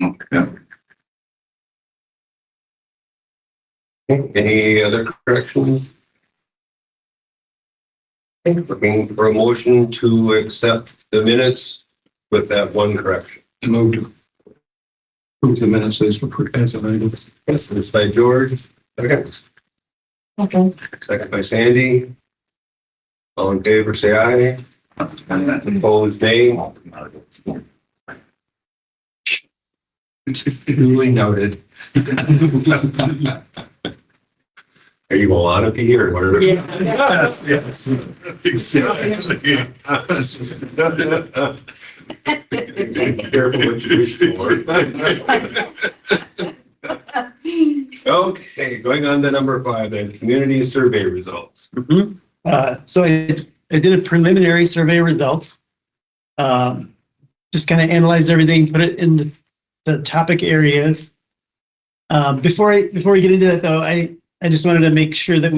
Okay. Any other corrections? Looking for a motion to accept the minutes with that one correction. Move to approve the minutes as amended. Yes, this by George. Second. Okay. Second by Sandy. All in favor, say aye. Opposed, nay. Duly noted. Are you going on to be or what are Yeah. Yes, yes. Exactly. Careful what you wish for. Okay, going on to number 5 then, community survey results. So I did a preliminary survey results. Just kind of analyzed everything, put it in the topic areas. Before we get into that though, I just wanted to make sure that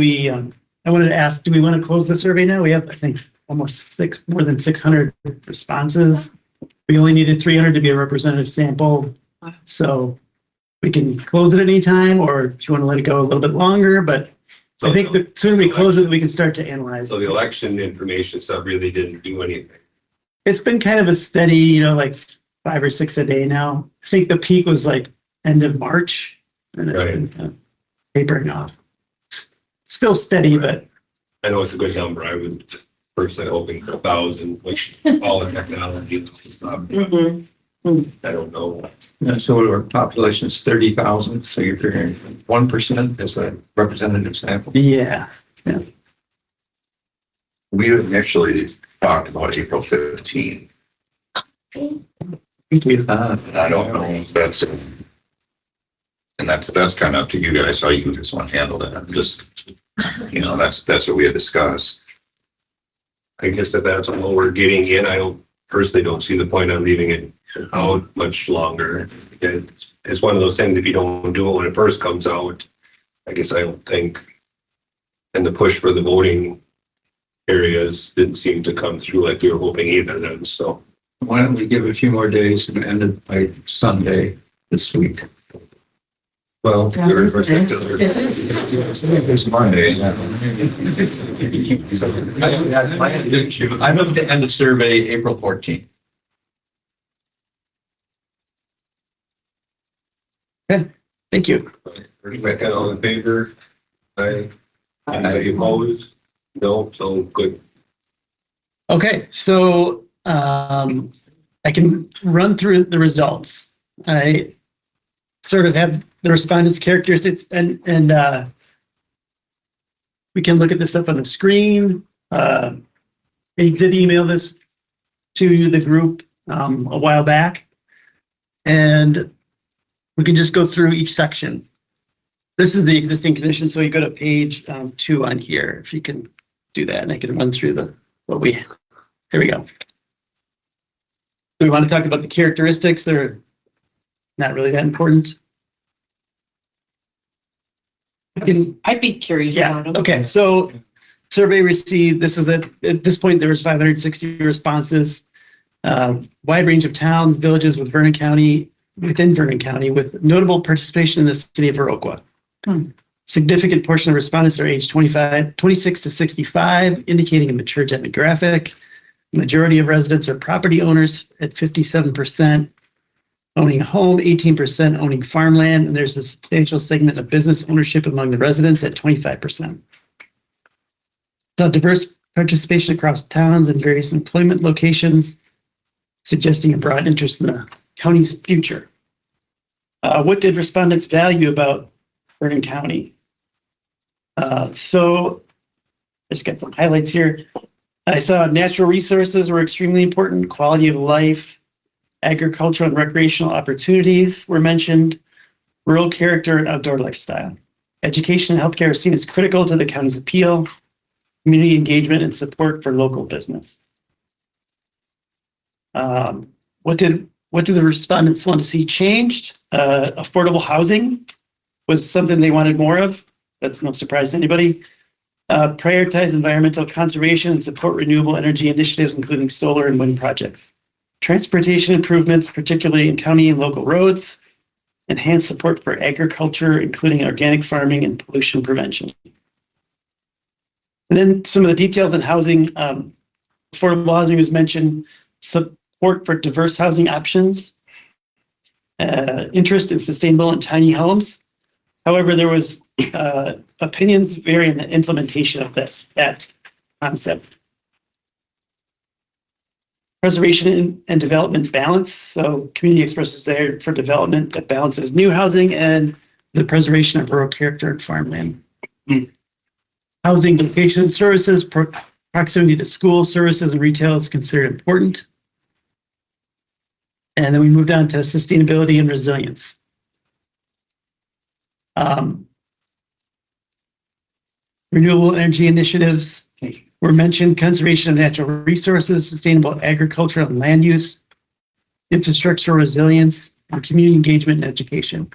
I wanted to ask, do we want to close the survey now? We have, I think, almost more than 600 responses. We only needed 300 to be a representative sample. So we can close it at any time, or if you want to let it go a little bit longer, but I think the sooner we close it, we can start to analyze. So the election information stuff really didn't do anything. It's been kind of a steady, like 5 or 6 a day now. I think the peak was like end of March, and it's been kind of tapering off. Still steady, but I know it's a good number. I was personally hoping for 1,000, which all the technology and stuff. I don't know. Yeah, so our population is 30,000, so you're figuring 1% as a representative sample. yeah. We initially talked about April 15. Thank you. I don't know if that's, and that's kind of up to you guys, how you just want to handle that. Just, that's what we had discussed. I guess if that's what we're getting in, I personally don't see the point of leaving it out much longer. It's one of those things, if you don't do it when it first comes out, I guess I don't think, and the push for the voting areas didn't seem to come through like we were hoping either then, so. Why don't we give it a few more days and end it by Sunday this week? Well, Yeah, It's Monday. I moved to end the survey April 14th. Thank you. Rebecca, all in favor? Aye. Anybody opposed? No, so good. Okay, so I can run through the results. I sort of have the respondents' characteristics, and we can look at this up on the screen. I did email this to the group a while back, and we can just go through each section. This is the existing condition, so you go to page 2 on here, if you can do that, and I can run through here we go. Do we want to talk about the characteristics? They're not really that important. I'd be curious about them. Okay, so survey received, this was at this point, there was 560 responses, wide range of towns, villages within Vernon County, with notable participation in the city of Viroqua. Significant portion of respondents are aged 26 to 65, indicating a mature demographic. Majority of residents are property owners at 57%, owning a home, 18% owning farmland, and there's a substantial segment of business ownership among the residents at 25%. So diverse participation across towns and various employment locations, suggesting a broad interest in the county's future. What did respondents value about Vernon County? So just got some highlights here. I saw natural resources were extremely important, quality of life, agricultural and recreational opportunities were mentioned, rural character and outdoor lifestyle. Education and healthcare are seen as critical to the county's appeal, community engagement and support for local business. What do the respondents want to see changed? Affordable housing was something they wanted more of. That's no surprise to anybody. Prioritize environmental conservation and support renewable energy initiatives, including solar and wind projects. transportation improvements, particularly in county and local roads, enhanced support for agriculture, including organic farming and pollution prevention. And then some of the details on housing, affordable housing was mentioned, support for diverse housing options, interest in sustainable and tiny homes. However, there was opinions vary in the implementation of that concept. Preservation and development balance. So community expresses there for development that balances new housing and the preservation of rural character and farmland. Housing location and services, proximity to school services and retail is considered important. And then we moved on to sustainability and resilience. Renewable energy initiatives were mentioned, conservation of natural resources, sustainable agriculture and land use, infrastructure resilience, and community engagement and education.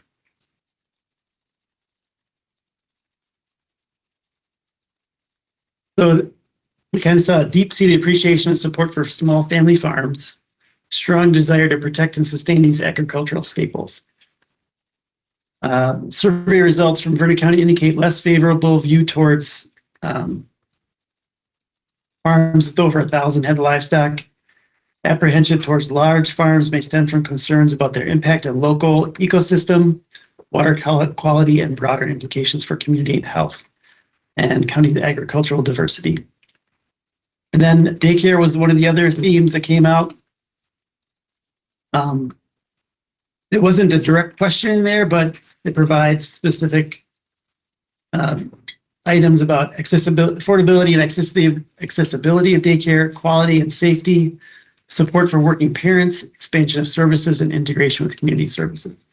So we kind of saw a deep-seated appreciation and support for small family farms, strong desire to protect and sustain these agricultural staples. Survey results from Vernon County indicate less favorable view towards farms with over 1,000 head of livestock. Apprehension towards large farms may stem from concerns about their impact on local ecosystem, water quality, and broader implications for community health and county agricultural diversity. And then daycare was one of the other themes that came out. It wasn't a direct question there, but it provides specific items about accessibility, affordability and accessibility of daycare, quality and safety, support for working parents, expansion of services, and integration with community services.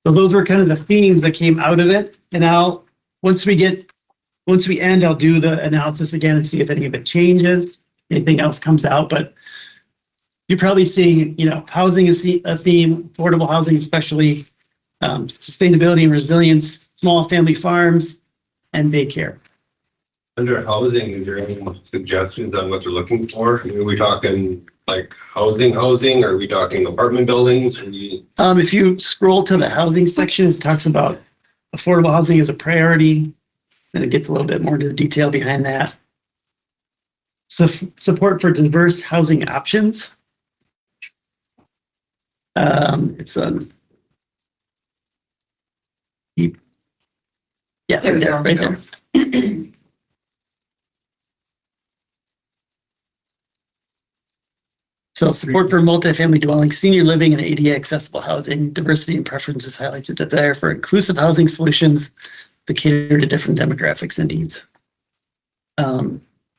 So those were kind of the themes that came out of it. And now, once we end, I'll do the analysis again and see if any of it changes, anything else comes out. But you're probably seeing, housing is a theme, affordable housing, especially sustainability and resilience, small family farms, and daycare. Under housing, is there any suggestions on what they're looking for? Are we talking like housing, or are we talking apartment buildings? If you scroll to the housing section, it talks about affordable housing as a priority, and it gets a little bit more into the detail behind that. So support for diverse housing options. It's on. Yeah, right there. So support for multifamily dwellings, senior living, and ADA accessible housing, diversity and preferences highlights a desire for inclusive housing solutions that cater to different demographics and needs.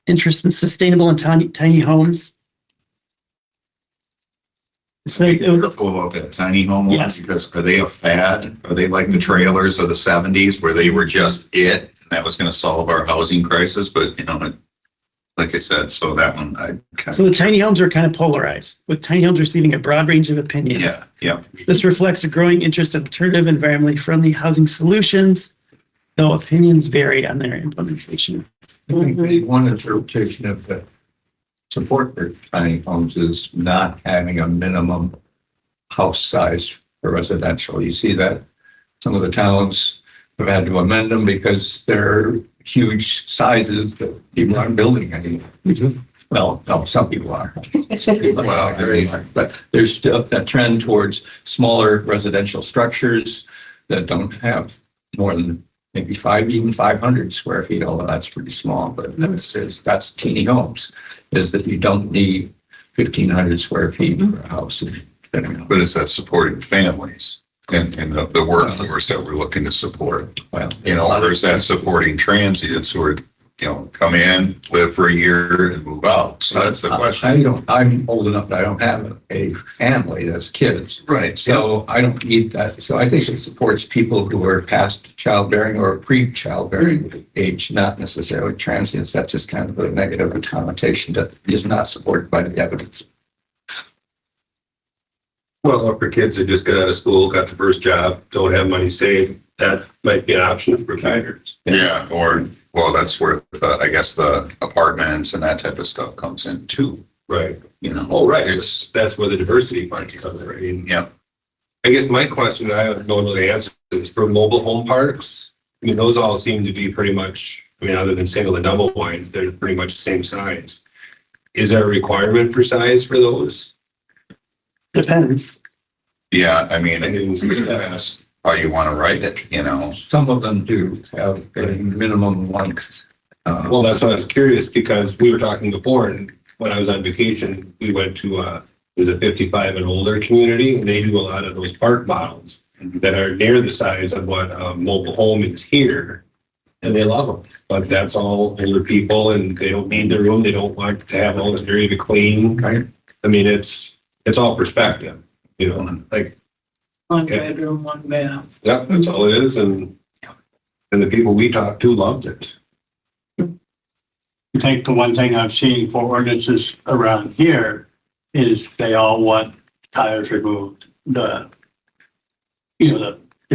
Interest in sustainable and tiny homes. So be careful about that tiny home one, Yes. because are they a fad? Are they like the trailers of the 70s where they were just it? And that was going to solve our housing crisis, but like I said, so that one So the tiny homes are kind of polarized, with tiny homes receiving a broad range of opinions. Yeah. This reflects a growing interest in alternative, environmentally friendly housing solutions, though opinions vary on their implementation. I think the one interpretation of the support for tiny homes is not having a minimum house size for residential. You see that some of the towns have had to amend them because they're huge sizes that people aren't building anymore. Well, no, some people are. But there's still that trend towards smaller residential structures that don't have more than maybe 500 square feet, although that's pretty small, but that's teeny homes, is that you don't need 1,500 square feet for a house. But it's that supporting families and the workforce that we're looking to support. Well, There's that supporting transients who are, come in, live for a year and move out. So that's the question. I'm old enough that I don't have a family that's kids. Right. So I don't need that. So I think it supports people who are past childbearing or pre-childbearing age, not necessarily transients. That's just kind of a negative connotation that is not supported by the evidence. Well, for kids that just got out of school, got the first job, don't have money saved, that might be an option for retirees. Yeah, or Well, that's where I guess the apartments and that type of stuff comes in too, Right. you know? Oh, right. It's, That's where the diversity part comes in. Right? yeah, I guess my question, I don't know the answer, is for mobile home parks. I mean, those all seem to be pretty much, I mean, other than single and double wide, they're pretty much the same size. Is there a requirement for size for those? Depends. yeah, I mean, I didn't see that. that's how you want to write it, you know? Some of them do have a minimum length. Well, that's why I was curious, because we were talking before, and when I was on vacation, we went to, there's a 55 and older community, and they do a lot of those park models that are near the size of what a mobile home is here. And they love them, but that's all older people, and they don't need the room. They don't want to have all this area to clean. Right. I mean, it's all perspective, you know, like, One bedroom, one bath. yeah, that's all it is. And the people we talked to loved it. I think the one thing I've seen for ordinances around here is they all want tires removed, the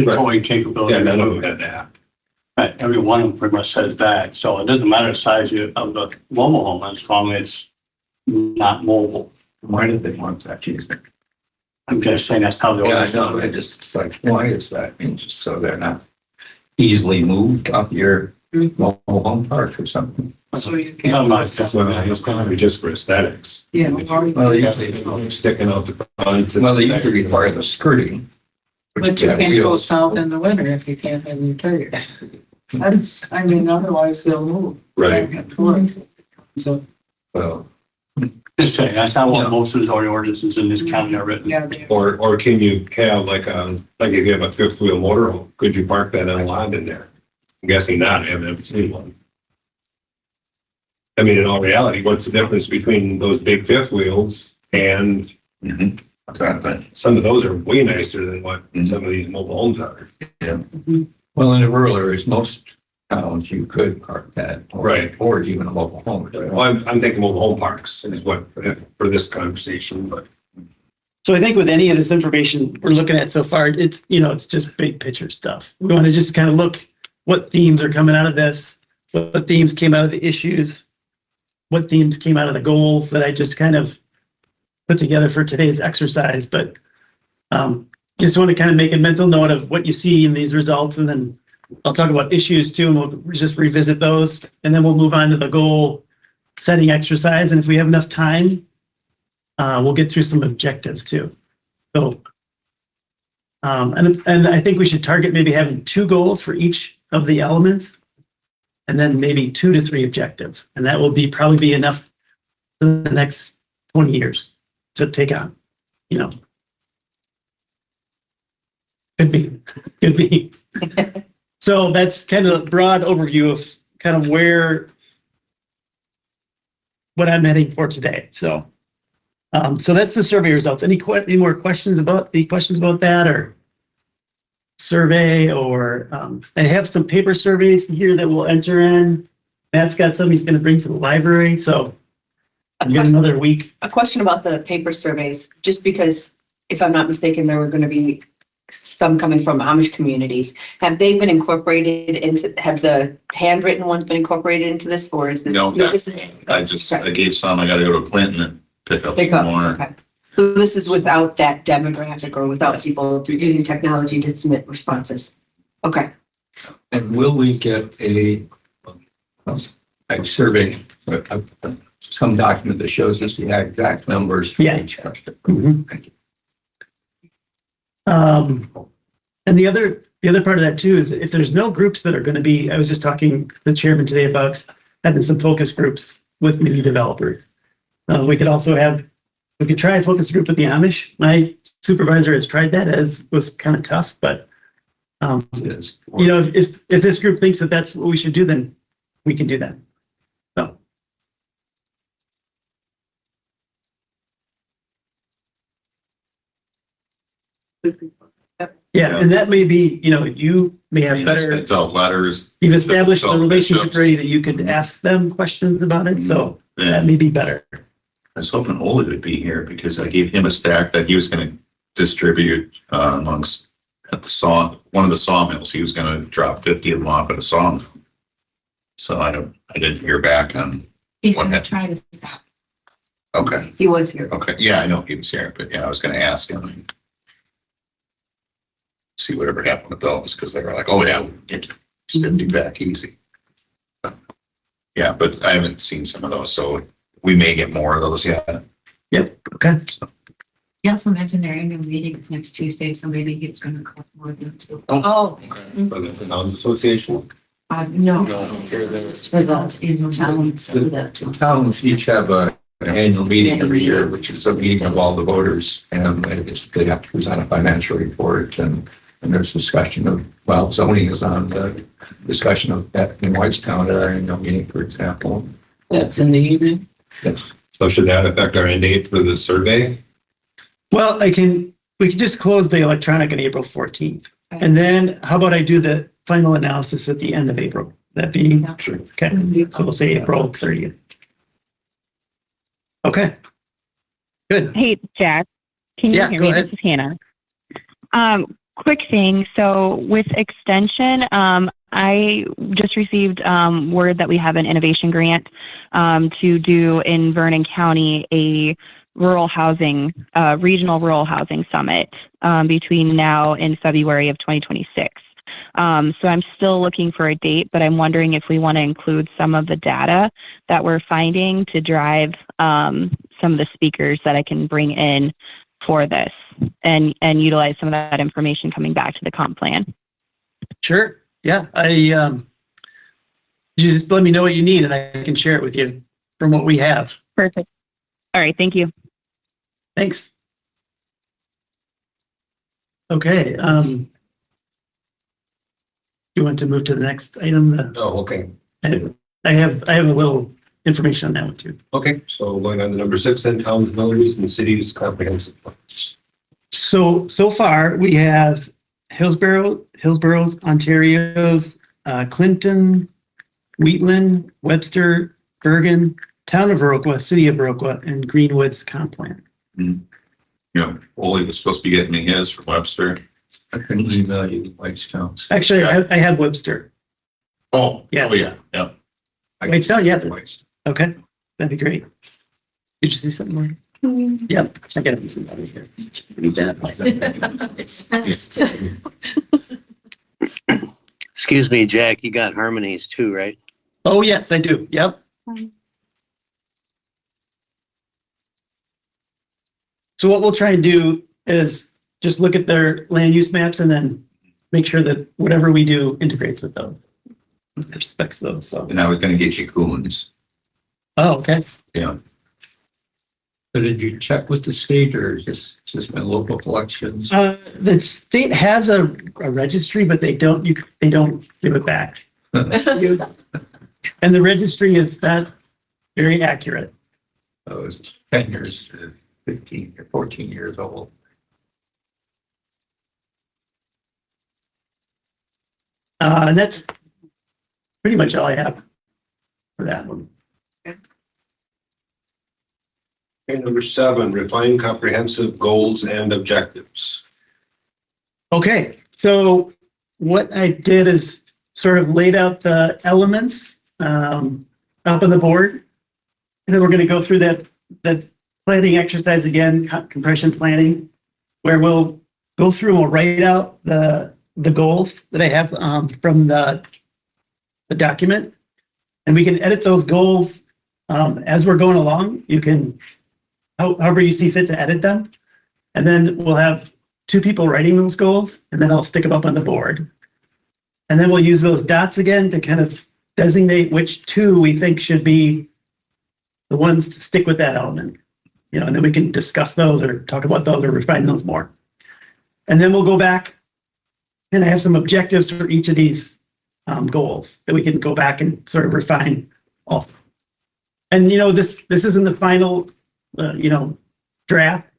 towing capability. Yeah, none of them had that. Right, every one of them pretty much says that, so it doesn't matter the size of the mobile home, as long as it's not mobile. Why did they want that? Geez. I'm just saying that's how they. Yeah, I know. I just, it's like, why is that? I mean, just so they're not easily moved up your mobile home park or something. So you Talking can. about That's what it's probably just for aesthetics. Yeah. Well, they usually, Sticking out the front. well, they usually require the skirting. which But you have can't go wheels. south in the winter if you can't have your tires. That's, I mean, otherwise they'll move. Right. So, Well, Just saying, that's not Yeah. what most of the zoning ordinances in this county are written. yeah, they- Or can you have like if you have a fifth wheel motorhome, could you park that on a lot in there? I'm guessing not, I haven't ever seen one. I mean, in all reality, what's the difference between those big fifth wheels and Exactly. some of those are way nicer than what some of these mobile homes are. well, in the rural areas, most towns, you could park that. Right. Or even a mobile home. Well, I'm thinking mobile home parks is what, for this conversation, but So I think with any of this information we're looking at so far, it's, it's just big picture stuff. We want to just kind of look what themes are coming out of this, what themes came out of the issues, what themes came out of the goals that I just kind of put together for today's exercise. But just want to kind of make a mental note of what you see in these results, and then I'll talk about issues too, and we'll just revisit those, and then we'll move on to the goal setting exercise. And if we have enough time, we'll get through some objectives too. So, and I think we should target maybe having 2 goals for each of the elements, and then maybe 2 to 3 objectives. And that will probably be enough for the next 20 years to take on, Could be. So that's kind of a broad overview of kind of what I'm heading for today. So, so that's the survey results. Any more questions about that, or survey, or I have some paper surveys here that we'll enter in. Matt's got some he's going to bring to the library. So you got another week. A question about the paper surveys, just because if I'm not mistaken, there were going to be some coming from Amish communities. Have they been incorporated have the handwritten ones been incorporated into this, or is the? No, this- I gave some, I gotta go to Clinton and pick up some more. Okay. So this is without that demographic or without people using technology to submit responses. Okay. And will we get a survey, some document that shows us the exact numbers for Yeah. each question? Mhm. Thank you. And the other part of that too is if there's no groups that are going to be, I was just talking to the chairman today about having some focus groups with mini developers. We could try a focus group with the Amish. My supervisor has tried that, as was kind of tough, but Yes. if this group thinks that that's what we should do, then we can do that. So. Yeah, and that may be, you may I have mean, better, it's out letters. you've established the Develop relationship bishops. already that you could ask them questions about it, so that Yeah, may be better. I was hoping Ole would be here because I gave him a stack that he was gonna distribute amongst at one of the sawmills. He was gonna drop 50 of them off at a sawmill. So I didn't hear back on, He's What gonna happened? try to stop. okay, He was here. okay. Yeah, I know he was here, but yeah, I was gonna ask him. See whatever happened with those, because they were like, oh yeah, it's 50 back easy. Yeah, but I haven't seen some of those, so we may get more of those yet. Yep, okay. He also mentioned their annual meeting is next Tuesday, so maybe he's gonna collect more than two. Oh, For the Towns Association. No. It's for the in town, so that. Towns each have an annual meeting every year, which is a meeting of all the voters, and they have to present a financial report, and there's discussion of, well, zoning is on the discussion of that in Whitestown, our annual meeting, for example. That's in the evening. Yes. So should that affect our end date for the survey? Well, we can just close the electronic on April 14th. And then how about I do the final analysis at the end of April? That being, Sure. okay, so we'll say April 30th. Okay. Good. Hey, Jack, can you Yeah, hear go me? ahead. This is Hannah. Quick thing. So with extension, I just received word that we have an innovation grant to do in Vernon County a rural housing, regional rural housing summit between now and February of 2026. So I'm still looking for a date, but I'm wondering if we want to include some of the data that we're finding to drive some of the speakers that I can bring in for this and utilize some of that information coming back to the comp plan. Sure. Yeah. You just let me know what you need and I can share it with you from what we have. Perfect. All right. Thank you. Thanks. Okay. You want to move to the next item? Oh, okay. I have a little information on that one too. Okay, so going on to number 6, then towns, villages, and cities comprehensive plans. So far we have Hillsborough's, Ontario's, Clinton, Wheatland, Webster, Bergen, Town of Viroqua, City of Viroqua, and Greenwood's comp plan. You know, Ole was supposed to be getting me his from Webster. I can email you Whitestown. Actually, I have Webster. Oh, Yeah. oh, yeah, yeah. Whitestown, yeah. Whitestown. Okay, that'd be great. Did you see something more? Yep, I got it here. Read that. It's fast. Excuse me, Jack, you got harmonies too, right? Oh, yes, I do. Yep. So what we'll try and do is just look at their land use maps and then make sure that whatever we do integrates with those. Respects those, so. And I was gonna get you coons. Oh, okay. Yeah. So did you check with the state or just been local collections? The state has a registry, but they don't give it back. And the registry is not very accurate. So it's 10 years, 15 or 14 years old. And that's pretty much all I have for that one. Okay, number 7, refine comprehensive goals and objectives. Okay, so what I did is sort of laid out the elements up on the board. And then we're going to go through that planning exercise again, compression planning, where we'll go through and we'll write out the goals that I have from the document. And we can edit those goals as we're going along. You can, however you see fit to edit them. And then we'll have 2 people writing those goals, and then I'll stick them up on the board. And then we'll use those dots again to kind of designate which 2 we think should be the ones to stick with that element. You know, and then we can discuss those or talk about those or refine those more. And then we'll go back and I have some objectives for each of these goals that we can go back and sort of refine also. And, you know, this isn't the final, draft.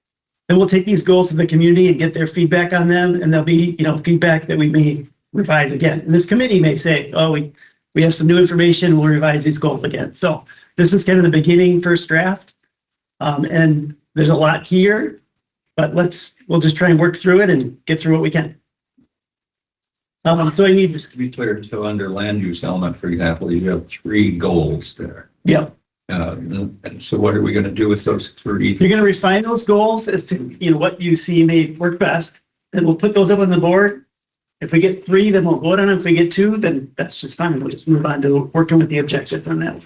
And we'll take these goals to the community and get their feedback on them. And there'll be, feedback that we may revise again. And this committee may say, oh, we have some new information, we'll revise these goals again. So this is kind of the beginning, first draft. And there's a lot here, but we'll just try and work through it and get through what we can. So I need, Just to be clear, so under land use element, for example, you have 3 goals there. yeah, And so what are we going to do with those 3? you're going to refine those goals as to, what you see may work best. And we'll put those up on the board. If we get 3, then we'll vote on them. If we get 2, then that's just fine. We'll just move on to working with the objectives on that.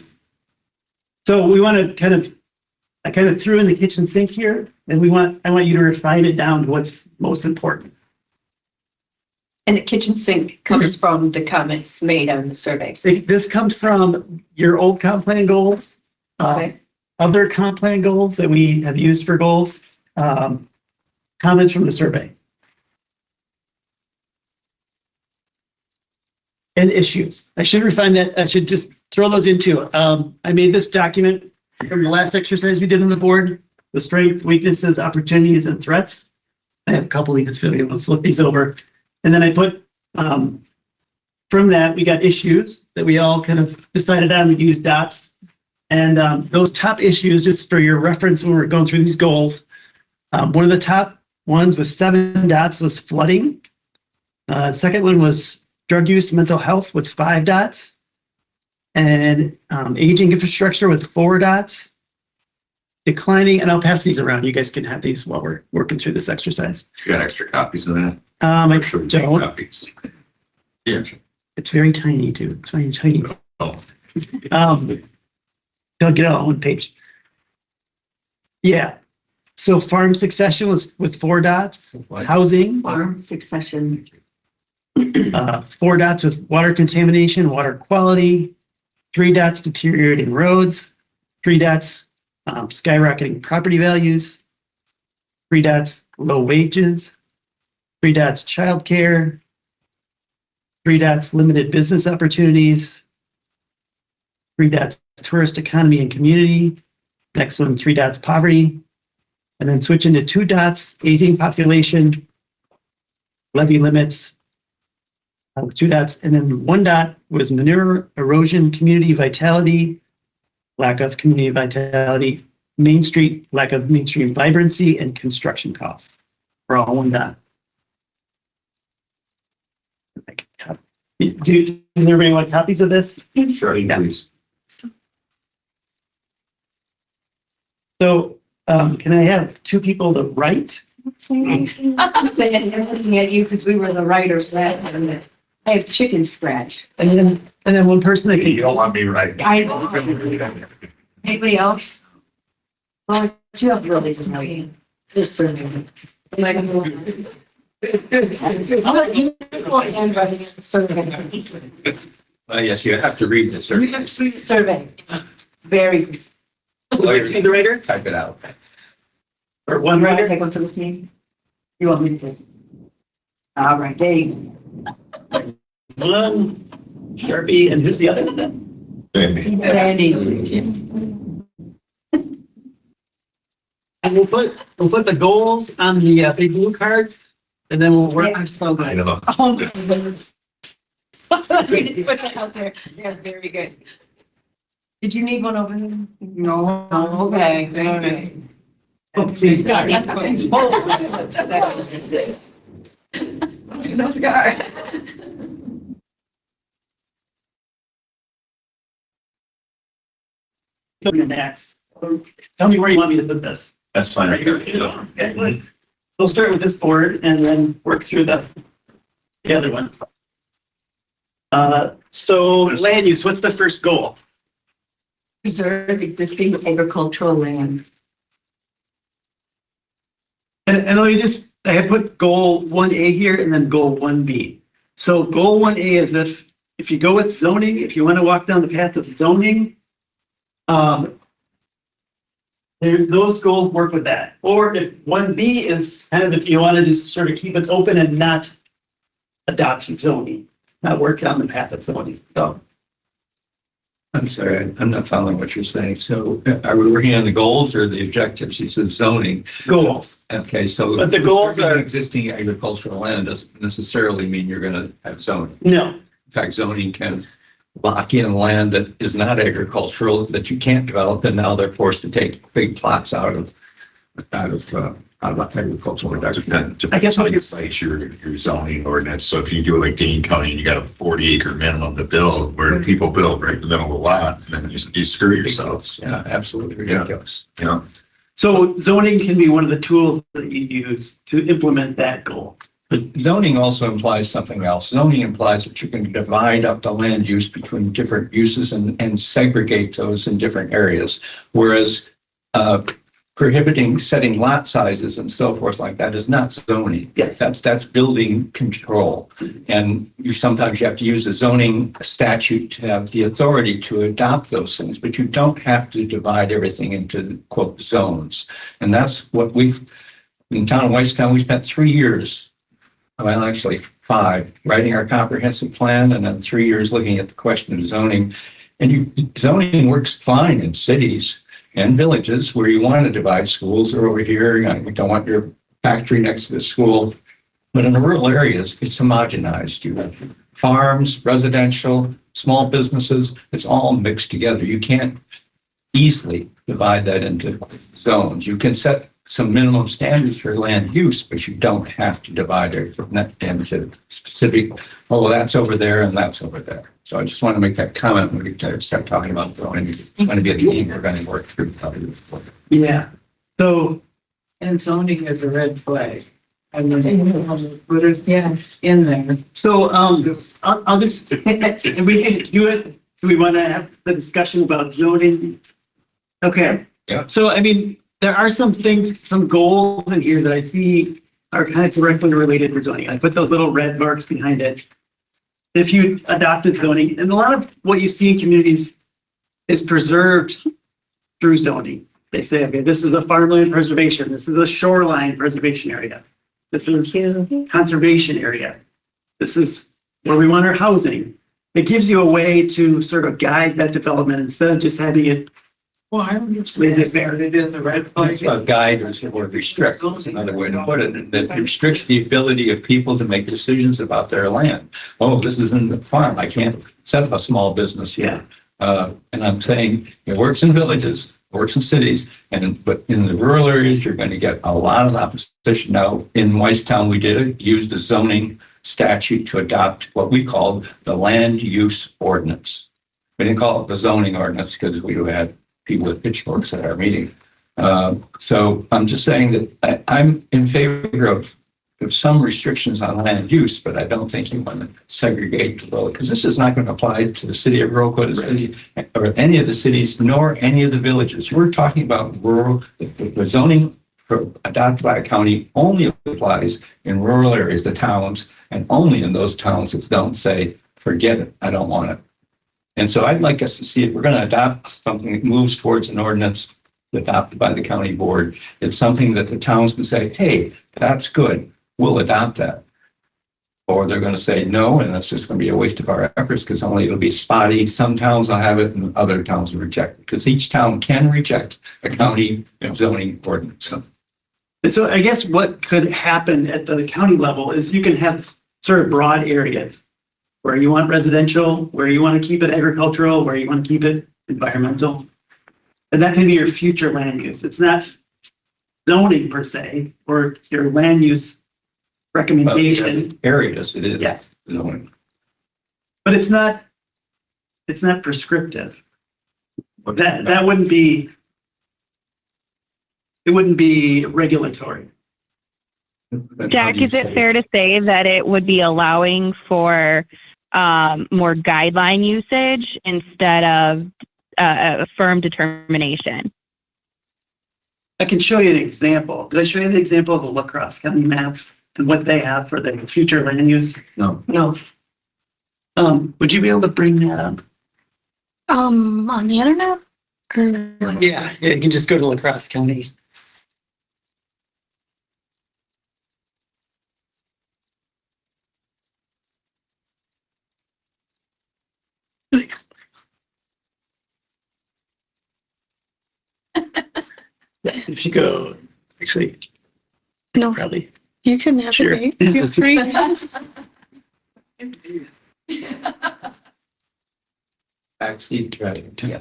So we want to I kind of threw in the kitchen sink here, and I want you to refine it down to what's most important. And the kitchen sink comes from the comments made on the surveys. This comes from your old comp plan goals, Okay. other comp plan goals that we have used for goals, comments from the survey. And issues. I should refine that. I should just throw those into. I made this document from the last exercise we did on the board, the strengths, weaknesses, opportunities, and threats. I have a couple of these, let's look these over. And then I put, from that, we got issues that we all kind of decided on. We used dots. And those top issues, just for your reference when we're going through these goals, one of the top ones with 7 dots was flooding. Second one was drug use, mental health with 5 dots. And aging infrastructure with 4 dots. Declining, and I'll pass these around. You guys can have these while we're working through this exercise. You got extra copies of that? I Sure, we take don't. copies. Yeah. It's very tiny too. It's very tiny. Oh, They'll get it all on one page. Yeah. So farm succession was with 4 dots. Housing, Farm succession. 4 dots with water contamination, water quality. 3 dots deteriorating roads. 3 dots skyrocketing property values. 3 dots low wages. 3 dots childcare. 3 dots limited business opportunities. 3 dots tourist economy and community. Next one, 3 dots poverty. And then switch into 2 dots, aging population, levy limits, 2 dots. And then 1 dot was manure erosion, community vitality, lack of community vitality, Main Street, lack of Main Street vibrancy, and construction costs. For all 1 dot. Do everybody want copies of this? Sure, please. So can I have 2 people to write? I'm looking at you because we were the writers last time. I have chicken scratch. And then 1 person that You can, don't want me right. I know. Anybody else? Well, you have really no. There's certainly. Am I gonna? I'm gonna give you a handwriting survey. Yes, you have to read this. You have to see the survey. Very good. the writer Type it out. or 1 Right, writer? take one for the team. You want me to? All right, there you go. 1, Sharpie, and who's the other one? Sandy. And we'll put the goals on the big blue cards, and then we'll work. They are so I good. know. Oh my goodness. We just put that out there. Yeah, very good. Did you need one over there? No. Okay, very good. Oh, see, Scott. So next, tell me where you want me to put this. That's fine. Right here. Okay, we'll start with this board and then work through the other one. So land use, what's the first goal? Preserve existing agricultural land. And let me just, I have put goal 1A here and then goal 1B. So goal 1A is if you go with zoning, if you want to walk down the path of zoning, those goals work with that. Or if 1B is kind of if you want to just sort of keep it open and not adopt zoning, not work down the path of zoning. So I'm sorry, I'm not following what you're saying. So are we working on the goals or the objectives? He says zoning. goals. Okay, so. But the goals are- Existing agricultural land doesn't necessarily mean you're going to have zoning. No, In fact, zoning can lock in land that is not agricultural, that you can't develop, and now they're forced to take big plots out of agricultural production. I guess what it's your zoning ordinance. So if you do it like Dane County, you got a 40-acre minimum to build, where people build right in the middle of the lot, and then you screw yourself. Yeah, absolutely ridiculous. You know, So zoning can be one of the tools that you use to implement that goal. But zoning also implies something else. Zoning implies that you can divide up the land use between different uses and segregate those in different areas. Whereas prohibiting setting lot sizes and so forth like that is not zoning. Yes. That's building control. And sometimes you have to use a zoning statute to have the authority to adopt those things, but you don't have to divide everything into quote zones. And that's what in town of Whitestown, we spent 3 years, well, actually 5, writing our comprehensive plan, and then 3 years looking at the question of zoning. And zoning works fine in cities and villages where you want to divide schools are over here. You don't want your factory next to the school. But in the rural areas, it's homogenized. You have farms, residential, small businesses. It's all mixed together. You can't easily divide that into zones. You can set some minimum standards for land use, but you don't have to divide it into specific, oh, that's over there and that's over there. So I just want to make that comment when we start talking about zoning. It's going to be a theme we're going to work through. Yeah. So, And zoning is a red flag. I mean, but it's Yes. in there. so I'll just, and we can do it. Do we want to have the discussion about zoning? Okay. Yeah. So, I mean, there are some things, some goals in here that I see are kind of directly related to zoning. I put those little red marks behind it. If you adopted zoning, and a lot of what you see in communities is preserved through zoning. They say, okay, this is a farmland preservation. This is a shoreline preservation area. This is conservation area. This is where we want our housing. It gives you a way to sort of guide that development instead of just having it. Well, I don't just Is it fair? it is a red flag. It's about guide or restrict, is another way to put it, that restricts the ability of people to make decisions about their land. Oh, this isn't a farm. I can't set up a small business here. And I'm saying it works in villages, works in cities, but in the rural areas, you're going to get a lot of opposition. Now, in Whitestown, we used the zoning statute to adopt what we called the land use ordinance. We didn't call it the zoning ordinance because we had people with pitchforks at our meeting. So I'm just saying that I'm in favor of some restrictions on land use, but I don't think you want to segregate the road, because this is not going to apply to the city of Iroquois, or any of the cities, nor any of the villages. We're talking about rural, the zoning adopted by a county only applies in rural areas, the towns, and only in those towns that don't say, forget it, I don't want it. And so I'd like us to see if we're going to adopt something that moves towards an ordinance adopted by the county board. It's something that the towns can say, hey, that's good, we'll adopt that. Or they're going to say no, and that's just going to be a waste of our efforts because only it'll be spotty. Some towns will have it and other towns will reject it, because each town can reject a county zoning ordinance. And so I guess what could happen at the county level is you can have sort of broad areas where you want residential, where you want to keep it agricultural, where you want to keep it environmental. And that can be your future land use. It's not zoning per se, or it's your land use recommendation. Areas it is. Yes. Zoning. But it's not prescriptive. That wouldn't be, it wouldn't be regulatory. Jack, is it fair to say that it would be allowing for more guideline usage instead of a firm determination? I can show you an example. Did I show you the example of the La Crosse County map and what they have for the future land use? No. No. Would you be able to bring that up? On the internet? Or Yeah, you can just go to La Crosse County. If you go, actually, no, probably. you can have Sure. it. Feel free. Backseat driving. Yeah.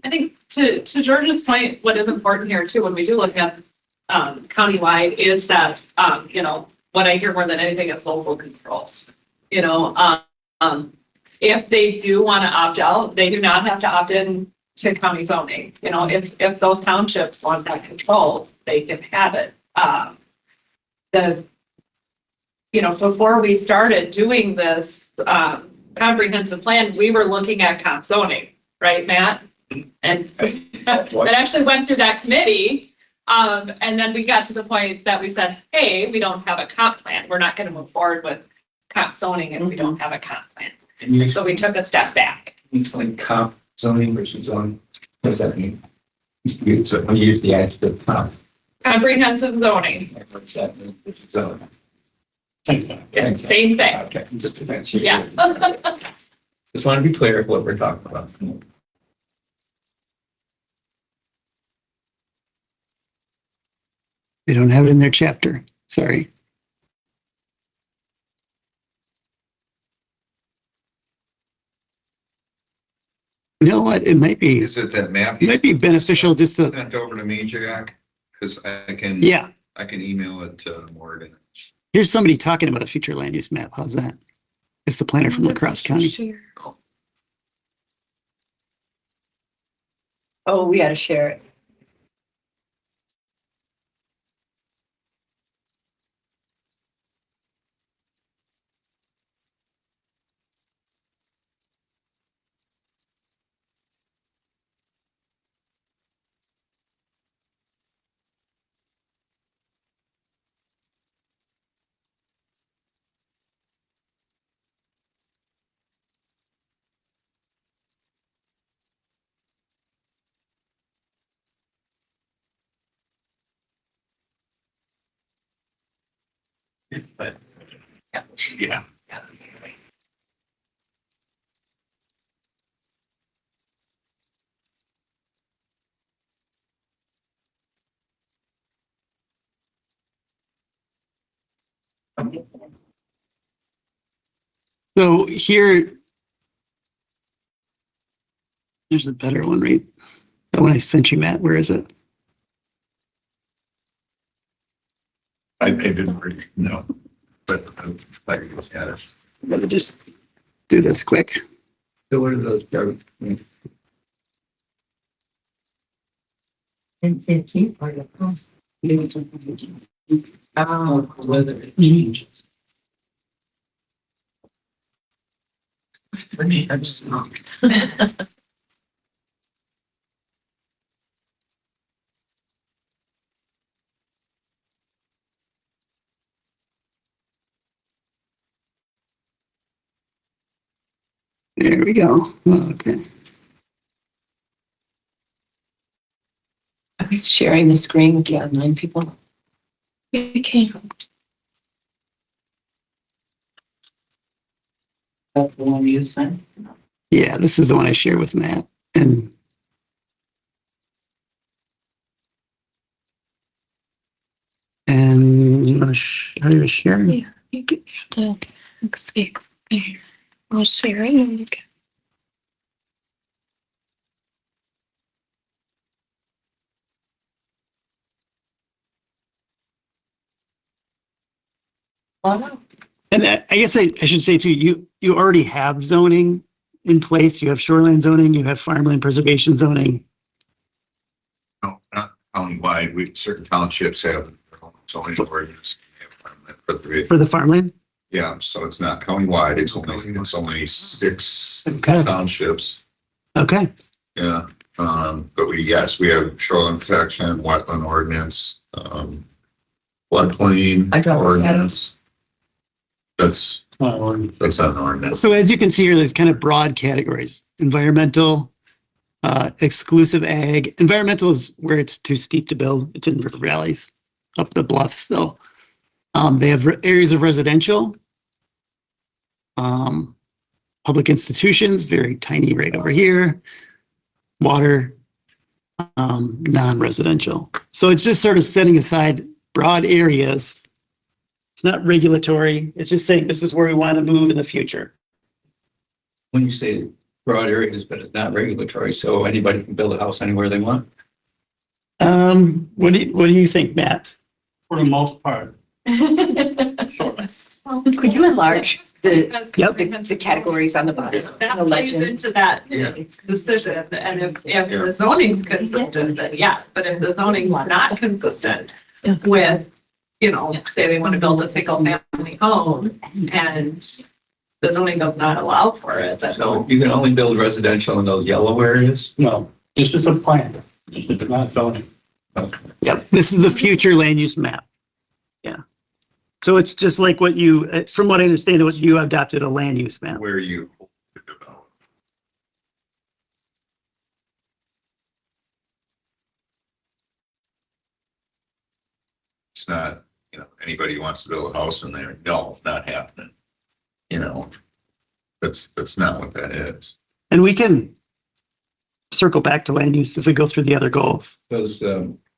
I think to George's point, what is important here too, when we do look at countywide is that, you know, what I hear more than anything is local controls. You know, if they do want to opt out, they do not have to opt in to county zoning. You know, if those townships want that control, they can have it. You know, before we started doing this comprehensive plan, we were looking at comp zoning, right, Matt? And that actually went through that committee. And then we got to the point that we said, hey, we don't have a comp plan. We're not going to move forward with comp zoning if we don't have a comp plan. And so we took a step back. Between comp zoning versus zoning, what does that mean? So when you use the adjective comp, Comprehensive zoning, what does that mean? Zoning. yeah, same thing. Okay, just to answer. Yeah. Just want to be clear what we're talking about. They don't have it in their chapter. Sorry. You know what? It might be, Is it that map? it might be beneficial just to, Sent over to me, Jack, because I can. yeah. I can email it to Morgan. Here's somebody talking about a future land use map. How's that? It's the planner from LaCrosse County. Share. Oh, we gotta share it. Yeah. So here, there's a better one, right? The one I sent you, Matt. Where is it? I didn't really know, but I just got it. Let me just do this quick. So what are those? It's a key part of us. Oh, whether it changes. Let me have smoke. There we go. Okay. I was sharing the screen with the online people. Okay. The one you sent. Yeah, this is the one I shared with Matt. And you want to how do you share? Yeah, you get to escape. There. I'll share it and you can. And I guess I should say too, you already have zoning in place. You have shoreline zoning, you have farmland preservation zoning. No, not countywide. Certain townships have their own zoning ordinance. For the farmland? Yeah, so it's not countywide. It's only 6 Okay. townships. Okay. Yeah. But we have shoreline protection, wetland ordinance, floodplain ordinance. That's not an ordinance. So as you can see here, there's kind of broad categories: environmental, exclusive ag. Environmental is where it's too steep to build. It's in river valleys, up the bluffs. So they have areas of residential, public institutions, very tiny right over here, water, non-residential. So it's just sort of setting aside broad areas. It's not regulatory. It's just saying this is where we want to move in the future. When you say broad areas, but it's not regulatory, so anybody can build a house anywhere they want. What do you think, Matt? For the most part. Could you enlarge the Yep. the categories on the bottom? That The plays legend. into that Yeah. decision, and if the zoning's consistent, then yeah, but if the zoning's not consistent with, you know, say they want to build a single family home and the zoning does not allow for it, then So you can only build residential in those yellow areas? No, this is a plan. This is not zoning. Yep, this is the future land use map. Yeah. So it's just like what you, from what I understand, it was you adopted a land use map. Where you hope to develop. It's not, you know, anybody who wants to build a house in there, no, not happening. You know, that's not what that is. And we can circle back to land use if we go through the other goals. Those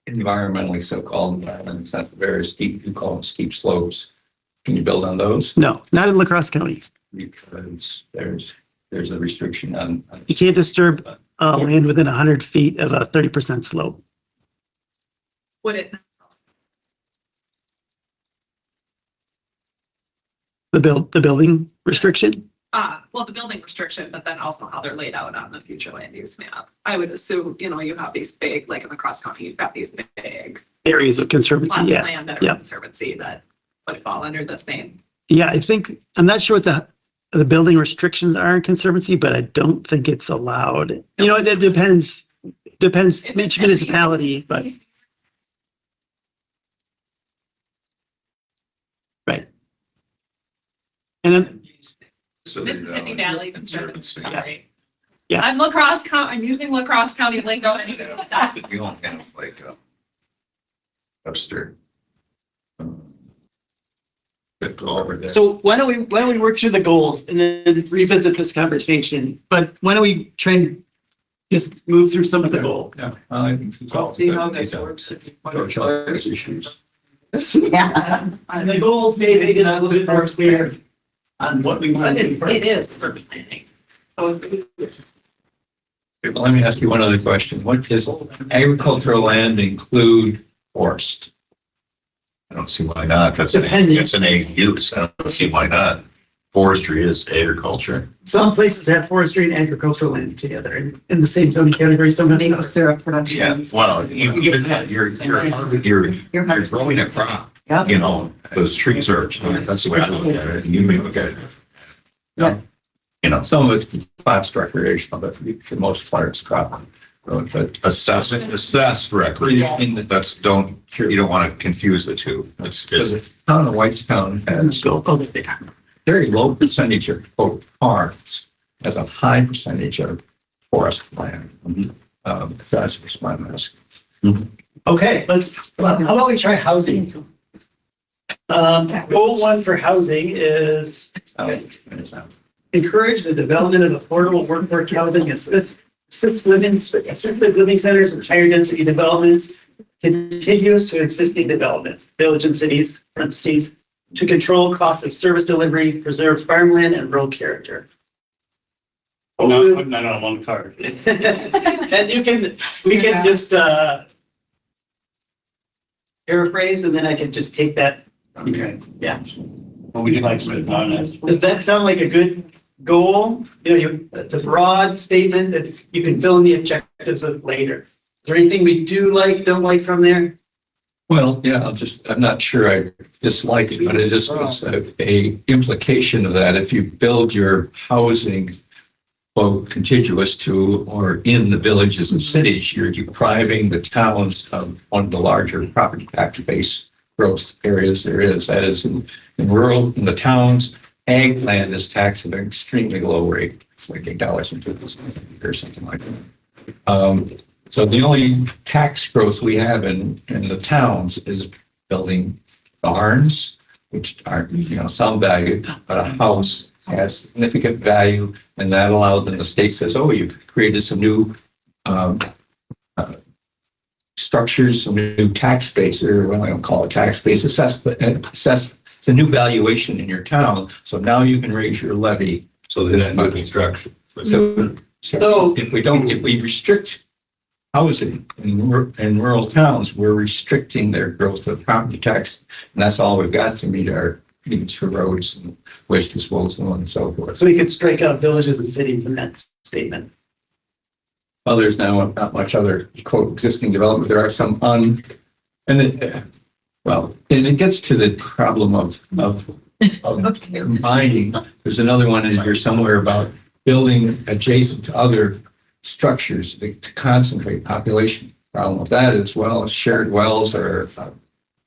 environmentally so-called environments, that's very steep, you call them steep slopes. Can you build on those? No, not in La Crosse County. Because there's a restriction on. You can't disturb land within 100 feet of a 30% slope. would it? The building restriction? Well, the building restriction, but then also how they're laid out on the future land use map. I would assume, you know, you have these big, like in the cross county, you've got these big Areas of conservancy, plots of yeah. land that are Yeah. conservancy that would fall under this name. Yeah, I think, I'm not sure what the building restrictions are in conservancy, but I don't think it's allowed. You know, it depends each municipality, but. Right. And then, So Mississippi Valley Conservancy. Yeah. Right. Yeah. I'm La Crosse County, I'm using La Crosse County lingo. you don't have like Webster. so why don't we work through the goals and then revisit this conversation? But why don't we try and just move through some of the goals? Yeah. I think it's all- See how this works. Social issues. Yeah. And the goals maybe get a little bit more clear on what we want to do first. It is for planning. So Well, let me ask you one other question. What does agricultural land include forest? I don't see why not. That's Depending. it's an ag use. I don't see why not. Forestry is agriculture. Some places have forestry and agricultural land together in the same zoning category, sometimes Maybe not. it's their production. Yeah, well, even that, you're growing a crop, Yeah. you know, those trees are, that's the way I look at it. And you may look at it. Yeah. You know, Some of it's class recreational, but for the most part it's crop. But assessed recreation. That's, you don't want to confuse the two. It's, the town of Whitestown has very low percentage of quote farms, has a high percentage of forest land. That's what's my mess. Okay, how about we try housing? Goal 1 for housing is encourage the development of affordable workforce housing and assisted living centers and higher density developments contiguous to existing development, village and cities, parentheses, to control costs of service delivery, preserve farmland and rural character. No, I'm not on one card. And we can just paraphrase and then I can just take that. Okay, yeah. What would you like to put on this? Does that sound like a good goal? You know, it's a broad statement that you can fill in the objectives of later. Is there anything we do like, don't like from there? Well, yeah, I'm not sure I dislike it, but it is a implication of that. If you build your housing both contiguous to or in the villages and cities, you're depriving the towns of one of the larger property tax base growth areas there is. That is in the towns, ag land is taxed at an extremely low rate. It's like $8.50 or something like that. So the only tax growth we have in the towns is building barns, which are, some value, but a house has significant value, and that allowed, and the state says, oh, you've created some new structures, some new tax base, or what I don't call it tax base, it's a new valuation in your town, so now you can raise your levy. So there's new construction. So if we restrict housing in rural towns, we're restricting their growth of property tax. And that's all we've got to meet our needs for roads and waste disposal and so forth. So we could strike out villages and cities in that statement. Well, there's now not much other quote existing development. There are some and it gets to the problem of combining. There's another one in here somewhere about building adjacent to other structures to concentrate population. Problem with that as well as shared wells are a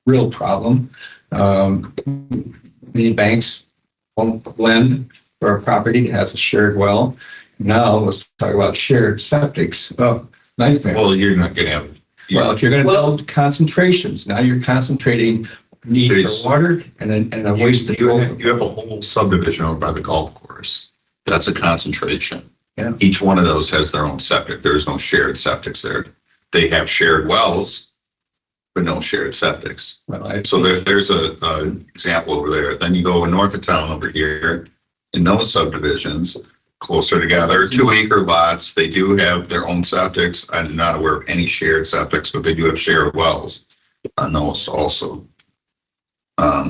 real problem. Many banks won't lend for a property that has a shared well. Now let's talk about shared septics. Oh, nightmare. Well, you're not gonna have. Well, if you're going to build concentrations, now you're concentrating need for water and a waste. You have a whole subdivision over by the golf course. That's a concentration. Yeah. Each one of those has their own septic. There's no shared septics there. They have shared wells, but no shared septics. Well, So there's a example over there. Then you go north of town over here in those subdivisions, closer together, 2-acre lots. They do have their own septics. I'm not aware of any shared septics, but they do have shared wells on those also.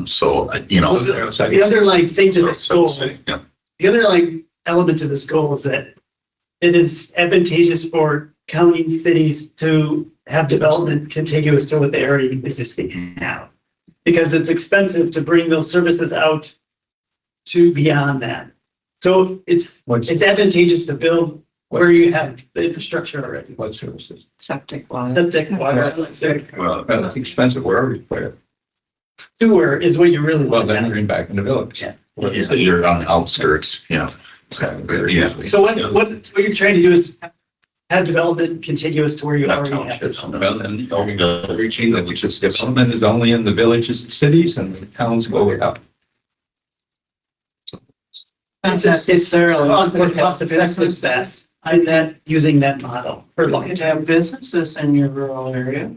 So, you know. The underlying thing to this goal, Yeah. the underlying element to this goal is that it is advantageous for counties, cities to have development contiguous to what they already existing have. Because it's expensive to bring those services out to beyond that. So it's advantageous to build where you have the infrastructure already. What services? Septic water. Septic, water, electric. Well, that's expensive wherever you put it. Sewer is what you really Well, want. then you're in back in the village. Yeah. You're on the outskirts. Yeah. Exactly. Yeah. So what you're trying to do is have development contiguous to where you already have it. Well, then you're reaching that which is development is only in the villages and cities and the towns go up. Not necessarily. More cost effective that using that model for You long could term. have businesses in your rural area.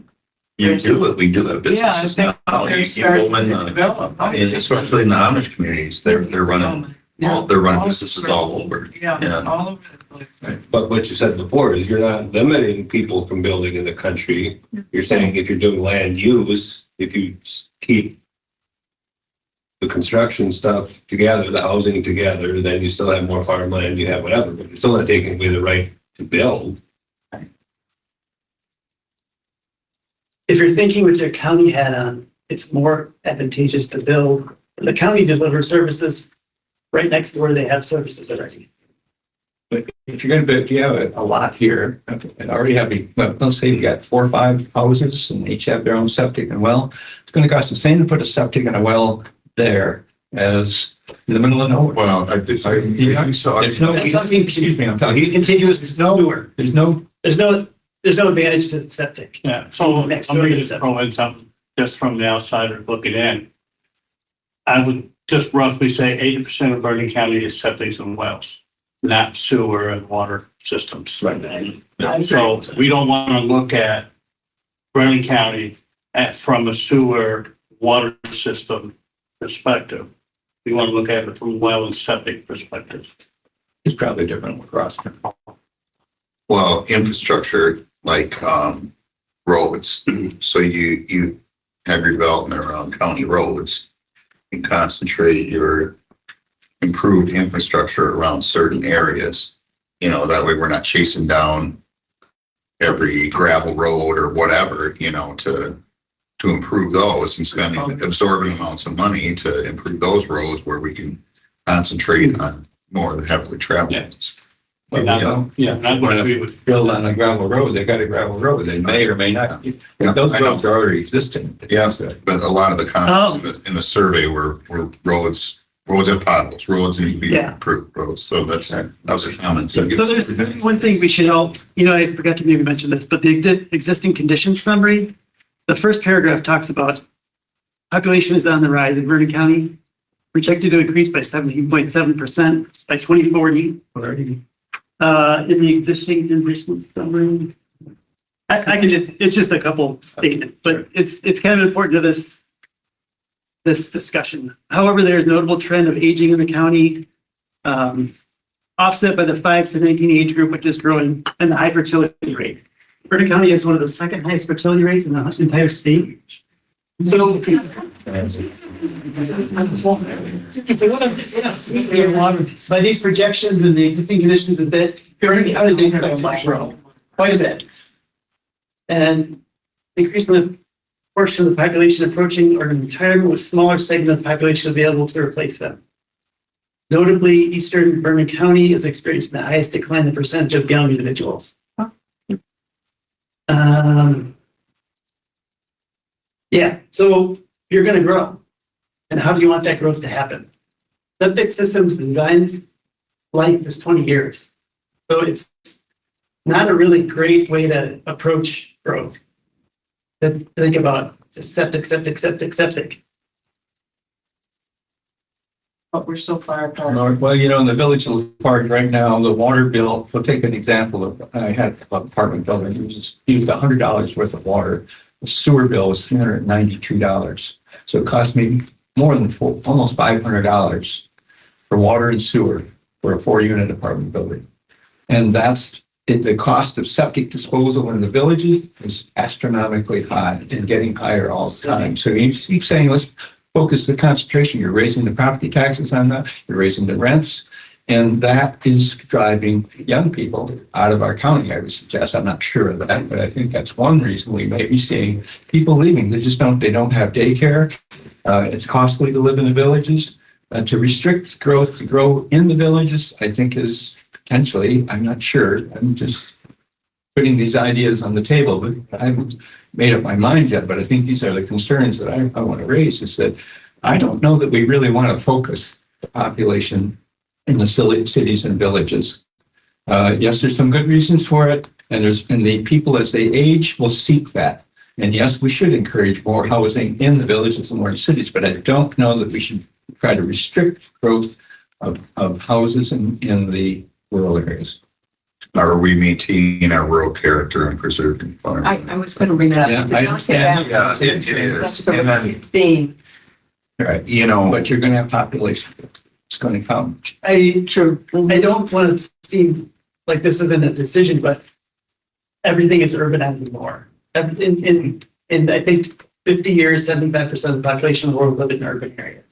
You do it. We do have businesses Yeah, now. they're You starting go in, to develop. especially in the Amish communities, they're running, they're running businesses all over. Yeah, Yeah. all over the place. But what you said before is you're not limiting people from building in the country. You're saying if you're doing land use, if you keep the construction stuff together, the housing together, then you still have more farmland, you have whatever, but you're still not taking away the right to build. If you're thinking with your county hat on, it's more advantageous to build. The county delivers services right next to where they have services already. But if you're going to, if you have a lot here and already have, let's say you got 4 or 5 houses and each have their own septic and well, it's going to cost the same to put a septic and a well there as in the middle of nowhere. Well, There's no, I'm talking, excuse me, I'm talking, contiguous to sewer. there's no, There's no advantage to the septic. Yeah, so Next I'm door to gonna the just throw in something just from the outsider looking in. I would just roughly say 80% of Vernon County is septics and wells, not sewer and water systems. Right. So we don't want to look at Vernon County from a sewer water system perspective. We want to look at it from a well and septic perspective. it's probably different across. Well, infrastructure like roads. So you have your development around county roads and concentrate your improved infrastructure around certain areas. You know, that way we're not chasing down every gravel road or whatever, you know, to improve those and spending absorbent amounts of money to improve those roads where we can concentrate on more of the heavily traveled ones. But, Not- you know, Yeah, I would agree with. build on a gravel road, they got a gravel road, they may or may not. Yeah, Those I know. roads are already existing. Yes, but a lot of the comments in the survey were roads have potholes, roads need to be Yeah. improved roads. So that was a comment. So there's one thing we should all, I forgot to maybe mention this, but the existing conditions summary, the first paragraph talks about population is on the rise in Vernon County, projected to increase by 17.7% by 2040. Already. In the existing conditions summary. I can it's just a couple statements, but it's kind of important to this discussion. However, there is a notable trend of aging in the county, offset by the 5 to 19 age group, which is growing, and the high fertility rate. Vernon County has one of the second highest fertility rates in the entire state. So. By these projections and the existing conditions is that Vernon County is going to grow quite a bit. And increasing the portion of the population approaching or retirement with smaller segment of the population available to replace them. Notably, eastern Vernon County is experiencing the highest decline in the percentage of young individuals. Yeah, so you're going to grow. And how do you want that growth to happen? Septic systems design life is 20 years. So it's not a really great way to approach growth. To think about just septic. But we're so far apart. Well, you know, in the Village Park right now, the water bill, we'll take an example of, I had an apartment building, used $100 worth of water. The sewer bill was $392. So it cost me more than almost $500 for water and sewer for a 4-unit apartment building. And that's the cost of septic disposal in the villages is astronomically high and getting higher all the time. So you keep saying, let's focus the concentration. You're raising the property taxes on that. You're raising the rents. And that is driving young people out of our county, I would suggest. I'm not sure of that, but I think that's one reason we may be seeing people leaving. They don't have daycare. It's costly to live in the villages. To restrict growth to grow in the villages, I think is potentially, I'm not sure. I'm just putting these ideas on the table, but I haven't made up my mind yet. But I think these are the concerns that I want to raise, is that I don't know that we really want to focus the population in the cities and villages. Yes, there's some good reasons for it, and the people as they age will seek that. And yes, we should encourage more housing in the villages and more cities, but I don't know that we should try to restrict growth of houses in the rural areas. Are we maintaining our rural character and preserving farm? I was going to bring that up. Yeah, I understand. Yeah, it is. That's the And then, theme. Right, you know, but you're going to have population. It's going to come. I don't want to seem like this isn't a decision, but everything is urbanizing more. In I think 50 years, 75% of the population of the world live in an urban area.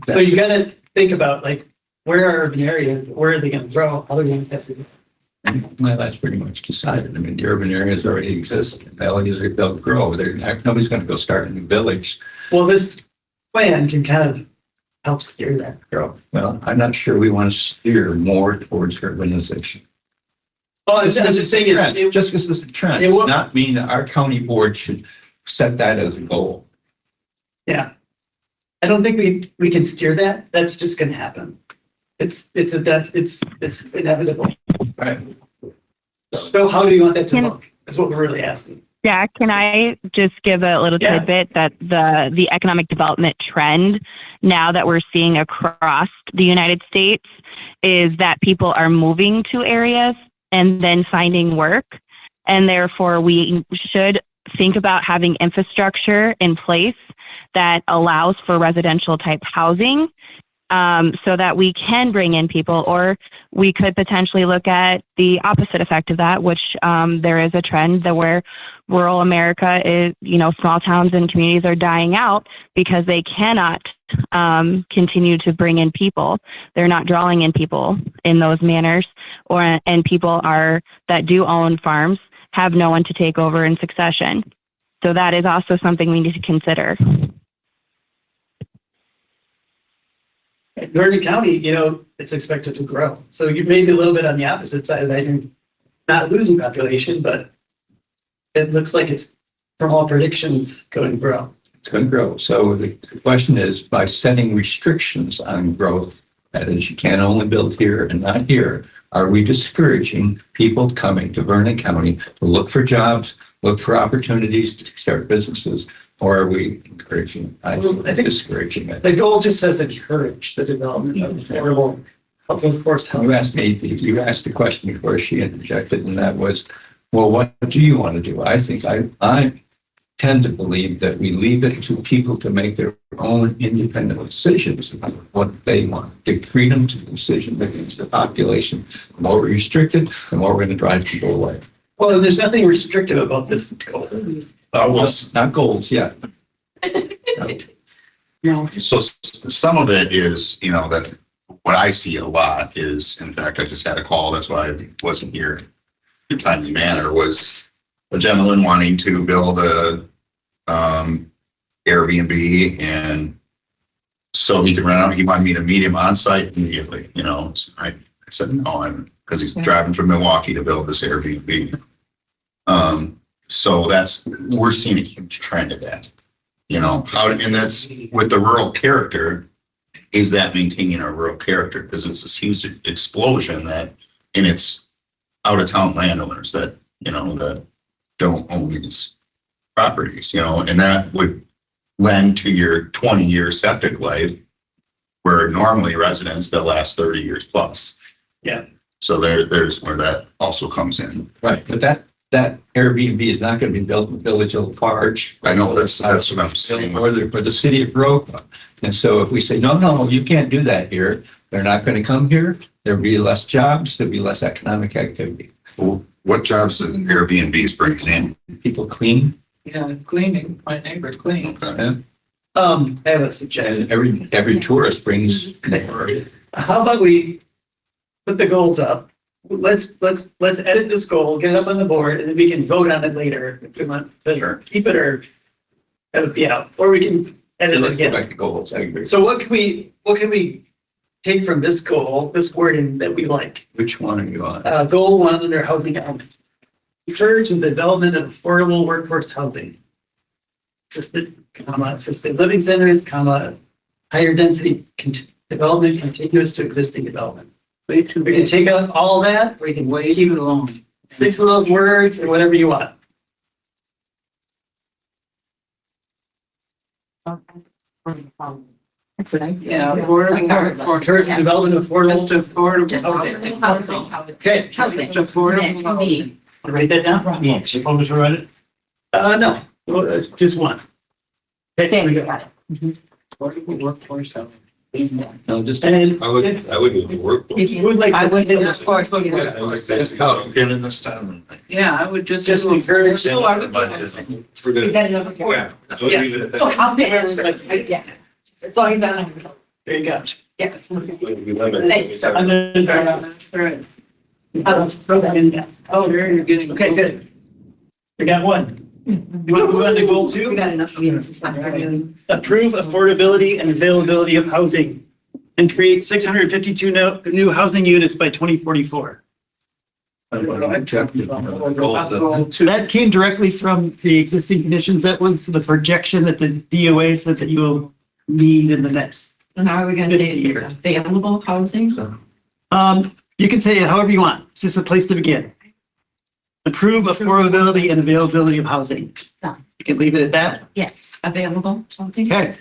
So you got to think about like, where are urban areas? Where are they going to grow? How are they going to have to? Well, that's pretty much decided. I mean, the urban areas already exist. They'll grow. Nobody's going to go start a new village. Well, this plan can kind of help steer that growth. Well, I'm not sure we want to steer more towards urbanization. Oh, I'm just saying it. Just because it's a trend, it does will not mean that our county board should set that as a goal. Yeah. I don't think we can steer that. That's just going to happen. It's inevitable. Right. So how do you want that to Can- look? That's what we're really asking. Yeah, can I just give a little Yeah. tidbit that the economic development trend now that we're seeing across the United States is that people are moving to areas and then finding work. And therefore, we should think about having infrastructure in place that allows for residential type housing, so that we can bring in people, or we could potentially look at the opposite effect of that, which there is a trend that where rural America is, small towns and communities are dying out because they cannot continue to bring in people. They're not drawing in people in those manners, and people that do own farms have no one to take over in succession. So that is also something we need to consider. Vernon County, it's expected to grow. So you may be a little bit on the opposite side of that. You're not losing population, but it looks like it's, from all predictions, going to grow. It's going to grow. So the question is, by setting restrictions on growth, that is, you can only build here and not here, are we discouraging people coming to Vernon County to look for jobs, look for opportunities to start businesses? Or are we encouraging? I think discouraging it. The goal just says encourage the development of affordable, workforce health. You asked the question before she interjected, and that was, well, what do you want to do? I think I tend to believe that we leave it to people to make their own independent decisions about what they want. Give freedom to the decision making to the population. The more we restrict it, the more we're going to drive people away. Well, there's nothing restrictive about this goal. Well, Not goals yet. No. so some of it is, you know, that what I see a lot is, in fact, I just had a call, that's why I wasn't here in a timely manner, was a gentleman wanting to build a Airbnb, and so he could rent out, he wanted me to meet him on site immediately, you know, so I said, no, because he's driving from Milwaukee to build this Airbnb. So we're seeing a huge trend of that, you know, and that's with the rural character, is that maintaining a rural character? Because it's this huge explosion and it's out of town landowners that, you know, that don't own these properties, you know, and that would lend to your 20-year septic life, where normally residents that last 30 years plus. Yeah. So there's where that also comes in. Right, but that Airbnb is not going to be built in the village of Large. I know that's what I'm saying. Or the city of Roca. And so if we say, no, you can't do that here, they're not going to come here. There'll be less jobs, there'll be less economic activity. Well, what jobs does Airbnbs bring in? People clean. Yeah, cleaning, my neighbor clean. Okay. I have a suggestion. And every tourist brings more. How about we put the goals up? Let's edit this goal, get it up on the board, and then we can vote on it later if we want to keep it or have it be out, or we can edit it Let's go again. back to goals, I agree. So what can we take from this goal, this wording that we like? Which one are you on? Goal 1 under housing element. Refer to the development of affordable workforce housing. Assisted living centers, higher density development contiguous to existing development. Way too We can big. take out all that, We can way too long. 6 of those words, and whatever you want. Yeah, affordable. Encourage the development of Just affordable. affordable. Housing. Okay, Housing. Just affordable. housing. write that down? Yeah, suppose to write it? No, well, it's just one. Okay, There we you go. got it. Affordable workforce housing. No, just. And I wouldn't even work. If we you- would like. I would, to- of course, you know. Get in this town. Yeah, I would just. Just encourage. So are we- We're Is gonna- that another point? Yeah. I'll leave it at that. So how big is it? Yeah. It's all you got. There you go. Yeah. We limit- Thanks. And then, That's right. let's throw that in there. Oh, there you're getting. Okay, good. We got one. You want to move on to goal 2? We got enough meetings. It's not very. Approve affordability and availability of housing and create 652 new housing units by 2044. Goal That came directly from the existing conditions. That was the projection that the DOA said that you will need in the next. And how are we gonna 50 say years. available housing? You can say it however you want. It's just a place to begin. Improve affordability and availability of housing. You can leave it at that. Yes, available housing. Okay.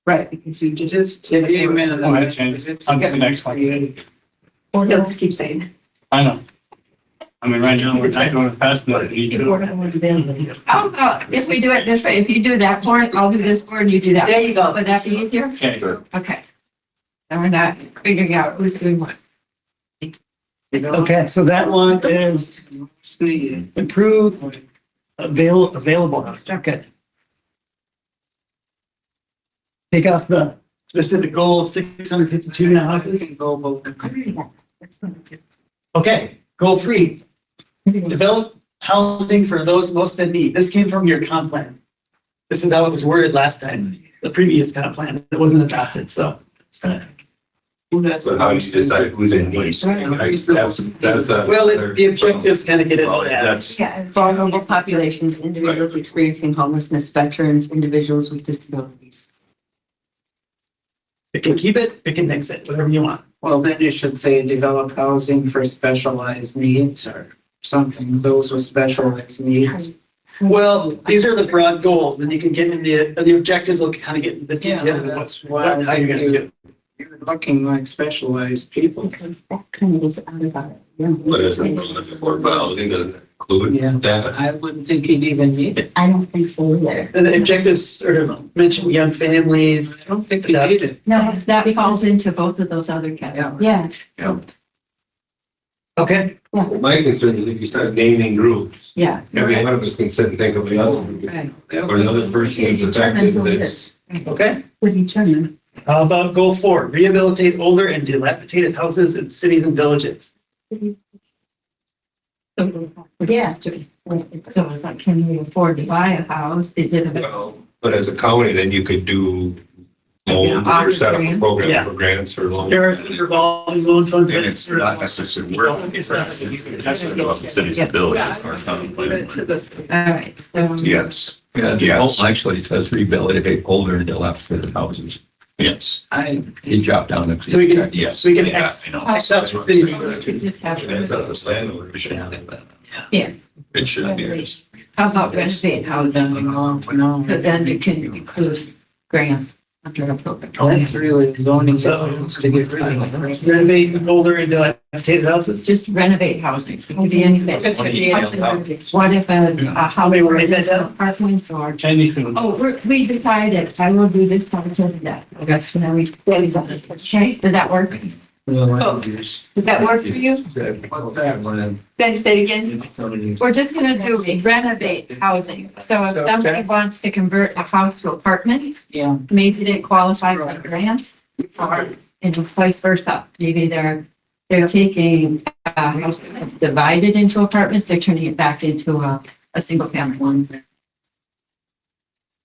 Right, because you just, amen. Go ahead, change it. On to the next one. Or no, just keep saying. I know. I mean, right now, we're not doing it fast enough. You can do it. How about if we do it this way, if you do that for it, I'll do this for it, and you do that. There you go. Would that be easier? Okay. Okay. And we're not figuring out who's doing what. Okay, so that one is improve available. Okay. Take off the specific goal of 652 new houses. Okay, goal 3, develop housing for those most in need. This came from your comp plan. This is how it was worded last time, the previous comp plan. It wasn't adopted, so. So how do you decide who's in need? That's Well, the objectives kind of get into that. That's, Yeah, vulnerable populations, individuals experiencing homelessness, veterans, individuals with disabilities. You can keep it, you can mix it, whatever you want. Well, then you should say develop housing for specialized needs or something, those with specialized needs. Well, these are the broad goals, then you can get in the objectives will kind of get into the Yeah, detail of that's why I how you're gonna do. You're looking like specialized people. Because that kind of is out about it. what is it? Affordable housing doesn't include Yeah. that. I wouldn't think you'd even need it. I don't think so either. And the objectives sort of mention young families. I don't think you need it. No, that falls into both of those other categories. Yeah. Okay, My concern is if you start naming groups, Yeah. every one of us can sit and think of the other group. Right. Or another person is affected that's. okay. With each other. How about goal 4, rehabilitate older and dilapidated houses in cities and villages? Yes, so it's like, can we afford to buy a house? Is it a Well, but as a county, then you could do loans or set up a Yeah. program for grants or loans. There's the revolving loan fund. And it's not necessarily, it's not necessarily cities and villages are contemplated. All right. Yes, Yeah, the Yes. goal actually says rehabilitate older and dilapidated houses. yes, He dropped down the. So we can, yes. we can Yeah, X, I know. X out city. just have That's how the landlord, we should have that. Yeah. It should be. How about renovate housing? Because then you can include grants under a program. That's really zoning. So- To get rid of. Renovate older and dilapidated houses. Just renovate housing. It could be anything. It could be Housing. what if a How many were made that down? apartments or Anything. oh, we decided I will do this part of that. Okay, so now we really got it. Okay, does that work? Oh, does that work for you? Then say it again. We're just gonna do renovate housing. So if somebody wants to convert a house to apartments, Yeah. maybe they qualify for grants or and vice versa. Maybe they're taking a house that's divided into apartments, they're turning it back into a single family one.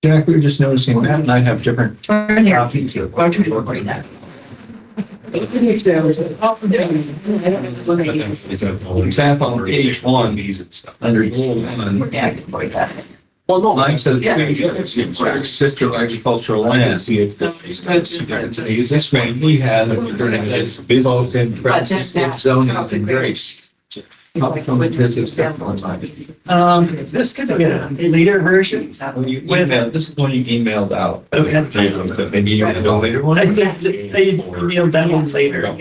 Jack, we were just noticing Matt and I have different Turn here. copies of. Why don't you look at that? For example, on page 1, under goal 1, Yeah, I can look at that. well, no, mine says sister agricultural land. See if. This one we had, we're going to have both in parentheses, zoning and grace. This could be a later version. When you emailed, this is when you emailed out. Okay. Maybe you have a later one? I think they emailed that one later. Yeah,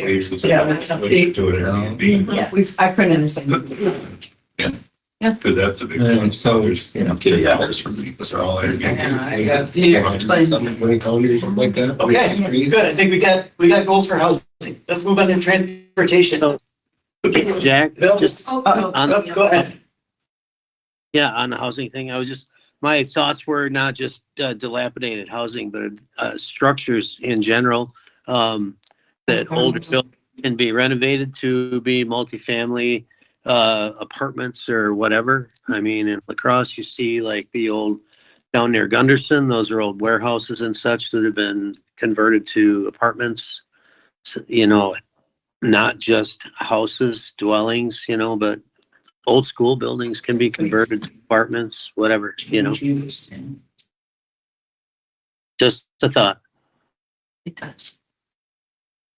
with an update. Do it Airbnb. Yeah, I printed this. But that's a big. And so there's, you know. Okay, yeah, there's for people, so all Airbnb. I got here. Something county or something like that. Okay, good. I think we got goals for housing. Let's move on to transportation. Jack, Bill, just, go ahead. yeah, on the housing thing, my thoughts were not just dilapidated housing, but structures in general, that older buildings can be renovated to be multifamily apartments or whatever. I mean, in La Crosse, you see like the old down near Gunderson, those are old warehouses and such that have been converted to apartments. So, you know, not just houses, dwellings, you know, but old school buildings can be converted to apartments, whatever, you know, just a thought. It does.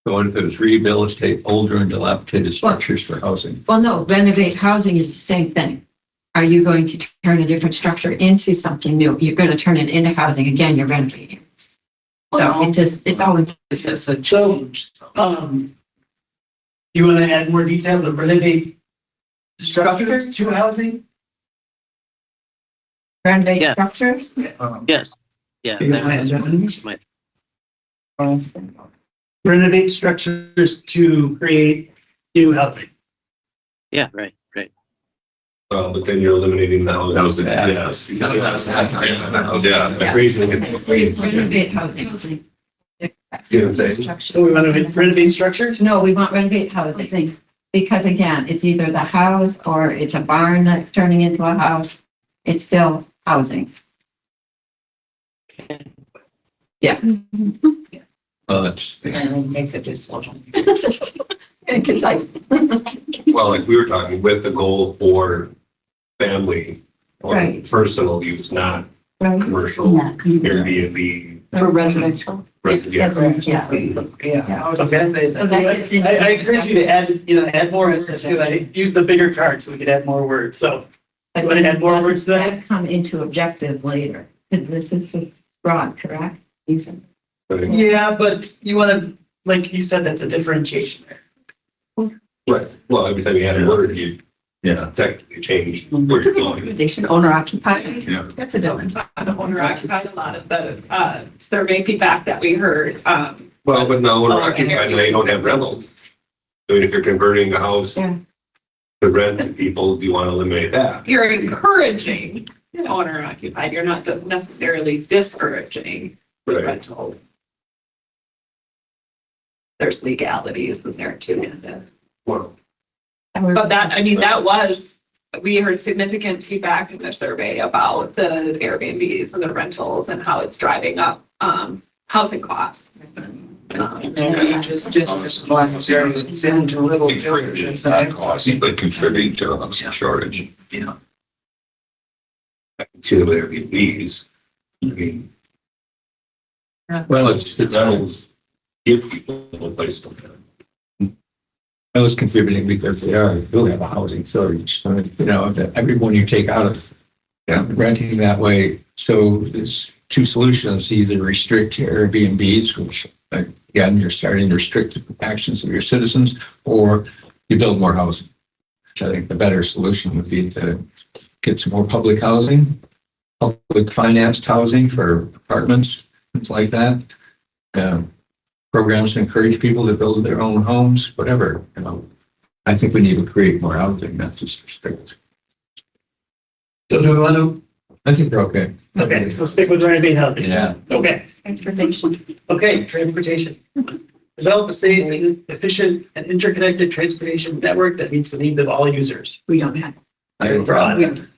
So what if it was rehabilitate older and dilapidated structures for housing? Well, no, renovate housing is the same thing. Are you going to turn a different structure into something new? You're going to turn it into housing. Again, you're renovating. So it's all inclusive. It's a change. You want to add more detail to renovate structures to housing? Renovate Yeah. structures? Yes. Yeah. You that wanna add was that? my- Renovate structures to create new housing. Yeah, right, right. But then you're eliminating the house. That was, yes. Yeah. Renovate housing. You know what I'm saying? So we want to renovate structures? No, we want renovate housing, because again, it's either the house or it's a barn that's turning into a house. It's still housing. Yeah. It's, And it makes it just. And concise. Well, like we were talking with the goal for family or Right. personal use, not Right. commercial, Yeah. Airbnb. For residential. residential. Yeah. Okay. So that gets into. I encourage you to add more words to it. I use the bigger card so we could add more words. So But You wanna then add more doesn't words to that? Come into objective later. And this is just broad, correct? These are- yeah, but you want to, like you said, that's a differentiation there. Right. Well, every time you add a word, you Yeah. technically change where What's a you're going. recommendation? Owner occupied? Yeah. That's a different. Owner occupied, a lot of the survey feedback that we heard. Well, but now owner occupied, now you don't have rentals. I mean, if you're converting a house Yeah. the rent to people, do you want to eliminate that? You're encouraging owner occupied, you're not necessarily discouraging the Right. rental. There's legalities in there too. Well, But that, I mean, that was, we heard significant feedback in the survey about the Airbnbs and the rentals and how it's driving up, housing costs. And you just did this one, it's into little villages. It's not causing, but contributing to a shortage. Yeah. to their Airbnbs. I mean, Well, it's rentals give people a place to live. I was contributing because they do have a housing shortage. You know, that everyone you take out of renting that way. So there's two solutions: either restrict Airbnbs, which again you're starting to restrict the actions of your citizens, or you build more housing. Which I think the better solution would be to get some more public housing, public financed housing for apartments, things like that. Programs to encourage people to build their own homes, whatever, you know. I think we need to create more housing, not just restrict. So do we want to, I think they're okay. okay, so stick with renovate housing. Yeah. Okay, Transportation. okay, transportation. Develop a safe, efficient, and interconnected transportation network that meets the needs of all users. We don't have. Very broad.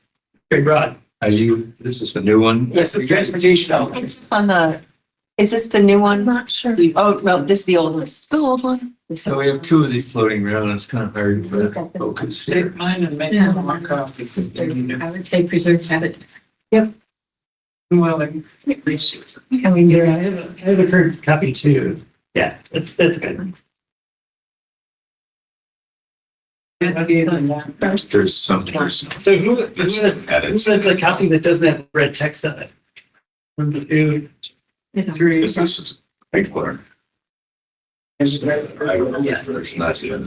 Very broad. Are you, this is the new one? Yes, so transportation element. It's on the, is this the new one? Not sure. Oh, no, this is the old one. It's the old one. So we have two of these floating around. It's kind of hard to focus here. Take mine and make Yeah. more coffee. I would say preserve habit. Well, at least Can we do Yeah, that? I have a current copy too. Yeah, that's good. There's some, So who has the copy that doesn't have red text on it? 1, 2, 3. this is big one. Is it right? Yeah, it's not even.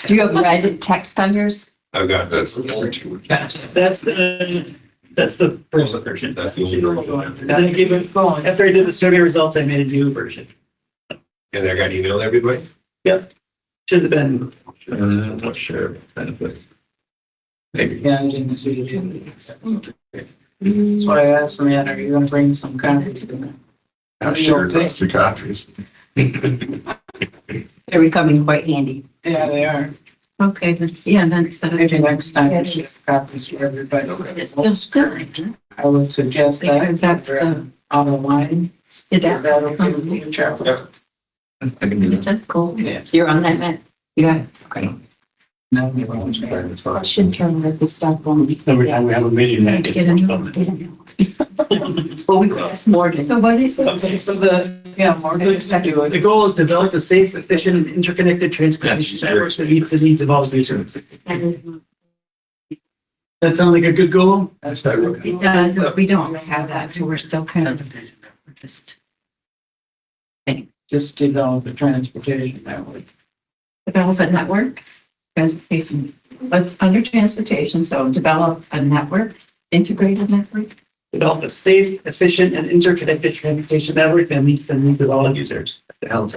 Do you have red text on yours? I've got That's this. the other two. That's the first version. That's the old version. And then I gave it, after I did the survey results, I made a new version. And I got emailed everybody? Should have been, I'm not sure. Benefit. Maybe. Yeah, I didn't see it. That's why I asked Matt, are you gonna bring some copies to me? I'm sure that's the copies. They're becoming quite handy. Yeah, they are. Okay, but yeah, that's. Maybe next time we should have copies for everybody. It's still current. I would suggest that. Because that's the- On the line. It Is that okay with you, Charles? I can do that. That's cool. Yes. You're on that, Matt? Yeah. Great. No, you won't. I should turn with this stuff on. Every time we have a meeting, that Get a gets new, posted. get a new. Well, we could ask Morgan. So what is it? okay, so the, Yeah, more good to do it. the goal is to develop a safe, efficient, and interconnected transportation network that meets the needs of all users. That sound like a good goal? That's not real. It does, but we don't have that, so we're still kind of just Just develop a transportation network. develop a network. Transportation, what's under transportation, so develop a network, integrated network. Develop a safe, efficient, and interconnected transportation network that meets the needs of all users. The hell?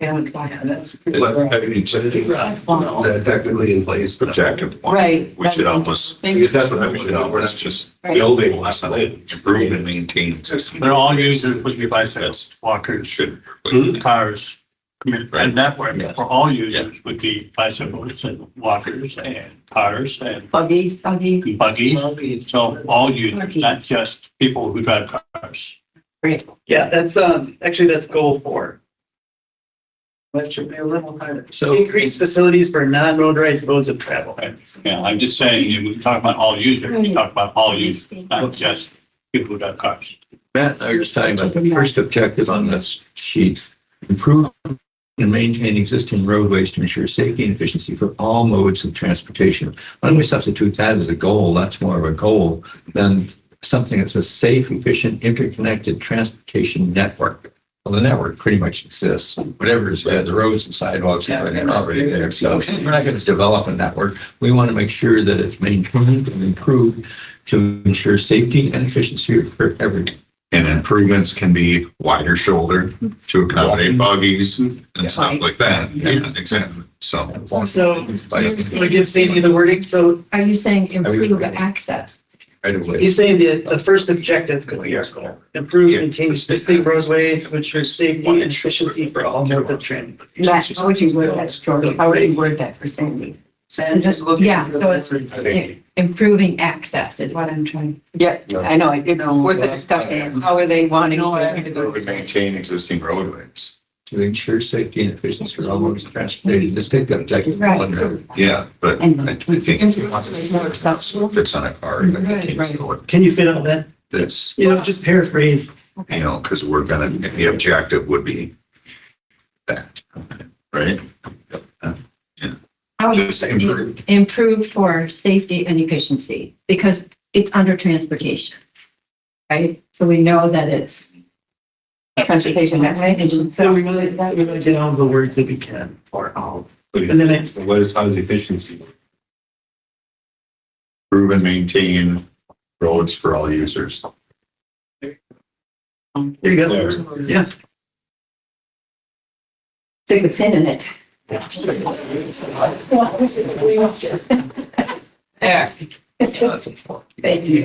Yeah, that's pretty But broad. I mean, it's that technically in place. Objective one. Right. We should almost, Because that's what I mean, we're it's not just building less of it. improve and maintain system. But all users would be bicycles, walkers, Should. cars. I mean, Right. a network Yes. for all users would be bicycles and walkers and cars and Buggies. buggies. So all users, not just people who drive cars. Yeah, that's, actually, that's goal 4. That should be a little harder. So Increase facilities for non-motorized modes of travel. Yeah, I'm just saying, we talk about all users, we talk about all users, not just people who drive cars. Matt and I were just talking about the first objective on this sheet. Improve and maintain existing roadways to ensure safety and efficiency for all modes of transportation. Why don't we substitute that as a goal? That's more of a goal than something that says safe, efficient, interconnected transportation network. Well, the network pretty much exists. Whatever is there, the roads and sidewalks are already there. So we're not going to develop a network. We want to make sure that it's maintained and improved to ensure safety and efficiency for everyone. And improvements can be wider shoulder to accommodate buggies and stuff like that. Yeah, exactly. So. So, we give Sandy the wording, so Are you saying improve access? Right away. you say the first objective could be our goal. Improve and maintain existing roadways, which ensure safety and efficiency for all modes of transit. Matt, how would you word that, Jordan? How would you word that for Sandy? And just look. Yeah, so it's improving access is what I'm trying. Yeah, I know, it's worth the discussion. How are they wanting to Improve and maintain existing roadways. To ensure safety and efficiency for all modes of transportation. Just take the objective. Right. Yeah, but And I think improving more accessible. fits on a card. I think it's what Can you fit all that? this, Just paraphrase. because we're gonna, the objective would be that, right? How would Just you improve. improve for safety and efficiency? Because it's under transportation. Right? So we know that it's transportation, that's right? So we want to get all the words that we can for all. But And then it's- how does efficiency? Improve and maintain roads for all users. There you go. Yeah. Stick the pin in it. there. That's important. Thank you.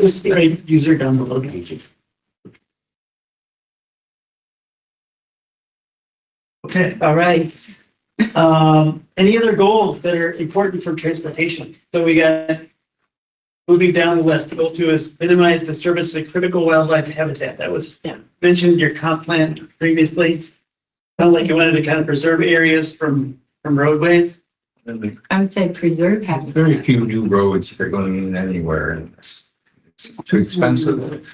Just write user down below. Okay, all right. Any other goals that are important for transportation? So we got, moving down the list, goal 2 is minimize disturbance to critical wildlife habitat. That was mentioned in your comp plan previously. Sounds like you wanted to kind of preserve areas from roadways. I would say preserve Very habitat. few new roads that are going in anywhere and it's too expensive.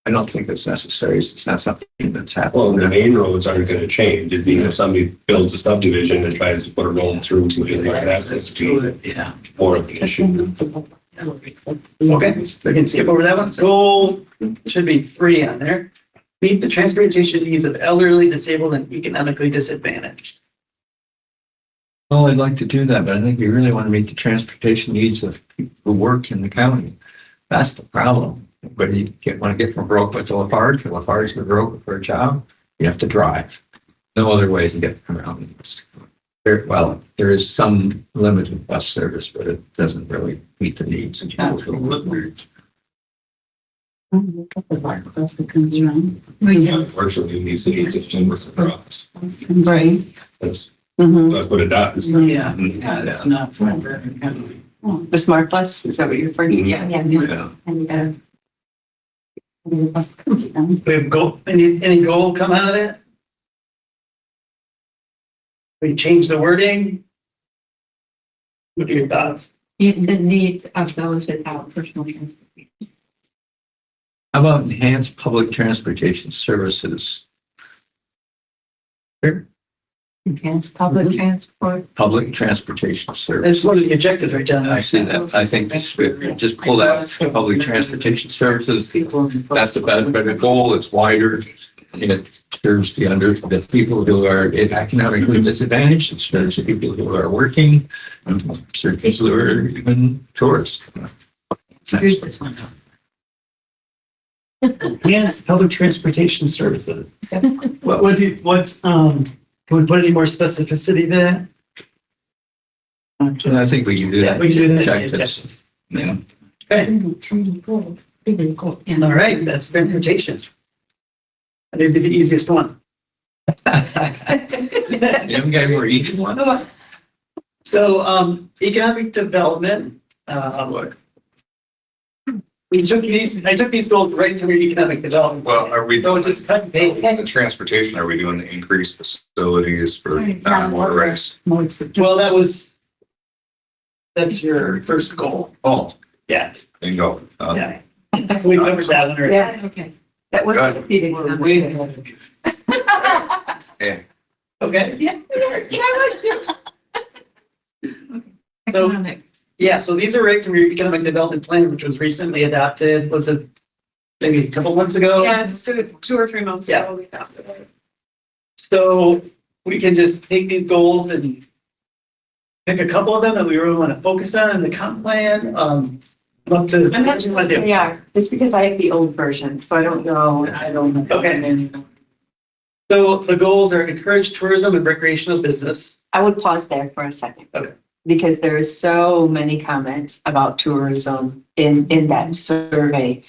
I don't think it's necessary. It's not something that's Well, the happening. main roads aren't gonna change. It'd be if somebody builds a subdivision and tries to put a road through something like that, that's Yeah. more of an issue. Okay, we can skip over that one. Goal should be 3 on there. Meet the transportation needs of elderly, disabled, and economically disadvantaged. Well, I'd like to do that, but I think we really want to meet the transportation needs of people who work in the county. That's the problem. When you want to get from Brokewood to Lafarge to Brokewood for a job, you have to drive. No other way to get around. There is some limited bus service, but it doesn't really meet the needs of people who work. Unfortunately, these cities just don't work for us. Right. That's Mhm. what it does. Yeah, it's not for Vernon County. The smart bus, is that what you're referring to? Yeah. Yeah. We have goal, any goal come out of that? We change the wording? What are your thoughts? The need of those without personal transportation. How about enhanced public transportation services? Enhanced public transport. Public transportation service. That's one of the objectives right down there. I see that. I think just pull that public transportation services. That's a better goal. It's wider. It serves the people who are economically disadvantaged. It serves the people who are working. And serves people who are even tourists. Here's this one. Enhanced public transportation services. Can we put any more specificity there? And I think we can do Yeah, that. we can do that. Objectives. Yeah. Okay, all right, that's transportation. I think the easiest one. You haven't got any more easy one? So, economic development, I took these goals right from your economic development. Well, are we So doing just cut and paste. the transportation? Are we doing the increased facilities for non-motorized? Well, that's your first goal. Oh, Yeah, there you go. yeah. So we covered that one already. Yeah, okay. That was Good. repeated. Yeah. Okay, So- Economic. yeah, so these are right from your economic development plan, which was recently adopted, was it maybe a couple months ago? Yeah, just 2 or 3 months ago, we found it. So we can just take these goals and pick a couple of them that we really want to focus on in the comp plan. Love to, what do you want to do? They are. It's because I have the old version, so I don't know. I don't know. Okay. So the goals are encourage tourism and recreational business. I would pause there for a second. Okay. Because there is so many comments about tourism in that survey.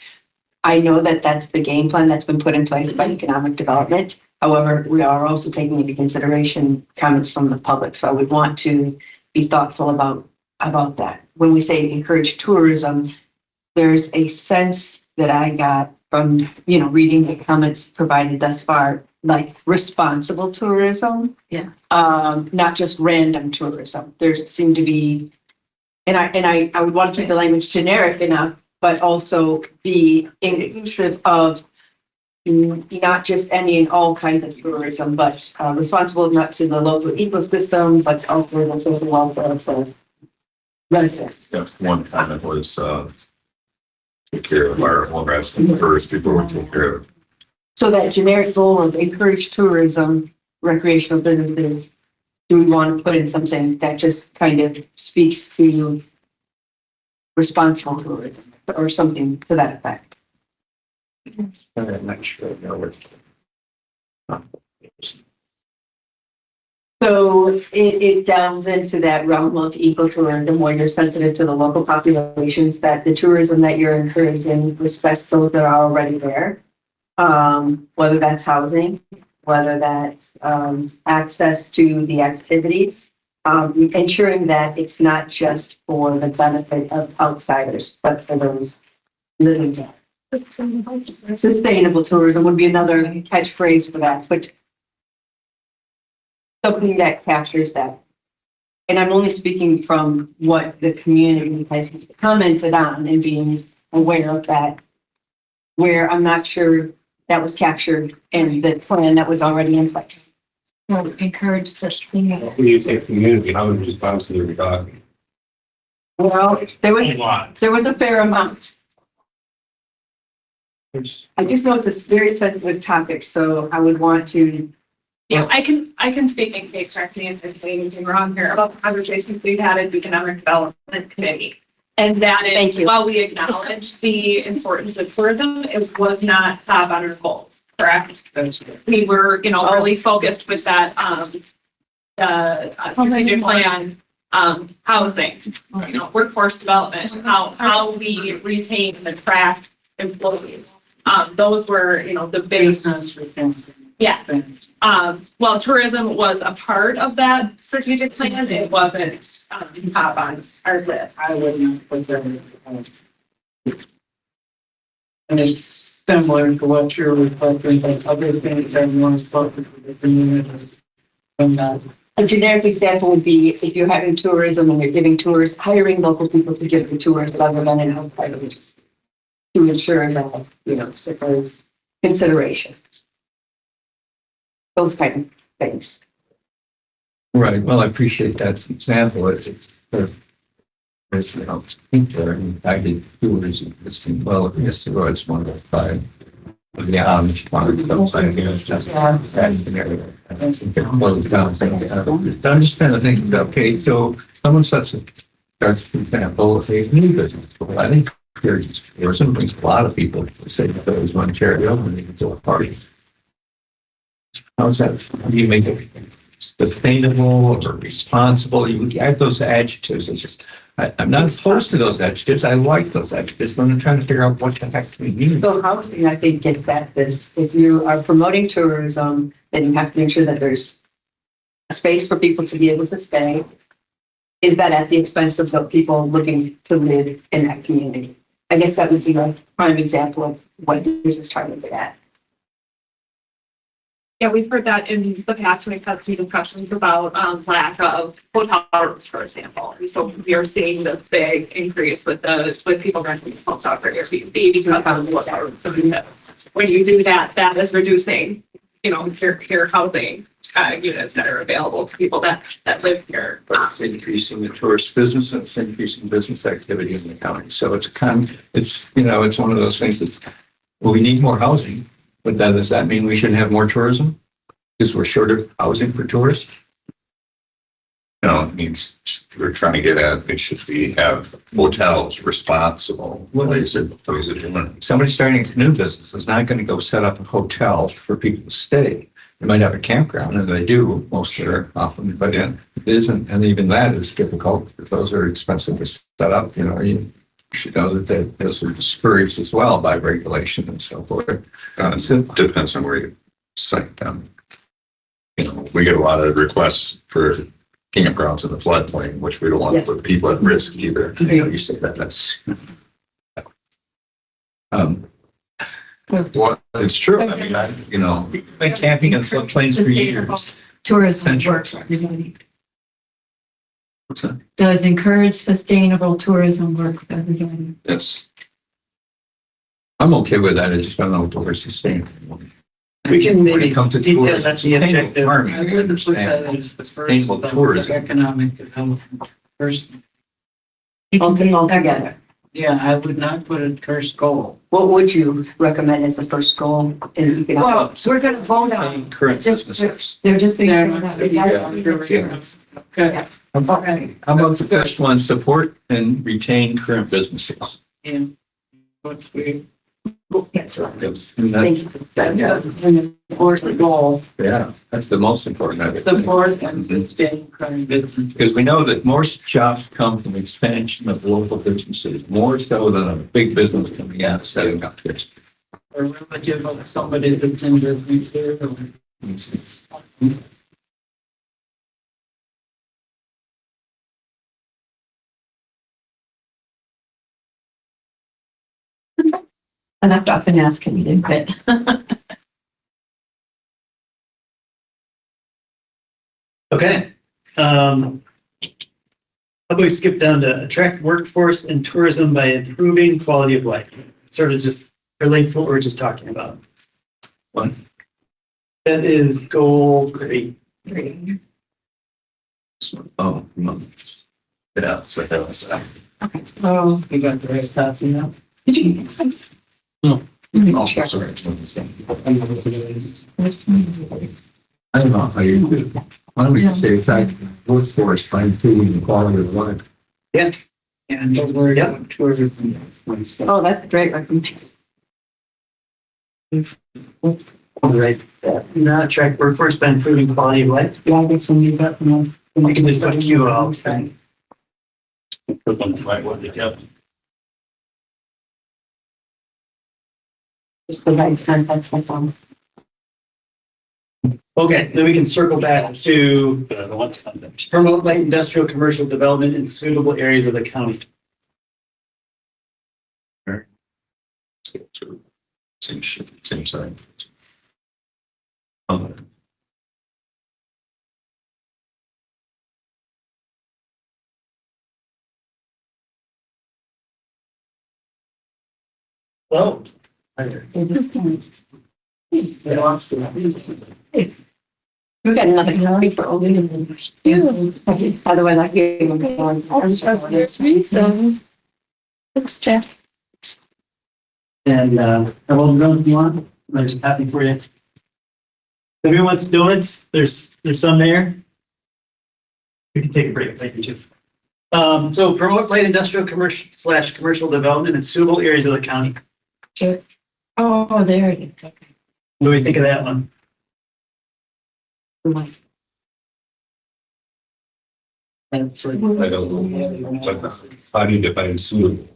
I know that that's the game plan that's been put in place by economic development. However, we are also taking into consideration comments from the public. So I would want to be thoughtful about that. When we say encourage tourism, there's a sense that I got from, reading the comments provided thus far, like responsible tourism. Yeah. Not just random tourism. There seemed to be, and I would want to keep the language generic enough, but also be inclusive of not just any and all kinds of tourism, but responsible not to the local ecosystem, but also the social welfare of the residents. Yeah, one comment was, take care of our own residents first before we take care of. So that generic goal of encourage tourism, recreational businesses, do we want to put in something that just kind of speaks to responsible tourism or something to that effect? I'm not sure. So it delves into that realm of ecotourism where you're sensitive to the local populations, that the tourism that you're encouraging respects those that are already there. Whether that's housing, whether that's access to the activities, ensuring that it's not just for the benefit of outsiders, but for those living there. Sustainable tourism would be another catchphrase for that, but something that captures that. And I'm only speaking from what the community has commented on and being aware of that, where I'm not sure that was captured in the plan that was already in place. Encourage the. When you say community, how many responses are we talking? Well, there was a fair amount. I just know it's a very sensitive topic, so I would want to. Yeah, I can speak in case, correct me if I'm saying anything wrong here, about the conversations we've had at the Economic Development Committee. And that is, while we acknowledge the importance of tourism, it was not top on our goals, correct? We were, really focused with that, strategic plan, housing, workforce development, how we retain and attract employees. Those were, the big. Yeah. Well, tourism was a part of that strategic plan. It wasn't top on our list. I wouldn't put them. And it's similar to what you're reflecting, but other things are more important for the community. And that. A generic example would be if you're having tourism and you're giving tours, hiring local people to give the tours rather than an outside agency to ensure that, so consideration. Those kind of things. Right, well, I appreciate that example. It's I did tours, yesterday, it's one of five. The Amish part of those, I guess, just. I'm just kind of thinking, okay, so someone starts, for example, if they need business, well, I think tourism brings a lot of people, say, if there was Ontario, and they can go to parties. How's that? How do you make it sustainable or responsible? You add those adjectives. It's just, I'm not opposed to those adjectives. I like those adjectives, but I'm trying to figure out what the heck we mean. So housing, I think, gets at this. If you are promoting tourism, then you have to make sure that there's a space for people to be able to stay. Is that at the expense of the people looking to live in that community? I guess that would be a prime example of what this is trying to get at. Yeah, we've heard that in the past when we've had some discussions about lack of hotel rooms, for example. And so we are seeing the big increase with people renting hotel for Airbnb because of hotel rooms. So when you do that, that is reducing, your housing units that are available to people that live here. But it's increasing the tourist business and it's increasing business activities in the county. So it's it's one of those things that's, well, we need more housing. But then does that mean we shouldn't have more tourism? Because we're short of housing for tourists? You know, it means we're trying to get at, it should be, have hotels responsible. What is it doing? Somebody starting a new business is not going to go set up a hotel for people to stay. They might have a campground, and they do most of their often, but it isn't, and even that is difficult. Those are expensive to set up. You know, you should know that those are discouraged as well by regulation and so forth. It depends on where you site them. You know, we get a lot of requests for campgrounds in the floodplain, which we don't want to put people at risk either. You know, you say that, that's. Well, it's true. I mean, you know. Been camping in floodplains for years. Tourism work. What's that? Does encourage sustainable tourism work for everybody. Yes. I'm okay with that. I just don't know what the word sustainable. We can When maybe it comes to detail tourism, that the objective. farming, I I wouldn't put that understand. as the first, Sustainable tourism. economic development first. It can be Altogether. Yeah, I would not put it first goal. What would you recommend as a first goal? In Well, so we're gonna vote on. Current businesses. They're just being. They're- Yeah. How about the first one, support and retain current businesses? And what we, Yes, right. And that- and of course, the goal, Yeah, that's the most important. I would think. support and sustain current business. Because we know that most jobs come from expansion of local businesses, more so than a big business coming out and setting up this. Or relative of somebody that's in business here. I left off and asked him, he didn't fit. Okay. How about we skip down to attract workforce and tourism by improving quality of life? Sort of just relates to what we were just talking about. One. That is goal 3. Oh, no. Yeah, so that was, Oh, you got the right copy now. Did you? oh, sorry. I don't know how you do. Why don't we say attract workforce by improving the quality of life? And don't worry about tourism. Oh, that's a great recommendation. Right. Not attract workforce by improving quality of life. Yeah, I guess when you got, you know. We can just put a Q out. Thing. Put them right where they go. Just the right context, that's all. Okay, then we can circle back to But I don't want to. promote light industrial commercial development in suitable areas of the county. Same shit, same side. Well, We've got another copy for all the members. Otherwise I gave them. So, thanks, Jeff. and everyone knows if you want. There's a copy for you. If anyone wants donuts, there's some there. We can take a break if I need to. So promote light industrial commercial development in suitable areas of the county. Oh, there it is, okay. What do we think of that one? That's right. I don't know. But how do you define suitable?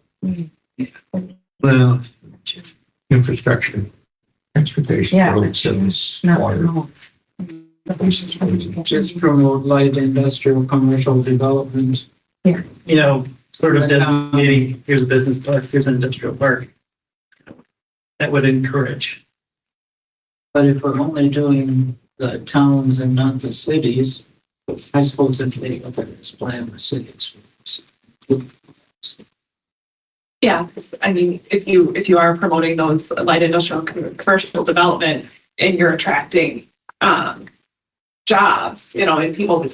Well, infrastructure, transportation, Yeah. roads, and No, water. no. Just promote light industrial commercial development. You know, sort of designating, here's a business park, here's an industrial park. That would encourage. But if we're only doing the towns and not the cities, I suppose if they look at this plan, the cities. Yeah, 'cause, I mean, if you are promoting those light industrial commercial development and you're attracting, jobs, you know, and people,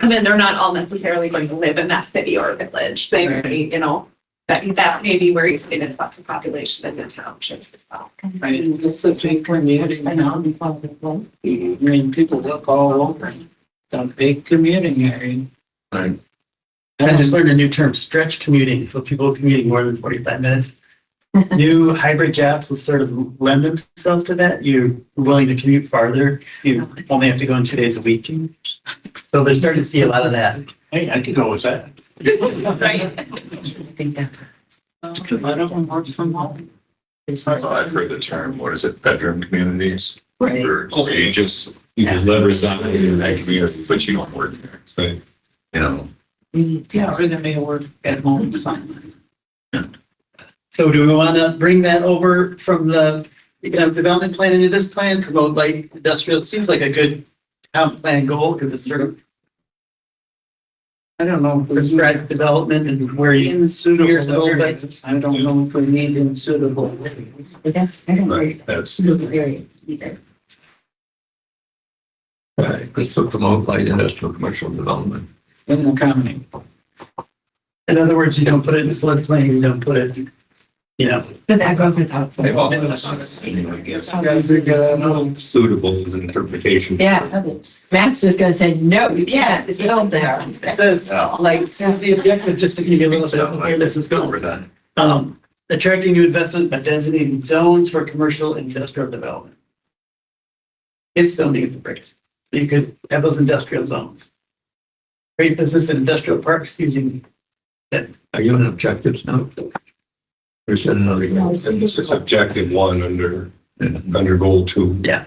and then they're not all necessarily going to live in that city or village. They may, you know, that may be where you see an influx of population in the townships as well. Right, it's such a community now. I mean, people look all over. It's a big commuting area. Right. I just learned a new term, stretch commuting, so people commuting more than 45 minutes. New hybrid jobs will sort of lend themselves to that. You're willing to commute farther. You only have to go in 2 days a week. So they're starting to see a lot of that. Hey, I could go with that. Right. I think that. A lot of them work from home. I've heard the term, what is it, bedroom communities? Right. Or you just live reside in that community, but you don't work there. Right. You know, Yeah, or they may work at home something. So do we want to bring that over from the economic development plan into this plan, promote light industrial? It seems like a good comp plan goal because it's sort of, I don't know. prescribed development and where you. In suitable Years old, but- areas. I don't know if we need in suitable. But that's, I don't Right, that's, area either. Right, let's promote light industrial commercial development. In the county. In other words, you don't put it in floodplain, you don't put it, you know. But that goes without. They've all- I guess Gotta figure that out. suitable is an interpretation. Yeah, Matt's just gonna say, no, you can't, it's built there. It says, like, so the objective, just to give you a little bit of where this is going. over that. Attracting new investment by designating zones for commercial and industrial development. If zoning is embraced, you could have those industrial zones. Create business and industrial parks using, Are you in objectives now? Or is that another? This is objective one under goal 2. yeah,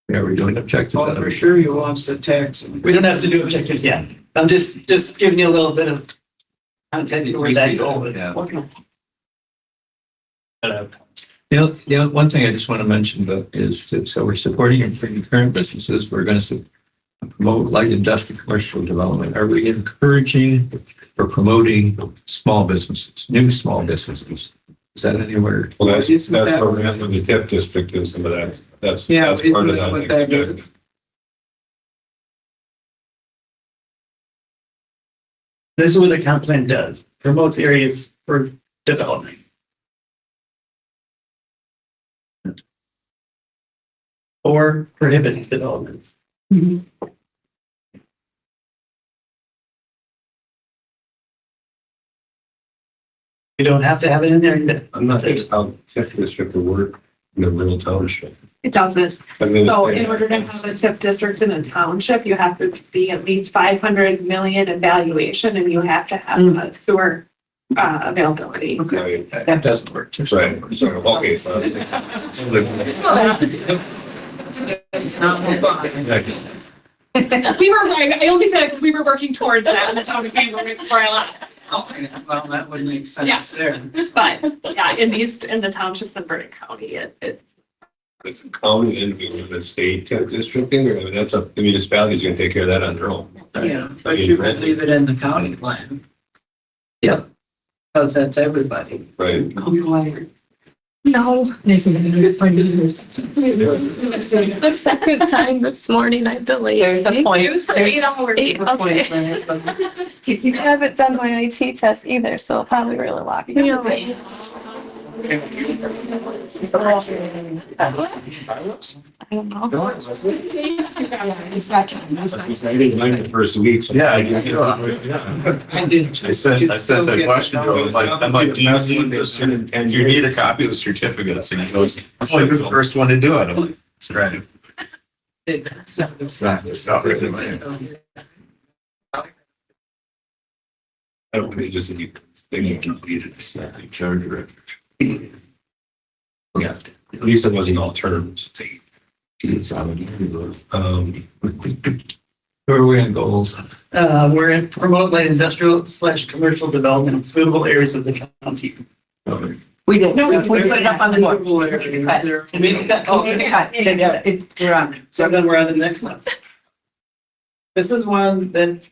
Yeah, we're doing objectives. Oh, for sure you wants to tax them. we don't have to do objectives yet. I'm just giving you a little bit of context to where that goal is. Yeah. One thing I just want to mention though is that, so we're supporting and improving current businesses. We're going to promote light industrial commercial development. Are we encouraging or promoting small businesses, new small businesses? Is that anywhere? Well, that's where we have the TIP district and some of that. That's Yeah, part of isn't that what that that. is? This is what the comp plan does, promotes areas for development. Or prohibits development. You don't have to have it in there. I'm not sure how TIP district will work in a little township. It doesn't. I mean, So in order to have a TIP district in a township, you have to be at least 500 million in valuation and you have to have a sewer availability. Right, That doesn't work. so, okay, so. It's not We were, I only said it because we were working towards that in the town of Cambridge before I left. Well, that would make Yeah. sense there. But yeah, in the townships in Vernon County, it's It's a county and the state TIP districting, or I mean, that's up, the municipality's gonna take care of that on their own. Yeah, but you could leave it in the county plan. Yep. Because that's everybody. Right. No. They think they're gonna find years. The second time this morning I delayed. There's a point. it was for 8 hours. Okay. You haven't done my IT test either, so it'll probably really lock me up. I don't know. I didn't like the first week. So Yeah, I did. I sent that question to him, I'm like, do you need a copy of the certificates? And he goes, oh, you're the first one to do it. I'm like, that's right. It's not really. I don't think just they completed this. Charger. Yeah, at least it wasn't all terms. Where are we on goals? We're in promote light industrial / commercial development in suitable areas of the county. We did. No, We put it up on the board. I mean, okay, got it. We're on it. So then we're on to the next one. This is one that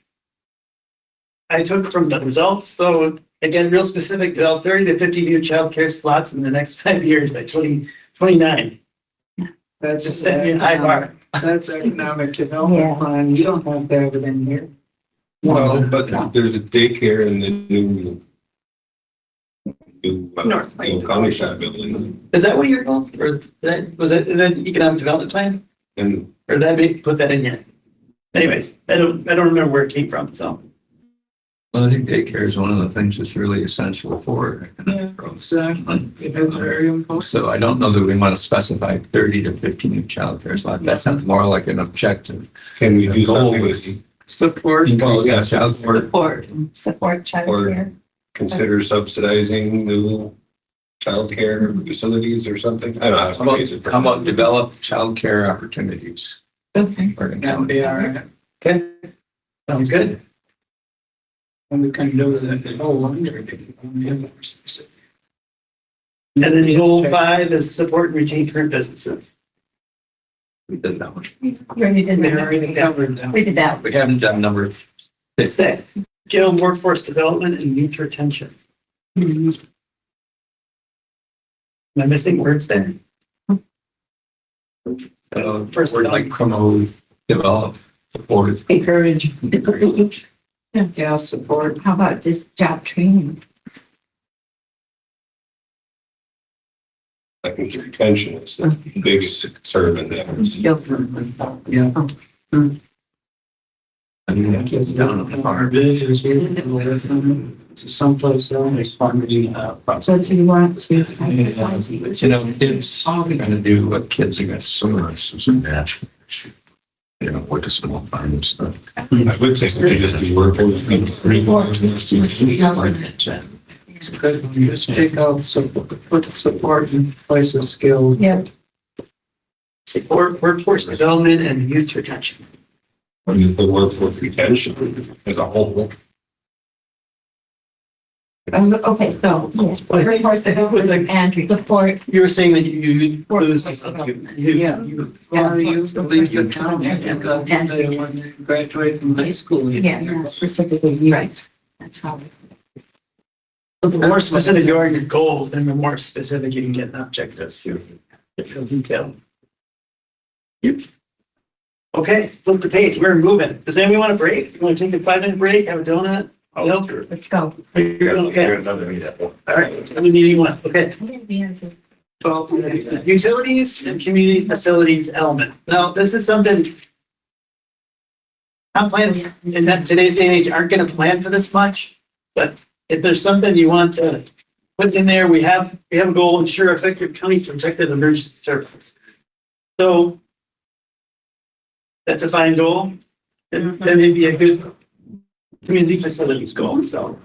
I took from the results. So again, real specific, develop 30 to 50 new childcare slots in the next 5 years by 2029. That's Just setting you a high bar. That's economic development plan. You don't have that in here. Well, but there's a daycare in the new North Lake. county shop building, Is that what your goals, or was that in the economic development plan? and Or did I put that in here? Anyways, I don't remember where it came from, so. Well, I think daycare is one of the things that's really essential for. Exactly. It is very important. So I don't know that we want to specify 30 to 15 childcare slots. That sounds more like an objective. Can we do Goal something would with, be Support. well, yeah, child support. Support childcare. consider subsidizing new childcare facilities or something? I don't know how to phrase it. How about develop childcare opportunities? Okay. for the That'd county? be all right. Okay. Sounds good. And we can do the whole under. And then goal 5 is support and retain current businesses. We did that one. We already did They that. already covered that. We did that. We haven't done number 6. Skill, workforce development, and youth retention. Am I missing words there? So first, we're like promote, develop, support. Encourage. Yeah, support. How about just job training? I think retention is the biggest concern in that. Yeah. I mean, that gets down on Our visions, it's someplace else funding, So do you want to? You know, it's all we're gonna do what kids are gonna summarize as a natural issue. You know, what does small farm stuff? I would say we just do work for free. It's good, when you just take out support, put support in place of skill. Yeah. Support, workforce development, and youth retention. What do you think workforce retention as a whole? Okay, so, workforce development and support. You were saying that you lose. Yeah. Or you leave the town and go when they graduate from high school. Yeah, specifically, right. That's how. The more specific you are in your goals, then the more specific you can get in objectives. You get real detailed. Yep. Okay, flip the page. We're moving. Does anyone want a break? You want to take a 5-minute break? Have a donut? Nope. Let's go. Okay. All right. It's gonna be meeting 1. Okay. Utilities and community facilities element. Now, this is something. Our plans in today's day and age aren't going to plan for this much, but if there's something you want to put in there, we have a goal: ensure effective county protected emergency services. So that's a fine goal. And that may be a good community facilities goal. So.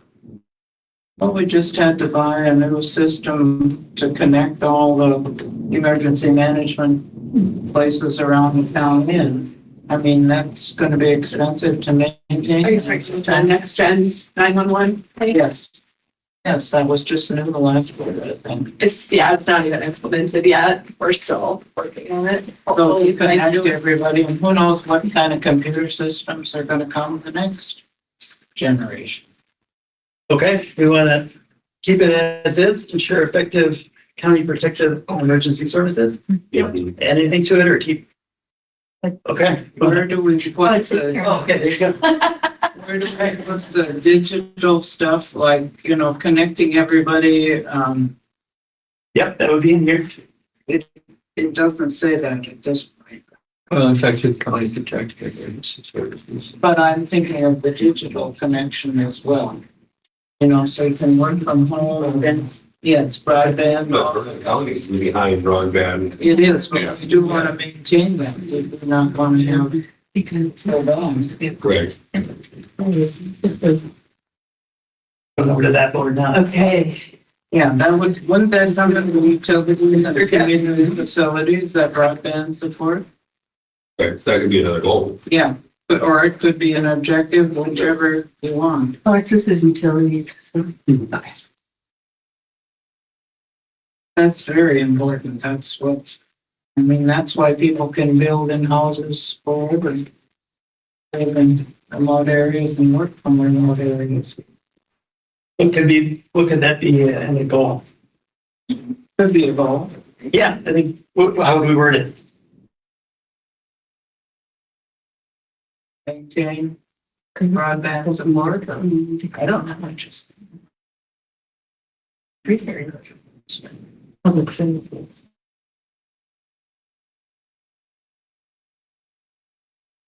Well, we just had to buy a new system to connect all the emergency management places around the town in. I mean, that's gonna be expensive to maintain. Are you talking about next gen 911? Yes. Yes, that was just new the last year, I think. It's not even implemented yet. We're still working on it. So you connect everybody, and who knows what kind of computer systems are gonna come the next generation. Okay, we want to keep it as is, ensure effective county protective emergency services. Add anything to it or keep? Okay. Where do we Well, put it's just the, Oh, okay, there you go. where do we put the digital stuff, like, connecting everybody? Yep, that would be in here. It doesn't say that at this point, Well, effective county protected emergency services. but I'm thinking of the digital connection as well. So you can work from home and then, yes, broadband. But Vernon County is really high in broadband. It is, but we do want to maintain that. We do not want to have Because. so long. Correct. Going over to that board now. Okay. Yeah, wouldn't that come in the utility and other community facilities, that broadband support? Right, that could be another goal. Yeah, or it could be an objective, whichever you want. Oh, it just says utilities. So, okay. That's very important. That's that's why people can build in houses forever. Live in remote areas and work from remote areas. What could that be in a goal? Could be a goal. Yeah, I think, how would we word it? Maintain broadband support. I don't have much. Public services.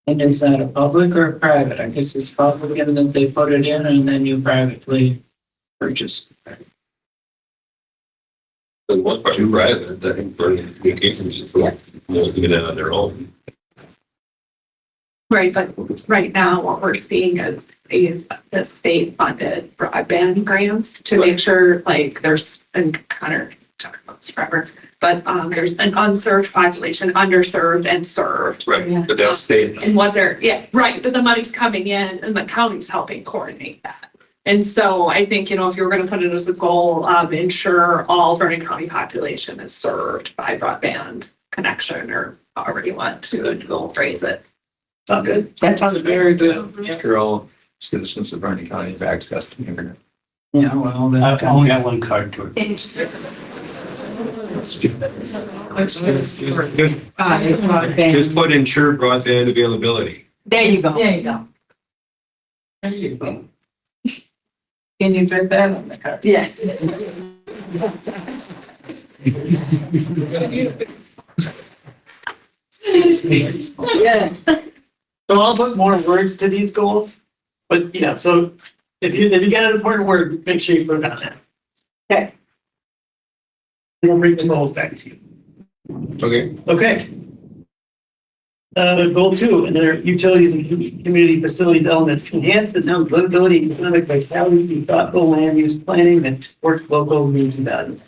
And is that a public or a private? I guess it's public and then they put it in and then you privately purchase. For the most part, you're right, I think Vernon Communications is looking at it on their own. Right, but right now, what we're seeing is the state funded broadband grants to make sure, like, there's, and Connor talked about this forever, but there's an unserved population, underserved and served. Right, but that's state. And what they're, yeah, right, but the money's coming in and the county's helping coordinate that. And so I think, if you were gonna put it as a goal, ensure all Vernon County population is served by broadband connection, or however you want to go phrase it. Sound good? That sounds very good. Yeah, After all, citizens of Vernon County have access to the internet. yeah, well, I that. only got one card to it. Just put ensure broadband availability. There you go. There you go. There you go. Can you fit that on the card? Yes. Yeah. So I'll put more words to these goals, but so if you get an important word, make sure you put it on there. Okay. And I'll bring the goals back to you. Okay. Okay. Goal 2, another utilities and community facility development, enhance the town's livability, economic vitality, through thoughtful land use planning that supports local needs and values.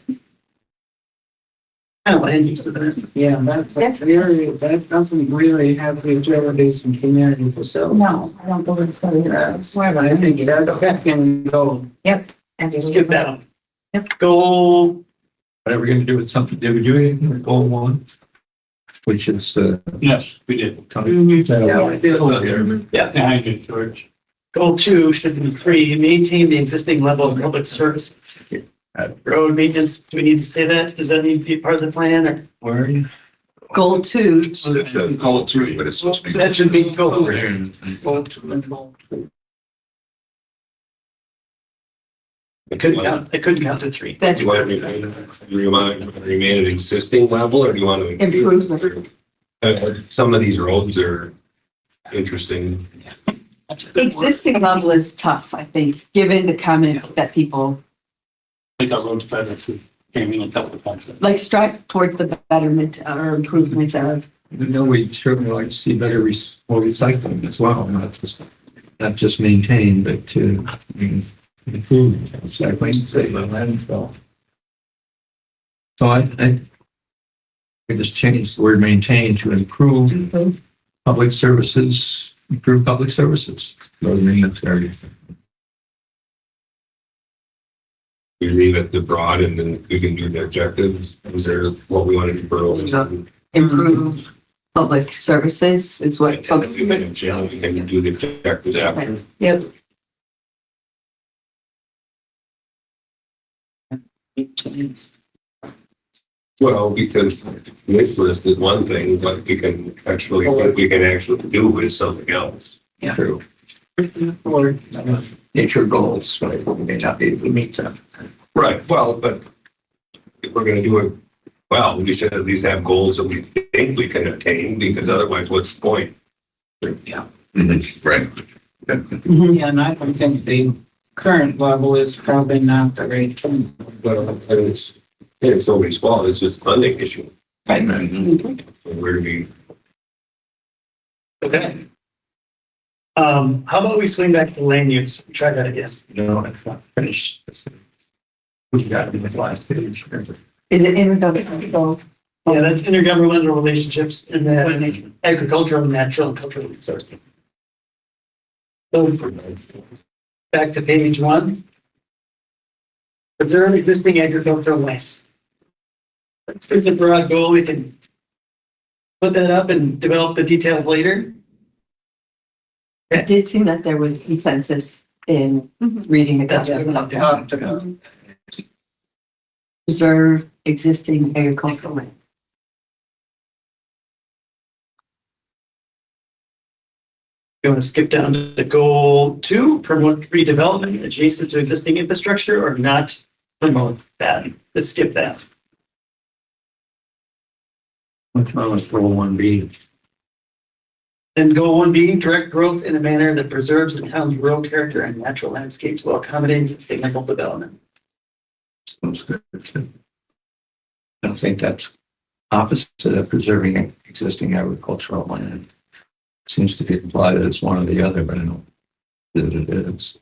Kind of land use, isn't it? Yeah, that's very, that doesn't really have the utilities and community facility. No, I don't believe so. That's why I think that can go. And Skip that one. Yep. Goal, Whatever we're going to do with something, did we do anything with goal 1? Which is, Yes, we did. Yeah, we do. Behind you, George. goal 2 should be 3, maintain the existing level of public services. Road maintenance, do we need to say that? Does that need to be part of the plan, or? where are you? Goal 2. Goal 3, but it's supposed to be. That should be goal Over 3. here. Goal 2 and goal 3. I couldn't count to 3. That's Do you want to remain at existing level, or do you want to? improvement. Some of these roads are interesting. Existing level is tough, I think, given the comments that people I think I wrote better too. Came in a couple of times. like strive towards the betterment or improvement of. No, we certainly like to see better more recycling as well, not just maintain, but to improve recycling, save on landfill. So I we just changed the word maintain to improve public services, improve public services. Road maintenance area. We leave it the broad, and then we can do the objectives, and there's what we want to do for roads. Improve public services is what folks. We can do the objectives after. Yep. Well, because wish list is one thing, but we can actually, what we can actually do is something else. Yeah. True. Or Nature goals, right? We may not be able to meet them. Right, well, but if we're gonna do it, well, we should at least have goals that we think we can attain, because otherwise, what's the point? Yeah. Right. Yeah, and I don't think the current level is probably not the right thing. Well, it's nobody's fault, it's just a funding issue. Right. Where do we, Okay. How about we swing back to land use? Try that again. If I finish this. We got in the last page. In the intergovernmental. Yeah, that's intergovernmental relationships and then agricultural and natural and cultural resources. So back to page 1. Preserve existing agricultural lands. Let's do the broad goal. We can put that up and develop the details later. It did seem that there was consensus in reading the That's what we document. talked about. Preserve existing agricultural land. You want to skip down to goal 2, promote redevelopment adjacent to existing infrastructure, or not promote that? Let's skip that. Which one was goal 1B? And goal 1B, direct growth in a manner that preserves the town's rural character and natural landscapes while accommodating sustainable development. That's good. I don't think that's opposite of preserving existing agricultural land. Seems to be implied that it's one or the other, but I don't think that it is.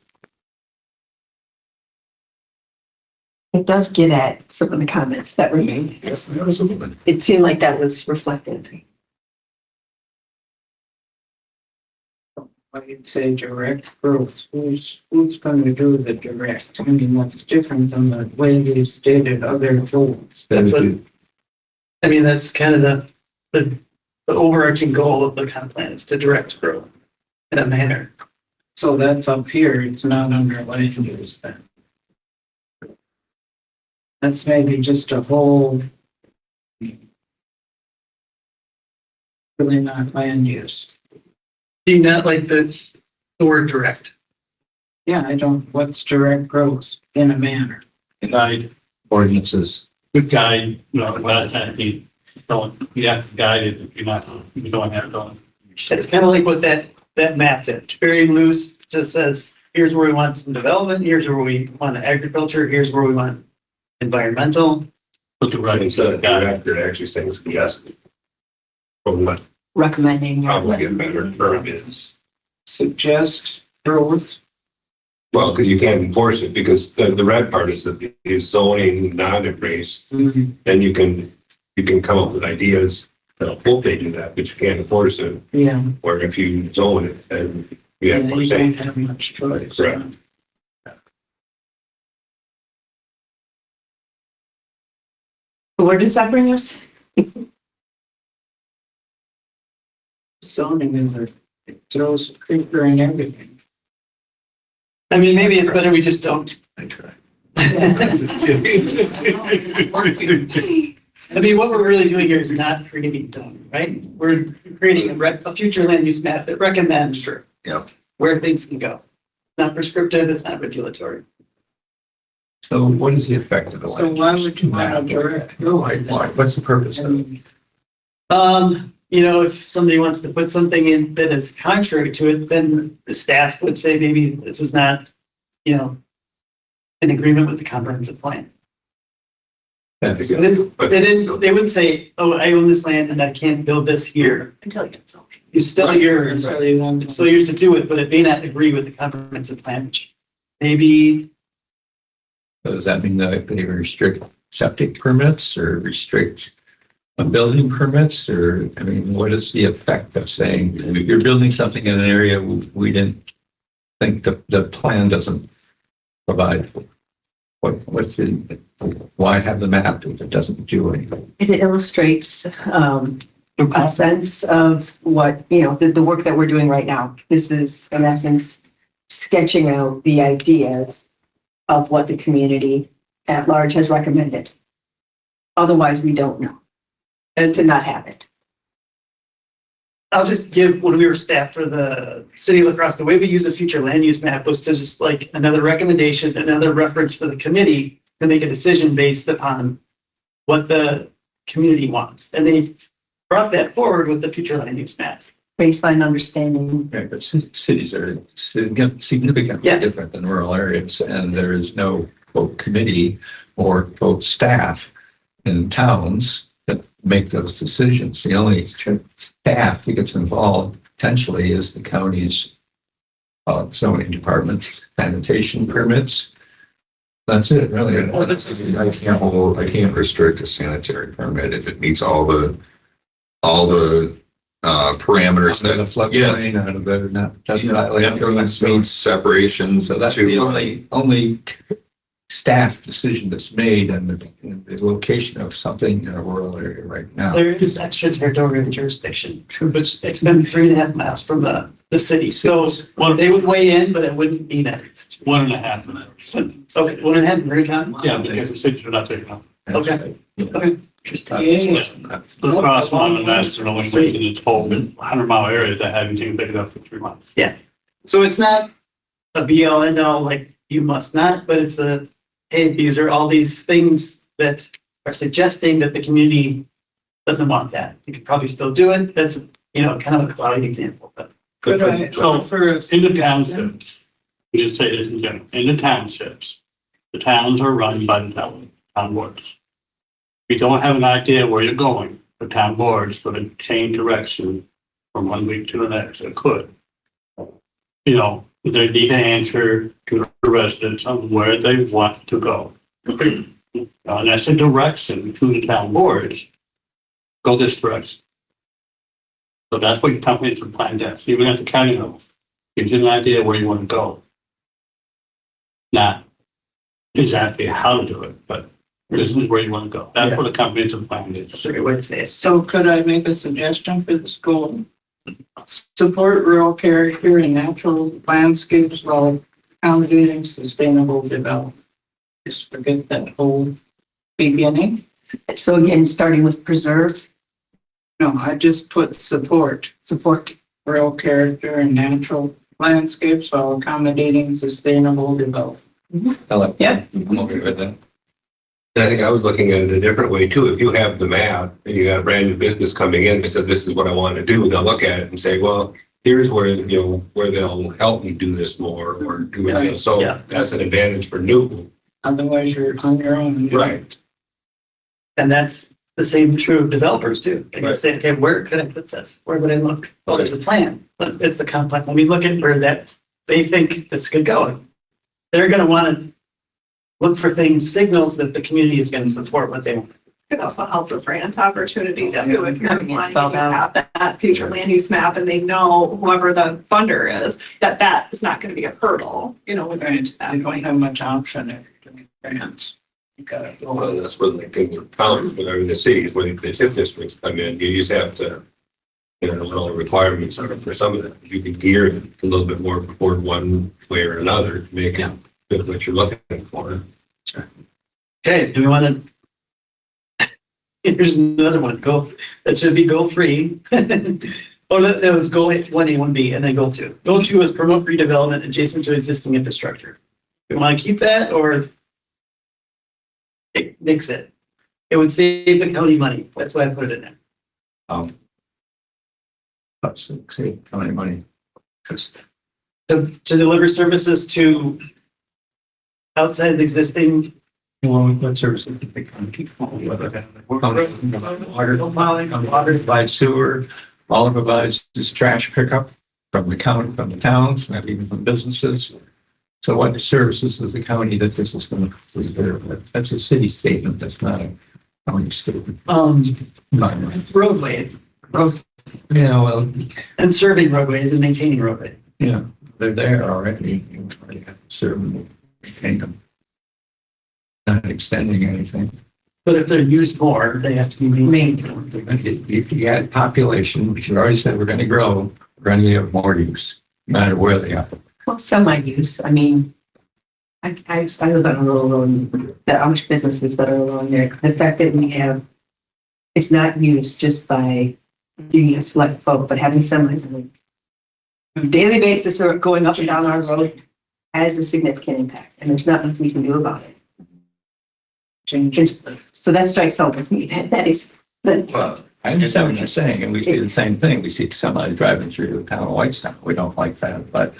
It does get at some of the comments that were made. It seemed like that was reflected. I'd say direct growth. Who's going to do the direct? I mean, that's different than the way you stated other goals. That's what, I mean, that's kind of the overarching goal of the comp plan is to direct growth in a manner. So that's up here. It's not under land use then. That's maybe just a whole. Really not land use. Do you not like the word direct? Yeah, I don't, what's direct growth in a manner? Guide, Ordinances. good guide, no, well, you have to guide it if you don't have to. It's kind of like what that map did. It's very loose, just says, here's where we want some development, here's where we want agriculture, here's where we want environmental. Put the right Instead side of guide. director, actually saying suggested. From what Recommending. probably a better term is. Suggest growth. Well, because you can't enforce it, because the red part is that the zoning non-embrace, then you can come up with ideas that hope they do that, but you can't enforce it. Yeah. Or if you zone it, then you have more You say. don't have much choice. Correct. Where does that bring us? Zoning is it throws a creeper in everything. I mean, maybe it's better we just don't. I try. Just kidding. I mean, what we're really doing here is not creating zoning, right? We're creating a future land use map that recommends where things can go. Not prescriptive, it's not regulatory. So what is the effect of the So land? why use would you want map? to direct? Why? What's the purpose I of it? mean, You know, if somebody wants to put something in that is contrary to it, then the staff would say maybe this is not, you know, in agreement with the comprehensive plan. That's They wouldn't say, oh, I own this land and I can't build this here. Until it gets over. It's still yours. so you want It's still yours to do it, but it may not agree with the comprehensive plan, which maybe, So does that mean that they restrict septic permits or restrict building permits? Or, I mean, what is the effect of saying you're building something in an area we didn't think the plan doesn't provide for? Why have the map if it doesn't do anything? It illustrates a sense of what, the work that we're doing right now. This is, in essence, sketching out the ideas of what the community at large has recommended. Otherwise, we don't know. And to not have it. I'll just give, when we were staff for the city of La Crosse, the way we use a future land use map was to just like another recommendation, another reference for the committee to make a decision based upon what the community wants. And they brought that forward with the future land use map. Baseline understanding. Right, but cities are significantly Yes. different than rural areas, and there is no quote committee or quote staff in towns that make those decisions. The only staff that gets involved potentially is the county's zoning department, sanitation permits. That's it, really. I can't restrict a sanitary permit if it meets all the parameters Out of the that, floodplain, out of the, not, doesn't violate. it means separations. So that's the only staff decision that's made and the location of something in a rural area right now. There is extraterritorial jurisdiction, which extends 3.5 miles from the city. So they would weigh in, but it wouldn't mean anything. 1.5 minutes. Okay, 1.5 Murray County? Yeah, because the cities are not taking up. Okay. Okay. The cross one, and that's the only way in its whole 100-mile area that haven't even picked it up for 3 months. So it's not a be all end all, like you must not, but it's a, hey, these are all these things that are suggesting that the community doesn't want that. You could probably still do it. That's you know, kind of a cloudy example, but. Could I So, offer a in the townships, we just say this in general, in the townships, the towns are run by the town boards. We don't have an idea where you're going, the town board's going to change direction from one week to the next. It could. You know, they need an answer to the residents on where they want to go. And that's a direction to the town boards. Go this direction. So that's what your comprehensive plan does. Even at the county level, gives you an idea where you want to go. Not exactly how to do it, but this is where you want to go. That's what a comprehensive plan is. That's a good way to say it. So could I make a suggestion for the school? Support rural character and natural landscapes while accommodating sustainable development. Just forget that whole beginning. So again, starting with preserve, No, I just put support support. rural character and natural landscapes while accommodating sustainable development. I like, Yeah. I'm okay with that. And I think I was looking at it a different way too. If you have the map and you got a brand new business coming in, they said, this is what I want to do, they'll look at it and say, well, here's where, you know, where they'll help me do this more or do it. You know, so Yeah. that's an advantage for new. Otherwise, you're on your own. Right. And that's the same true of developers too. They Right. say, okay, where could I put this? Where would I look? Well, there's a plan. But it's the complex. When we look at where that they think this could go, they're going to want to look for things, signals that the community is going to support what they want. Could also help with grant opportunities Yeah. too, if you're Having it applying, you spelled out. have that future land use map and they know whoever the funder is, that is not gonna be a hurdle, you know, when you're into that You don't point. have much option if you're doing grants. You gotta go. Well, that's where like in the towns, whatever the cities, where the TIF districts come in, you just have to, you know, all the requirements are for some of it. You can gear it a little bit more for one way or another to make it fit what you're looking for. Okay, do we want to? Here's another one. Go, that should be goal 3. Oh, that was goal 1A, 1B, and then goal 2. Goal 2 is promote redevelopment adjacent to existing infrastructure. We want to keep that or mix it? It would save the county money. That's why I put it in there. Say, how many money? To deliver services to outside of the existing. Well, what services do they come people? Water, provides sewer, all it provides is trash pickup from the county, from the towns, not even from businesses. So what services does the county that this is going to, that's a city statement, that's not a county statement. Roadway, Yeah, well, and serving roadways and maintaining roadway. yeah, they're there already. You already have to serve them, maintain them. Not extending anything. But if they're used more, they have to be maintained. If you add population, which you already said we're going to grow, we're going to have more use, no matter where they are. Well, semi-use, I mean, I live on a rural road, the Amish businesses that are along there, the fact that we have, it's not used just by the select folk, but having semis on a daily basis or going up and down our road has a significant impact, and there's nothing we can do about it. So that strikes out with me, that is, that's, Well, I understand what you're saying, and we see the same thing. We see somebody driving through the town of Whitestown. We don't like that. But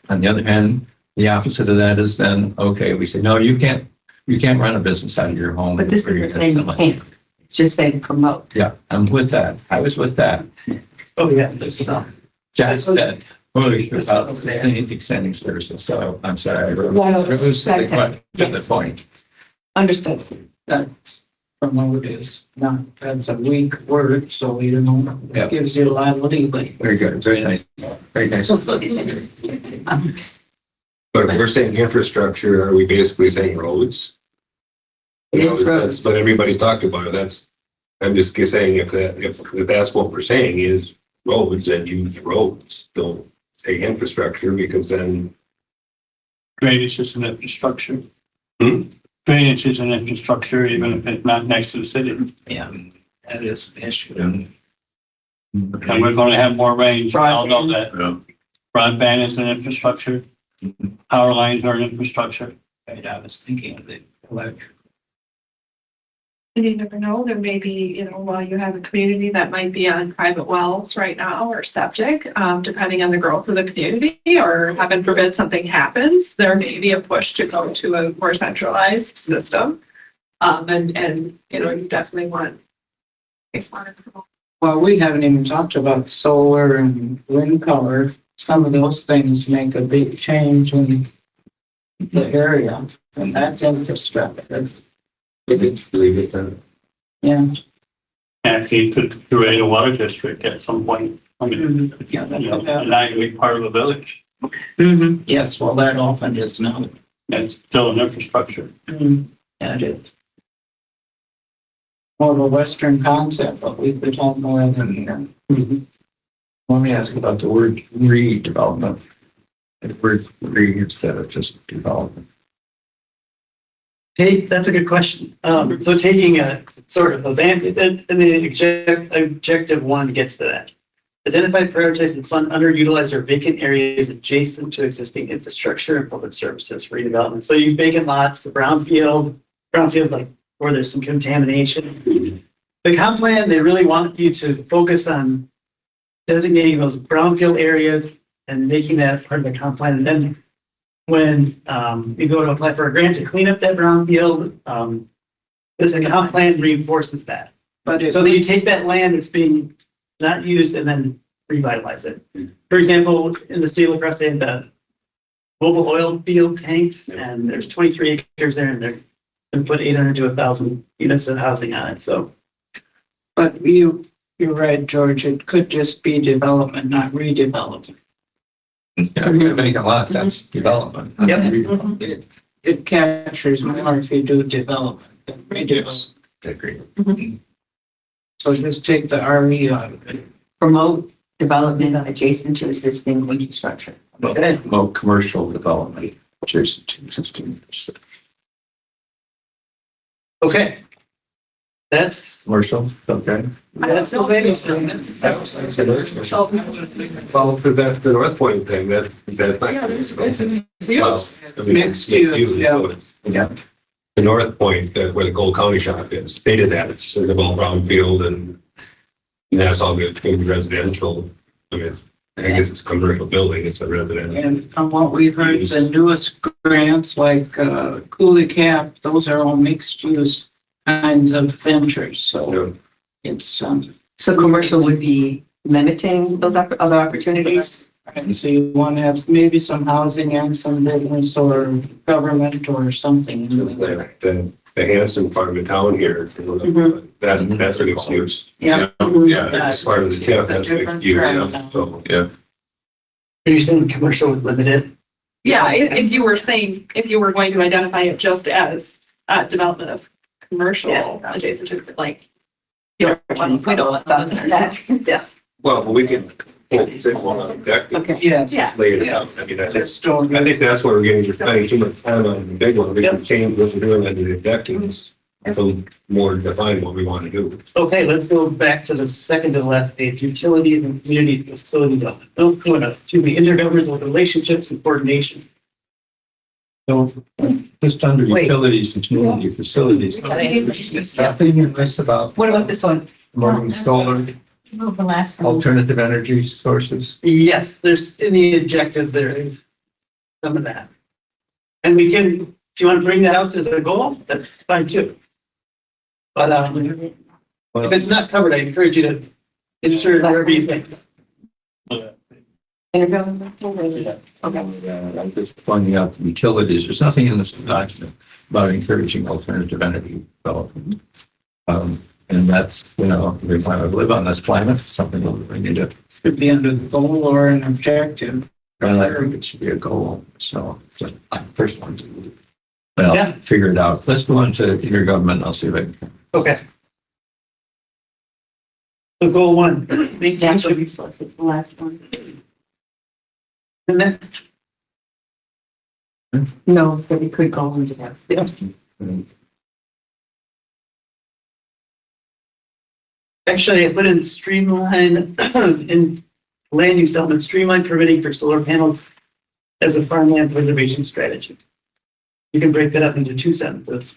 on the other hand, the opposite of that is then, okay, we say, no, you can't run a business out of your home. but this isn't saying you can't, it's just saying promote. Yeah, I'm with that. I was with that. Oh, yeah, this is Just that, about extending services. So I'm sorry. It was the point. Understood. That's promote is not, that's a weak word, so you know, Yeah. it gives you a lot of leeway. Very good. Very nice. Very nice. But if we're saying infrastructure, are we basically saying roads? You know, It's roads. But everybody's talked about it. I'm just saying if that's what we're saying is roads, then use roads. Don't say infrastructure because then. Drainage is an infrastructure. Hmm? Drainage is an infrastructure, even if it's not next to the city. Yeah, that is an issue. And we're going to have more rain. We all know that. yeah. Broadband is an infrastructure. Power lines are an infrastructure. Right, I was thinking of the electric. And you never know, there may be, you know, while you have a community that might be on private wells right now or septic, depending on the growth of the community, or heaven forbid something happens, there may be a push to go to a more centralized system. And, you know, you definitely want a smarter. Well, we haven't even talked about solar and wind power. Some of those things make a big change in the area, and that's infrastructure. It's really different. Yeah. Actually, could create a water district at some point. I mean, Yeah, you know, and not even be part of a village. Mm-hmm. Yes, well, that often is not. It's still an infrastructure. Yeah, it is. More of a Western concept, but we could have more of them here. Let me ask about the word redevelopment. The word re instead of just development. That's a good question. So taking a sort of and the objective one gets to that. Identify, prioritize, and fund underutilized or vacant areas adjacent to existing infrastructure and public services for redevelopment. So you vacant lots, the brownfield like where there's some contamination. The comp plan, they really want you to focus on designating those brownfield areas and making that part of the comp plan. And then when you go to apply for a grant to clean up that brownfield, this comp plan reinforces that. So that you take that land that's being not used and then revitalize it. For example, in the city of La Crosse, they had the mobile oil field tanks, and there's 23 acres there, and they're going to put 800 to 1,000 units of housing on it. So, But you're right, George, it could just be development, not redevelopment. Yeah, you're making a lot, that's development. not Yep. redevelopment. It captures more if you do development than redevelopment. I agree. So just take the RE out of it. Promote development adjacent to existing infrastructure. Well, commercial development adjacent to existing. okay. That's Commercial, okay. the latest. Well, because that's the North Point thing, that's. Yeah, it's Mixed use, yeah. Yeah. The North Point, that where the Gold County shop is, they did that, it's sort of all brownfield and that's all good, can be residential. I mean, I guess it's a commercial building, it's a residential. And from what we've heard, the newest grants like Cooley Cap, those are all mixed use kinds of ventures. So it's, So commercial would be limiting those other opportunities. and so you want to have maybe some housing and some business or government or something. The Hanson part of the town here, that's an excuse. Yeah. That's part of the TIF, that's an excuse, so. Yeah. Are you saying commercial would limit it? Yeah, if you were saying, if you were going to identify it just as development of commercial adjacent to like. We don't want that. Yeah. Well, we can, say one on deck. Okay. Yes. Yeah. Lay it out, I mean, I It's still I think that's where we're getting, we're spending too much time on the big one, we can change what we're doing under the deck and so more define what we want to do. Okay, let's go back to the second to the last page, utilities and community facility development. To the intergovernmental relationships and coordination. So just under Wait. utilities and community facilities, nothing in this about What about this one? promoting solar, Move the last one. alternative energy sources. Yes, there's in the objective, there is some of that. And we can, if you want to bring that out as a goal, that's fine too. But if it's not covered, I encourage you to insert it wherever you think. Intergovernmental? Okay. I'm just pointing out the utilities. There's nothing in this document about encouraging alternative energy development. And that's, we want to live on this planet, something that we need to, Could be under the goal or an objective. I think it should be a goal. So just first one. Well, Yeah. figure it out. Let's go on to intergovernment. I'll see if I can. Okay. So goal one, make Natural time resources, the last one. and then, No, but we could go into that. actually, I put in streamline in land use development, streamline permitting for solar panels as a farmland preservation strategy. You can break that up into two sentences.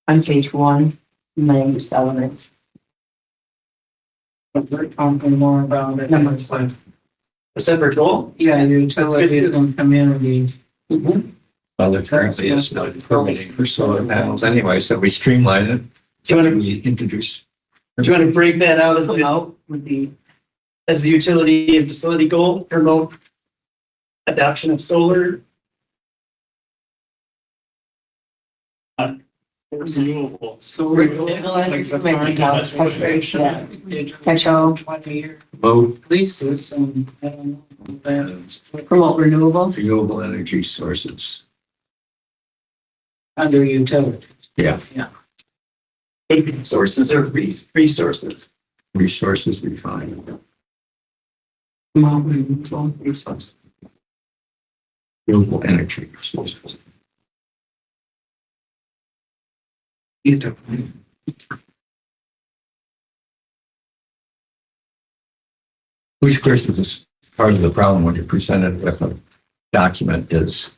On page one. land use elements. But we're talking more about it. Number A separate goal? Yeah, utilities and community. Well, there currently is no permitting for solar panels anyway, so we streamline it. Do you want to, We introduce. do you want to break that out as a Promote would be, as a utility and facility goal, promote adoption of solar? Renewable. So renewable energy, corporation, Catch-all. 20-year Vote leases and, I don't know, that's promote renewable. renewable energy sources. under utility. Yeah. Sources or resources? Resources we find. Resources. Renewable energy sources. Which, of course, is part of the problem when you're presented with a document is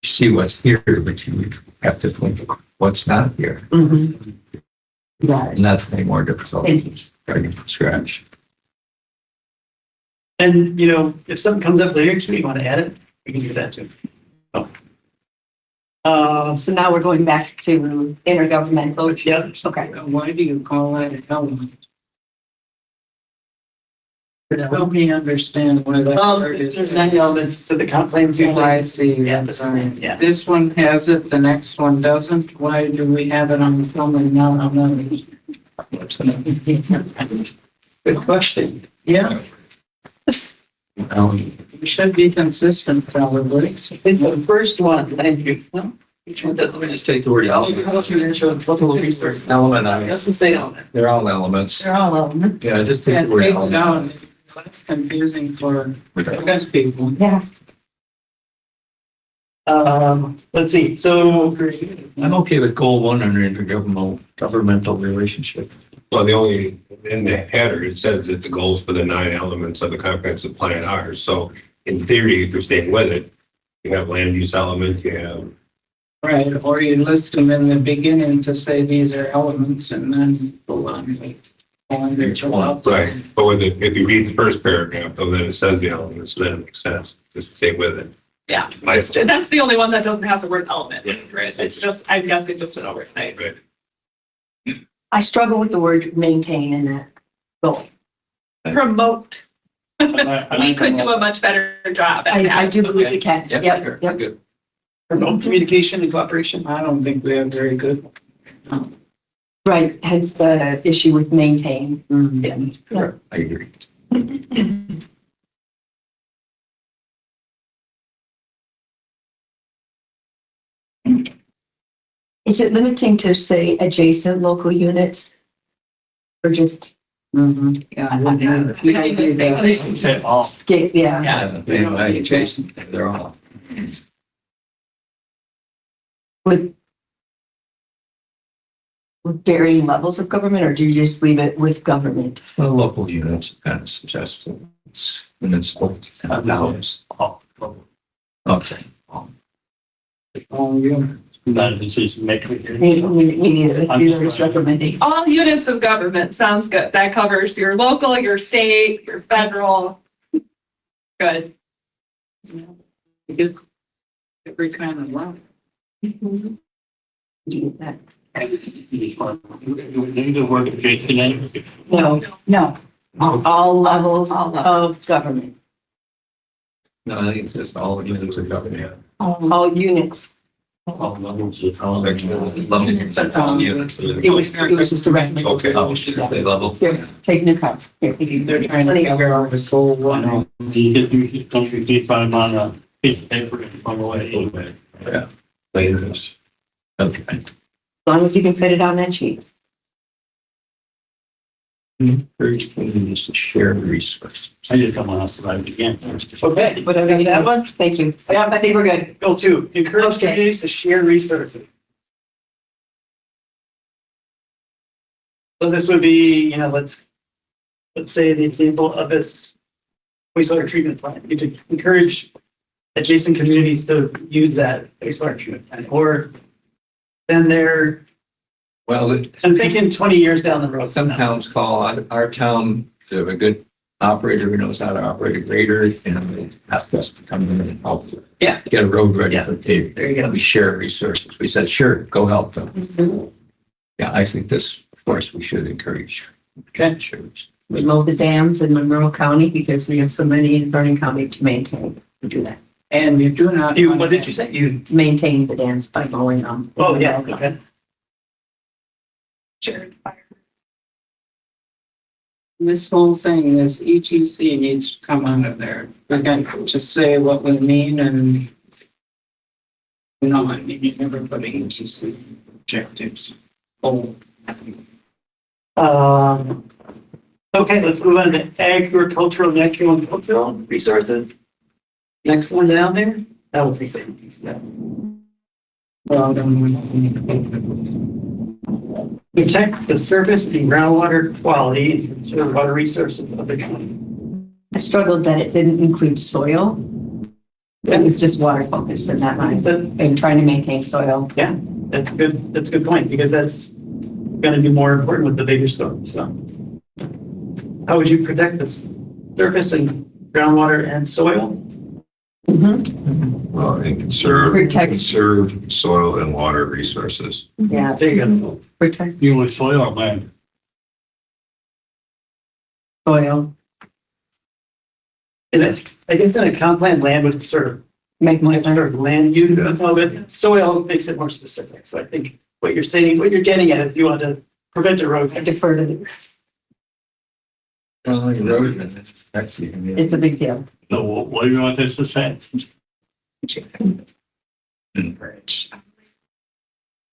you see what's here, but you have to think of what's not here. Right. And that's way more difficult. Thank you. Starting from scratch. And, you know, if something comes up later, we want to add it, we can do that too. So now we're going back to intergovernmental. Yeah. Okay. Why do you call that an element? Help me understand why that word is. There's 9 elements to the comp plan too. Oh, I see. Yeah, That's this is- right. yeah. This one has it, the next one doesn't. Why do we have it on the film and not on the? Good question. Yeah, Um, we should be consistent probably. The first one, thank you. No, which one does Let me just take the word element. resource. Element, I mean, Doesn't say element. they're all elements. They're all elements. Yeah, just take And the word break it element. down. That's confusing for most people. Yeah. Let's see, so I'm okay with goal 1 under intergovernmental relationship. Well, the only, in the header, it says that the goals for the 9 elements of the comprehensive plan are, so in theory, if you're staying with it, you have land use element, you have. Right, or you list them in the beginning to say these are elements and then go on. Each one, Right, but with it, if you read the first paragraph, though, then it says the elements, then it makes sense, just stay with it. Yeah, My- that's the only one that doesn't have the word element, right? It's just, I'm guessing just an overnight. Right. I struggle with the word maintain in that goal. Promote. We could do a much better job at I do that. believe we can. Yep. Good. promote communication and cooperation. I don't think we have very good. Right, hence the issue with maintain. Sure, I agree. Is it limiting to say adjacent local units? Or just Yeah. You don't do that. Say all. skip, yeah, Yeah. They adjacent, they're all. with varying levels of government, or do you just leave it with government? Well, local units kind of suggest it's municipal towns. Okay. Oh, yeah. That is just make We need it, recommending. All units of government, sounds good. That covers your local, your state, your federal. Good. Every kind of law. Do that. Need the word adjacent in it. No, all levels of government, No, I think it's just all units of government. all units. All levels of all. All units. It was just a recommendation. Okay, they level. Here, take new copy. Here, They're trying to figure out this whole one. You don't repeat by them on a piece of paper on the way. Yeah. Layers. Okay. As long as you can fit it on that sheet. Encourage communities to share resources. I just come on us to write it again. Okay, Whatever you that need. one? Thank you. Yeah, I think we're good. Goal 2, encourage Okay. communities to share resources. So this would be, you know, let's say the example of this wastewater treatment plant. You could encourage adjacent communities to use that wastewater treatment plant, or then they're Well, I'm thinking 20 years down the road. some towns call our town, they have a good operator who knows how to operate a grader, and they ask us to come in and help. Yeah. Get a road ready Yeah. for paving. There you go. We share resources. We said, sure, go help them. Yeah, I think this, of course, we should encourage. Okay. Sure. We mow the dams in Monroe County because we have so many in Vernon County to maintain. We do that. And you do not. What did you say? You, To maintain the dams by mowing them. oh, yeah, okay. This whole thing, this ETC needs to come out of there. We're going to just say what we mean and I mean, you never put ETC objectives. Oh. Okay, let's move on to agricultural, natural and cultural resources. Next one down there, that will be good. Well, Protect the surface and groundwater quality and conserve water resources of the county. I struggled that it didn't include soil. It was just water focused in that line. And trying to maintain soil. Yeah, that's good. That's a good point because that's going to be more important with the bigger storms. So, how would you protect the surface and groundwater and soil? Well, and conserve Protect. soil and water resources. Yeah. There you go. Protect You with soil or land? soil. And I guess in a comp plan, land would sort of Make more sort sense. of land use a little bit. Soil makes it more specific. So I think what you're saying, what you're getting at is you want to prevent I erosion. defer to, Well, erosion, it's actually, I mean, it's a big deal. So what do you want this to say?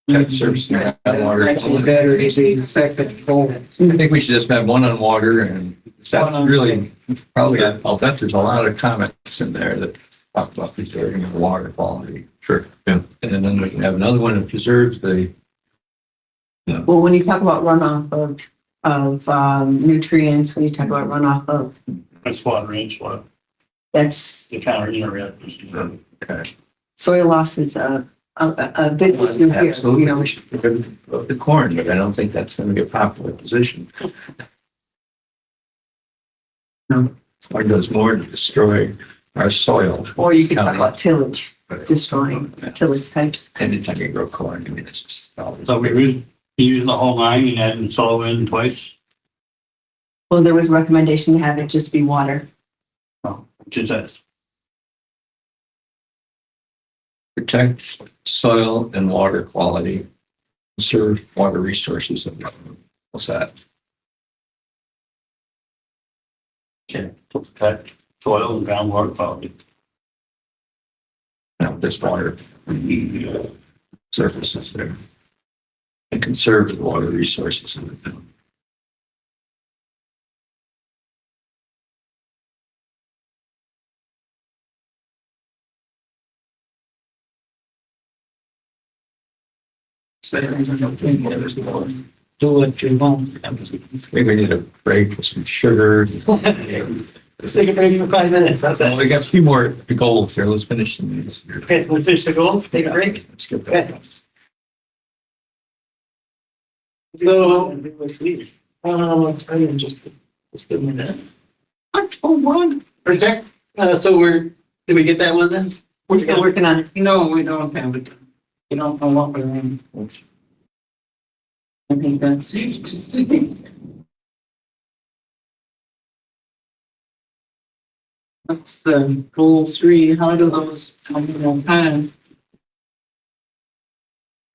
protect surface and groundwater. Natural better is the second goal. I think we should just have one on water, and that's really, probably, I'll bet there's a lot of comments in there that talk about preserving the water quality. Sure. Yeah. And then we can have another one that preserves the, Well, when you talk about runoff of nutrients, when you talk about runoff of, That's water and soil, that's the counter area. okay. soil loss is a big issue here, Absolutely, you know. we should look at the corn, but I don't think that's going to be a popular position. No. Corn does more to destroy our soil. Or you could talk about tillage, destroying tillage types. Anytime you grow corn, I mean, it's just. So we using the whole line and adding soil in twice, Well, there was a recommendation to have it just be water. which is that. Protect soil and water quality, conserve water resources. What's that? Okay, protect soil and groundwater quality. Now, this water, surfaces there. And conserve the water resources in the town. Do what you want. Maybe we need a break with some sugar. Let's take a break for 5 minutes. How's Well, that? we got a few more goals here. Let's finish them. Okay, we'll finish the goals, take a break. Let's get Okay. that. So, I am just a minute. Protect, so did we get that one then? We're still working on it. No, we don't have it. We don't know what we're in. I think that's. That's the goal 3. How do those, kind of,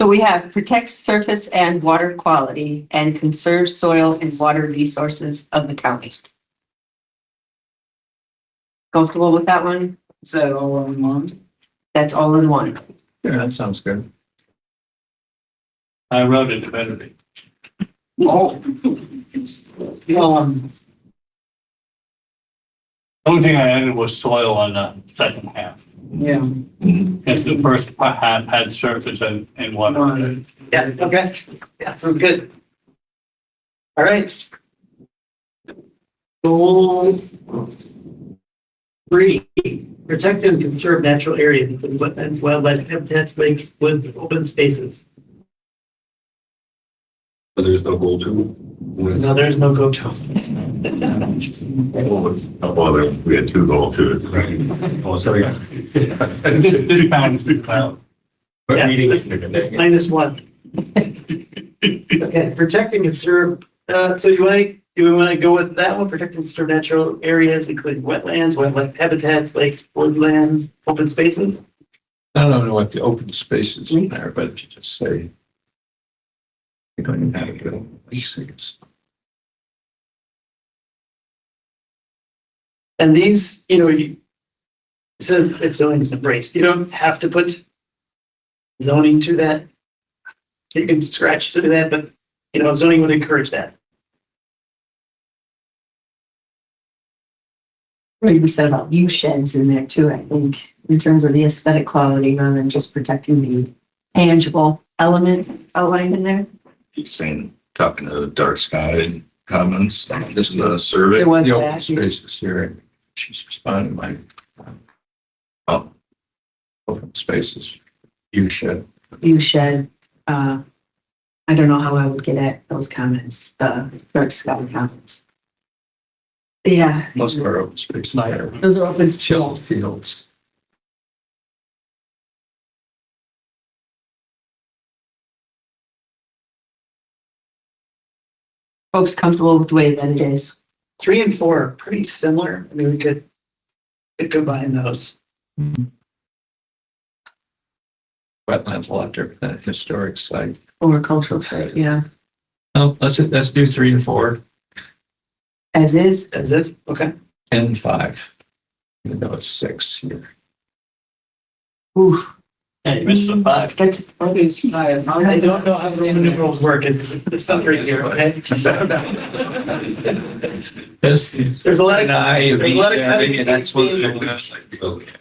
So we have protect surface and water quality and conserve soil and water resources of the county. Comfortable with that one? is that all in one? That's all in one. Yeah, that sounds good. I wrote it better. Oh. Only thing I added was soil on the second half. Yeah. Because the first half had surface and water. Yeah, okay. Yeah, so good. All right. Goal 3, protect and conserve natural areas, including wetlands, wildlife habitats, lakes, woods, open spaces. But there's no goal to. No, there's no go-to. Well, we had two goals to it. Right. Oh, sorry. This pound, well, What Yeah, meeting this- is it? this -1. Okay, protecting and serve, so do we want to go with that one, protecting and serve natural areas, including wetlands, wetland habitats, lakes, woodlands, open spaces? I don't know what the open spaces in there, but you just say. You're going to have to go, these things. And these, it says if zoning is embraced, you don't have to put zoning to that. You can scratch through that, but, zoning would encourage that. Maybe said about view sheds in there too, I think, in terms of the aesthetic quality rather than just protecting the tangible element outlined in there. You're saying, talking to the dark sky comments, just a survey. There was The open that. spaces here, she's responding like. Oh. Open spaces, you should. View shed, I don't know how I would get at those comments, the dark sky comments. Yeah, Most of our open spaces are those are open. chill fields. Folks comfortable with the way that it is. 3 and 4 are pretty similar. I mean, we could combine those. Wetlands, a lot different than a historic site. Or cultural site, yeah. No, let's do 3 and 4 As is, Is it? Okay. and 5. Even though it's 6 here. oof, Hey, you missed the 5. that's, What is five? I don't know how the Roman numerals work. It's the summary here, okay? There's a lot of. An eye of There's a lot of each area, and that's what's cutting going on.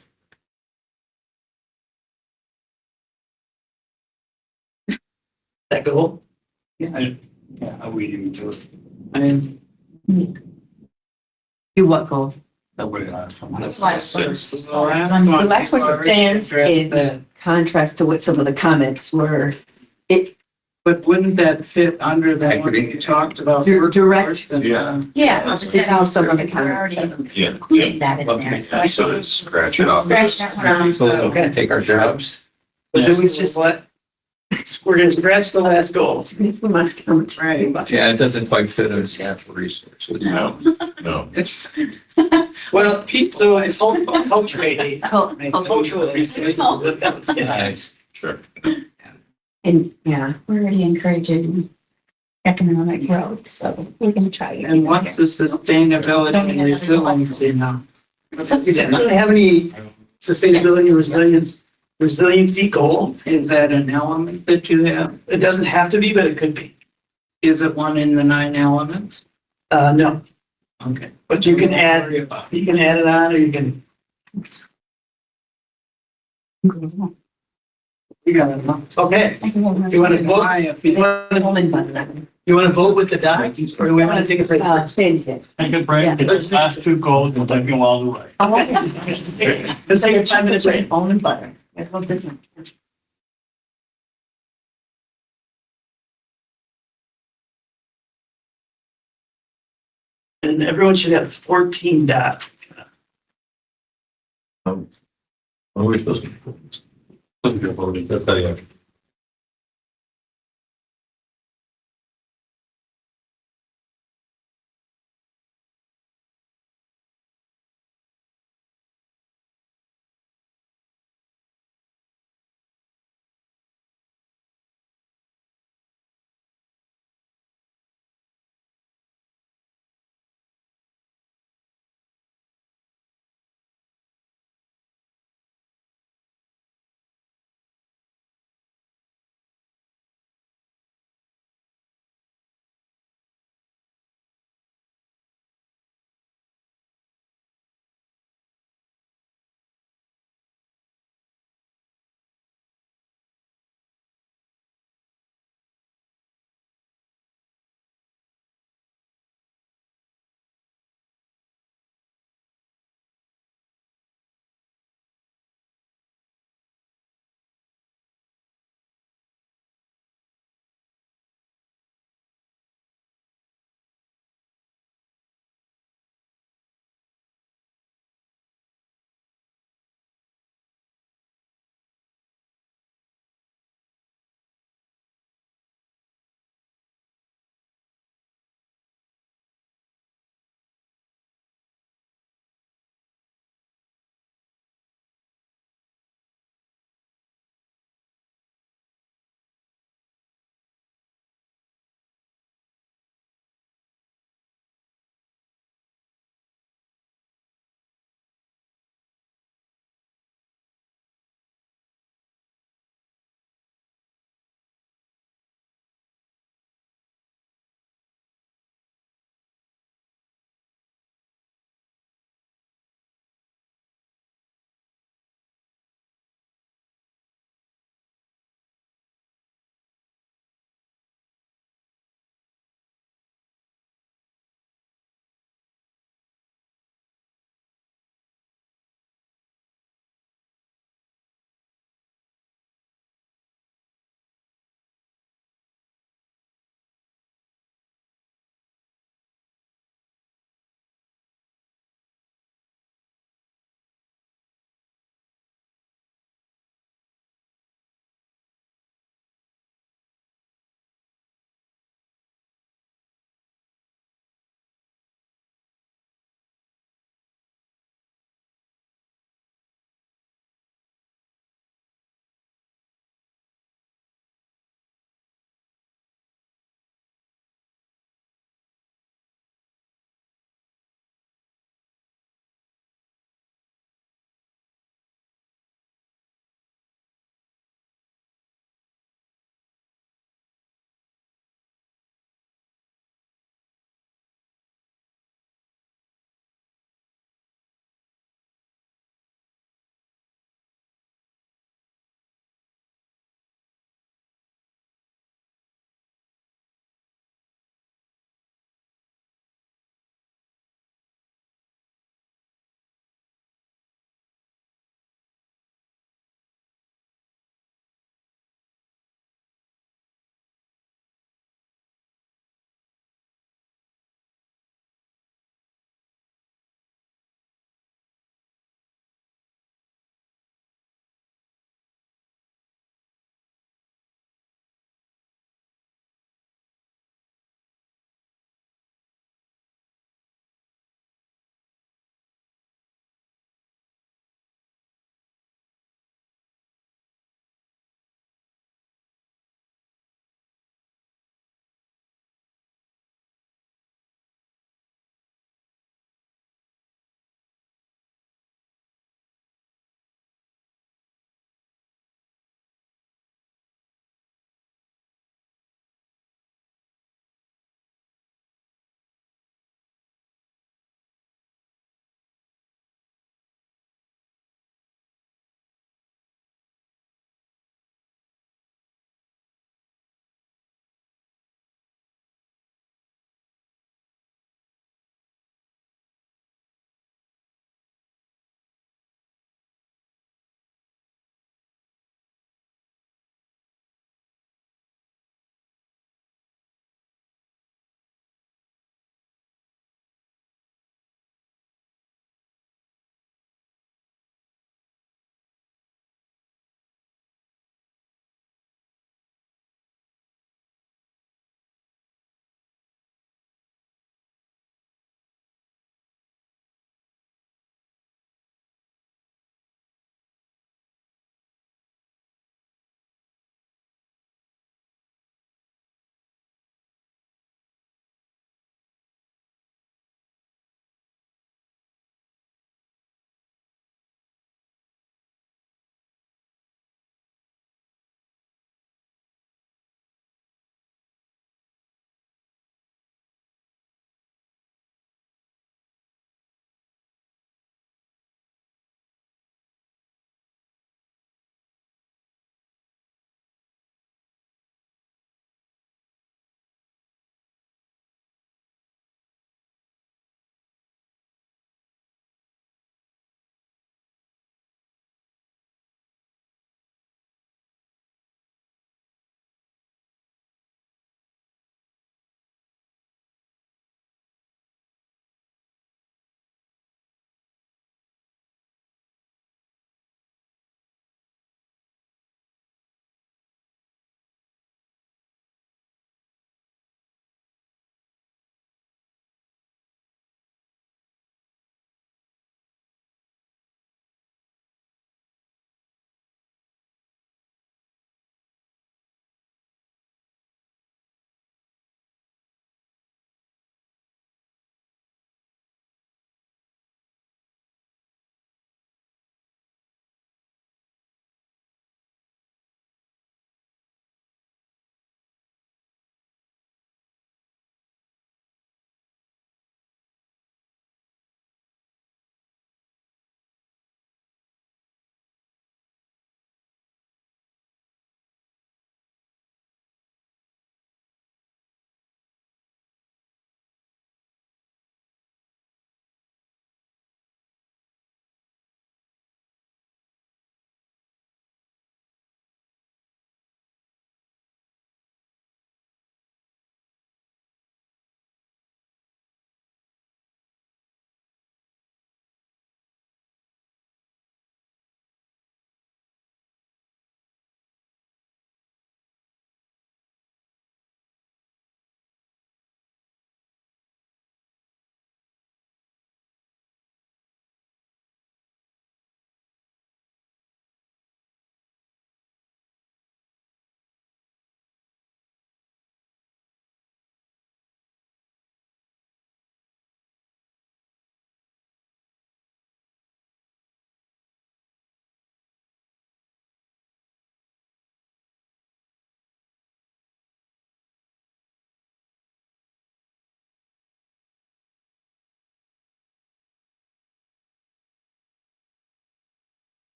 That goal. yeah, how we do do it. I mean, do what goal? Nobody That's why it's Six. The last one, The last one we've already stands addressed that. in contrast to what some of the comments were. But wouldn't that fit under that one you talked about? Direct- workforce and, Yeah. Yeah. To how some of the We're already comments. Yeah. including that in there, so I So should let's scratch it off. scratch that one off. So we're gonna take our jobs. but It was this is just- what, we're gonna scratch the last goal. right, Yeah, it doesn't quite fit as natural resources. No, no. it's, Well, Pete, so it's culturally, Oh, cultural resources. That was, yeah. Nice. Sure. and, yeah, We're already encouraging economic growth, so we're gonna try. to and keep what's it the sustainability and resiliency now? We don't have any sustainability resiliency goals. Is that an element that you have? It doesn't have to be, but it could be. Is it one in the 9 elements? No, Okay. but you can add it on, or you can, You got it. okay. here. You want to vote? My You opinion. want to, Woman button. you want to vote with the dots, or do we want to take a break? Sandy did. Take a break, those last two goals, we'll take them all the way. Let's take a 5-minute break. Almond butter. That's all different. And everyone should have 14 dots. What are we supposed to? That's how you-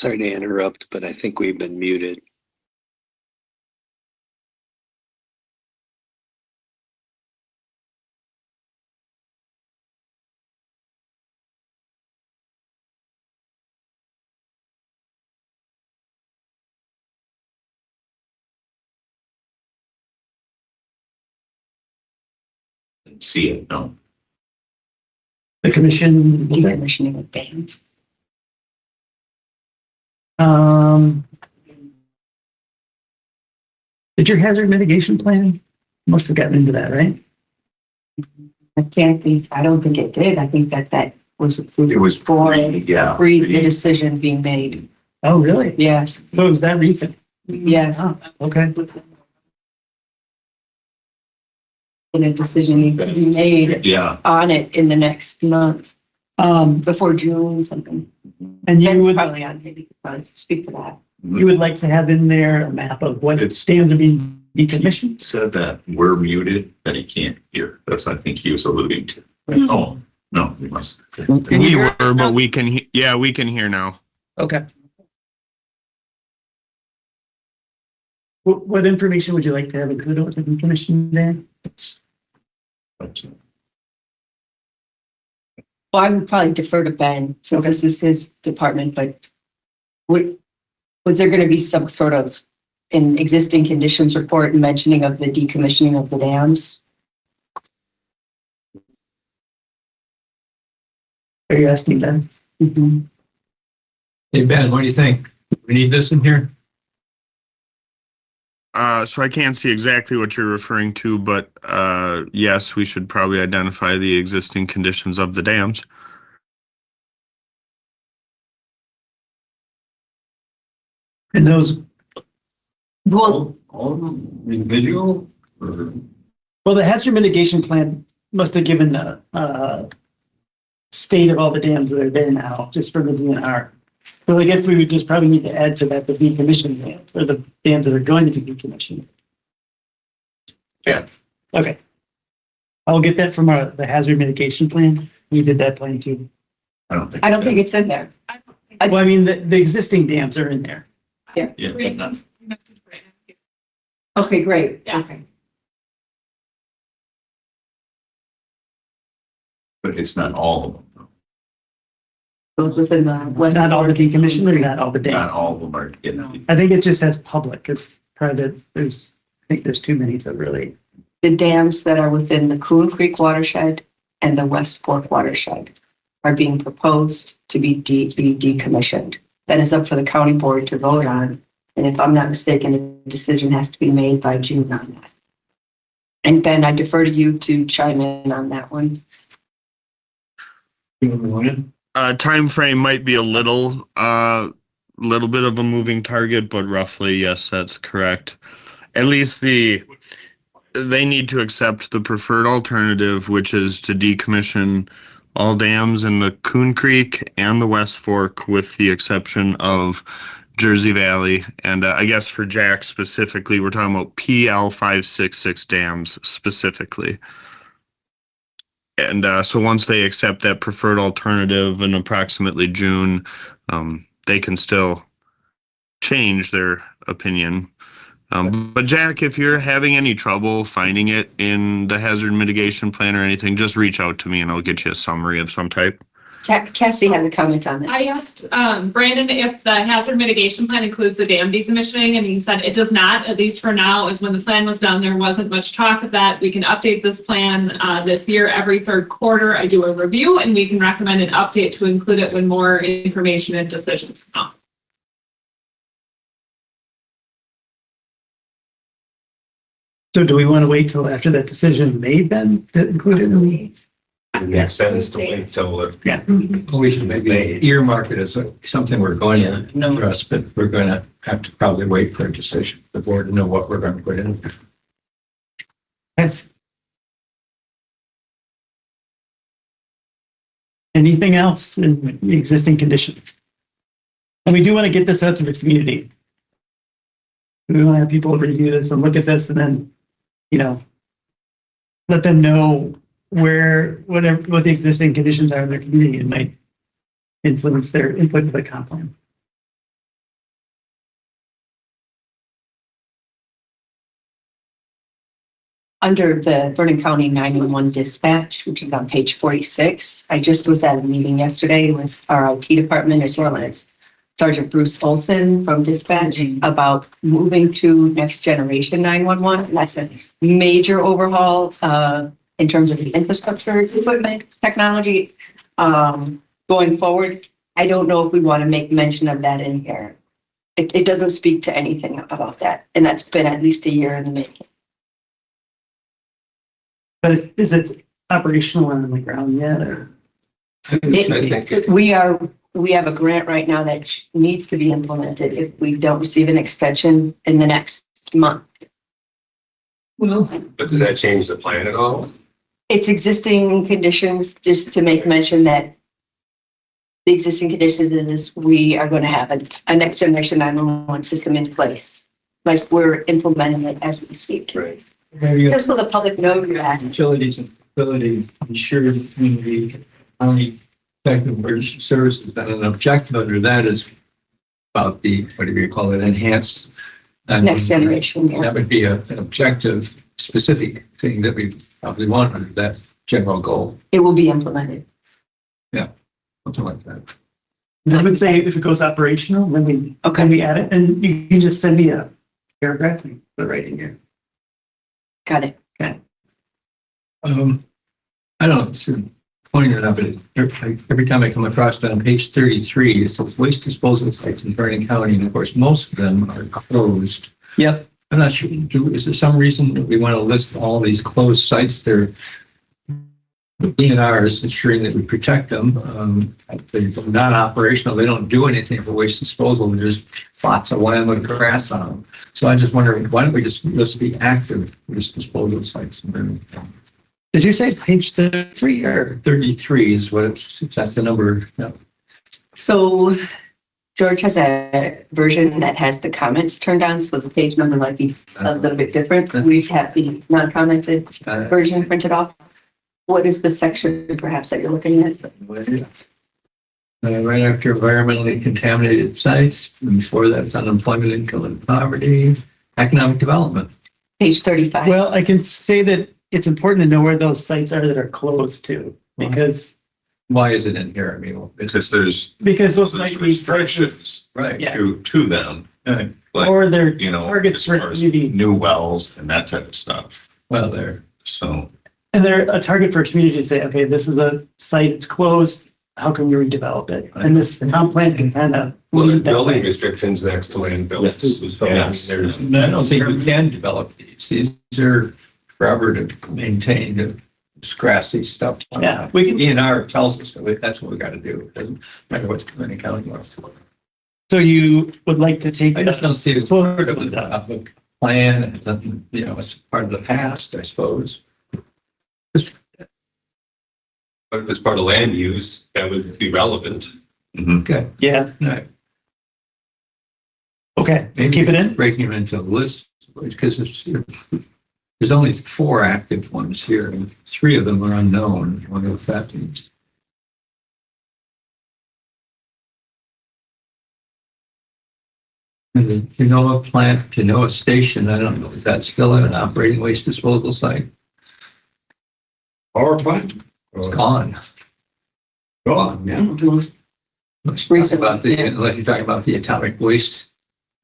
Sorry to interrupt, but I think we've been muted. See it, no. The commission, Decommissioning of dams. did your hazard mitigation plan? Must have gotten into that, right? I don't think it did. I think that was approved. It was for, yeah. the decision being made. Oh, really? Yes, So is that recent? yes. Oh, okay. And a decision needs to be made Yeah, on it in the next month, before June something. And you Ben's would, probably on, maybe could probably speak to that. you would like to have in there a map of what It's- dams are being decommissioned? said that we're muted, that he can't hear. That's, I think he was alluding to. Oh, no, we must. We were, but we can, yeah, we can hear now. Okay. What information would you like to have included with the decommissioning there? Well, I would probably defer to Ben, since this is his department, but was there gonna be some sort of an existing conditions report mentioning of the decommissioning of the dams? Are you asking Ben? Mhm. Hey, Ben, what do you think? We need this in here? So I can't see exactly what you're referring to, but yes, we should probably identify the existing conditions of the dams. And those, Well, All of them individual? Or well, the hazard mitigation plan must have given a state of all the dams that are there now, just for the DNR. So I guess we would just probably need to add to that the decommissioned dams, or the dams that are going to be decommissioned. Yeah. Okay. I'll get that from the hazard mitigation plan. We did that plan too. I don't think. I don't think it's in there. Well, I mean, the existing dams are in there. Yeah, but not, Okay, great. Yeah. Okay. but it's not all of them. Those within the west. Not all the decommissioned or not all the Not dams. all of them are getting. I think it just says public. It's private. I think there's too many to really. The dams that are within the Coon Creek watershed and the West Fork watershed are being proposed to be decommissioned. That is up for the county board to vote on. And if I'm not mistaken, a decision has to be made by June on that. And Ben, I defer to you to chime in on that one. Time frame might be a little bit of a moving target, but roughly, yes, that's correct. At least they need to accept the preferred alternative, which is to decommission all dams in the Coon Creek and the West Fork, with the exception of Jersey Valley. And I guess for Jack specifically, we're talking about PL 566 dams specifically. And so once they accept that preferred alternative in approximately June, they can still change their opinion. But Jack, if you're having any trouble finding it in the hazard mitigation plan or anything, just reach out to me and I'll get you a summary of some type. Cassie has a comment on that. I asked Brandon if the hazard mitigation plan includes the dam decommissioning, and he said it does not, at least for now, as when the plan was done, there wasn't much talk of that. We can update this plan this year, every third quarter. I do a review and we can recommend an update to include it when more information and decisions come out. So do we want to wait till after that decision is made then to include it in the? It makes sense to wait till, Yeah. we should maybe earmark it as something we're going to address, but we're going to have to probably wait for a decision, the board to know what we're going to put in. Anything else in the existing conditions? And we do want to get this out to the community. We want to have people review this and look at this and then, let them know what the existing conditions are in their community and might influence their input to the comp plan. under the Vernon County 911 dispatch, which is on page 46, I just was at a meeting yesterday with our IT department as well as Sergeant Bruce Olson from dispatch about moving to next generation 911. And that's a major overhaul in terms of the infrastructure, equipment, technology. Going forward, I don't know if we want to make mention of that in here. It doesn't speak to anything about that. And that's been at least a year in the making. But is it operational on the ground yet or? We have a grant right now that needs to be implemented if we don't receive an extension in the next month. Well, but does that change the plan at all? It's existing conditions, just to make mention that the existing conditions is we are going to have a next generation 911 system in place. Like we're implementing it as we speak. Right. Just so the public knows that. Utilities and facility ensure the community county effective emergency services, and an objective under that is about the, what do you call it, enhanced. Next generation, yeah. That would be an objective, specific thing that we probably want under that general goal, It will be implemented. something like that. And I would say if it goes operational, then we add it, and you can just send me a paragraph and put it right in here. Got it. I don't know, it's pointed out, but every time I come across that on page 33, it says waste disposal sites in Vernon County, and of course, most of them are closed. Yep. I'm not sure, is there some reason that we want to list all these closed sites there? The DNR is ensuring that we protect them. They're not operational. They don't do anything for waste disposal. There's lots of land with grass on them. So I just wonder, why don't we just list the active waste disposal sites in Vernon County? Did you say page 33 or? 33 is what that's the number. Yeah. So George has a version that has the comments turned on, so the page number might be a little bit different. We have the non-commented version printed off. What is the section perhaps that you're looking at? Right after environmentally contaminated sites, before that's unemployment, income, and poverty, economic development. Page 35. Well, I can say that it's important to know where those sites are that are closed to, because Why is it in here? I mean, Because there's those might be restrictions right. Yeah. to them, Right. like, or they're you know, targets as for far as community. new wells and that type of stuff. Well, there. So, And they're a target for a community to say, okay, this is a site, it's closed, how can we redevelop it? And this comp plan can kind of. Well, there's building restrictions next to landfills. Yes. There's, I don't think we can develop these. These are forever to maintain this grassy stuff. Yeah, we can. DNR tells us that that's what we got to do. It doesn't matter what the county wants to. So you would like to take. I just don't see it as part of a plan. It's nothing, you know, it's part of the past, I suppose. but as part of land use, that would be relevant. Okay. Yeah, Right. okay, so Maybe keep it in. breaking them into lists, because there's only 4 active ones here, and 3 of them are unknown. I wonder what that means. And the Genoa plant, Genoa station, I don't know, is that still an operating waste disposal site? Power plant? It's gone. Gone, yeah. Talking about the, like you're talking about the atomic waste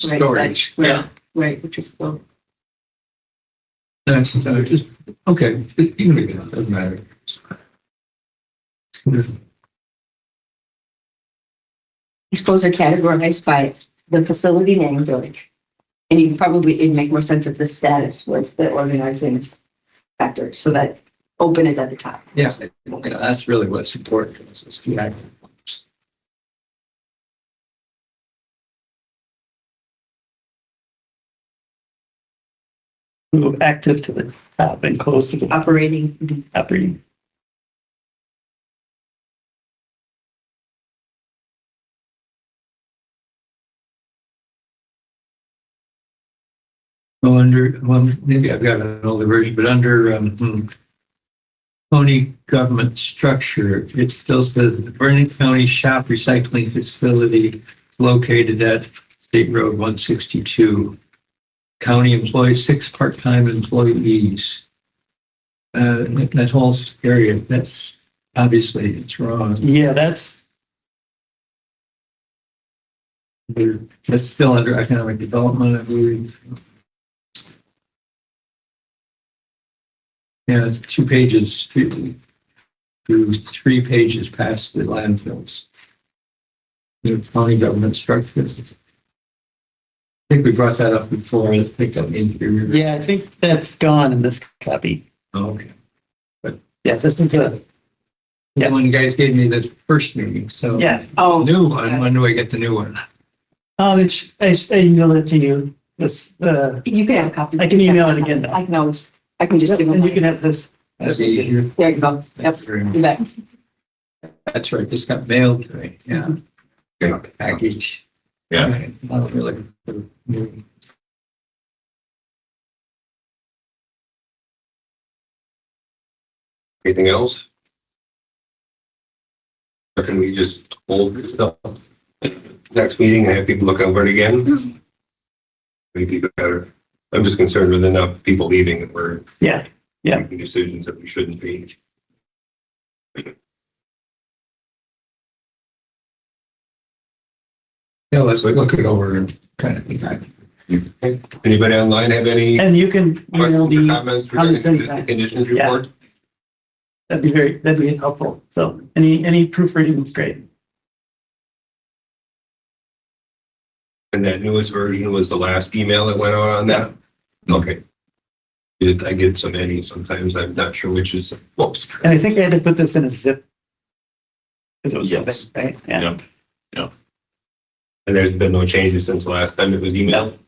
Right, storage. Yeah, right, which is still. So just, okay, just, you can leave it, doesn't matter. I suppose they're categorized by the facility name, village. And you probably, it'd make more sense if the status was the organizing factor, so that open is at the top. Yes, that's really what's important. Is the active ones. Move active to the top and close to the Operating. operating. So under, well, maybe I've got an older version, but under county government structure, it still says the Vernon County Shop Recycling Facility located at State Road 162. County employs 6 part-time employees. that whole area, that's obviously it's wrong. Yeah, that's, That's still under economic development, I believe. Yeah, it's 2 pages, through 3 pages past the landfills. The county government structures. I think we brought that up before, I picked up interior. yeah, I think that's gone in this copy. Oh, okay. Yeah, this is the, Yeah, when you guys gave me the first meeting, so. yeah. Oh, New one, when do I get the new one? It's, I emailed it to you. This, You can have a copy. I can email it again though. I can always, I can just Yep, give and you them. can have this. That's easier. There you go. Yep, you bet. That's right, this got mailed to me, yeah. Got a package. Yeah. Not really. Anything else? Or can we just hold this up? Next meeting and have people look over it again? Maybe better. I'm just concerned with enough people leaving that we're Yeah, yeah. making decisions that we shouldn't be. Yeah, let's look it over and kind of. Anybody online have any And you can email questions or me, comments regarding comments anytime. existing conditions Yeah. report? that'd be helpful. So any proofreading is great. And that newest version was the last email that went out on that? Okay. I get so many, sometimes I'm not sure which is most. And I think I had to put this in a zip. Because it was so Yes. big, right? Yeah. Yep. And there's been no changes since the last time it was emailed?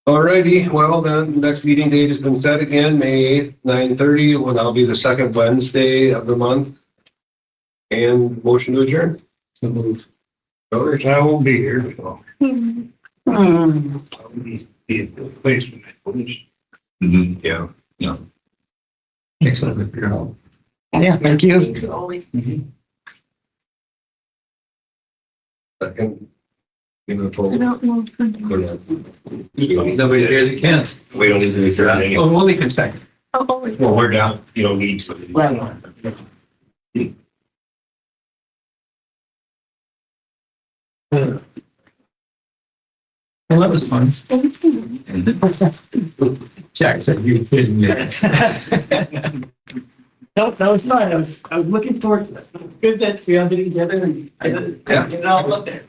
Alrighty, well then, next meeting date has been set again, May 8th, 9:30, well, that'll be the second Wednesday of the month. And motion to adjourn. Voters, I won't be here, so. hmm. I'll be in the basement. yeah. Excellent for your help. Yeah, thank you. Second. You know, I total. don't know. Nobody here that can. We don't need to adjourn anyway. Oh, only can second. Oh, Well, we're down, you don't need something. Right. Well, that was fun. Jack said you kidding me. No, that was fun. I was looking forward to it. Good that we all did it together and get it all up there.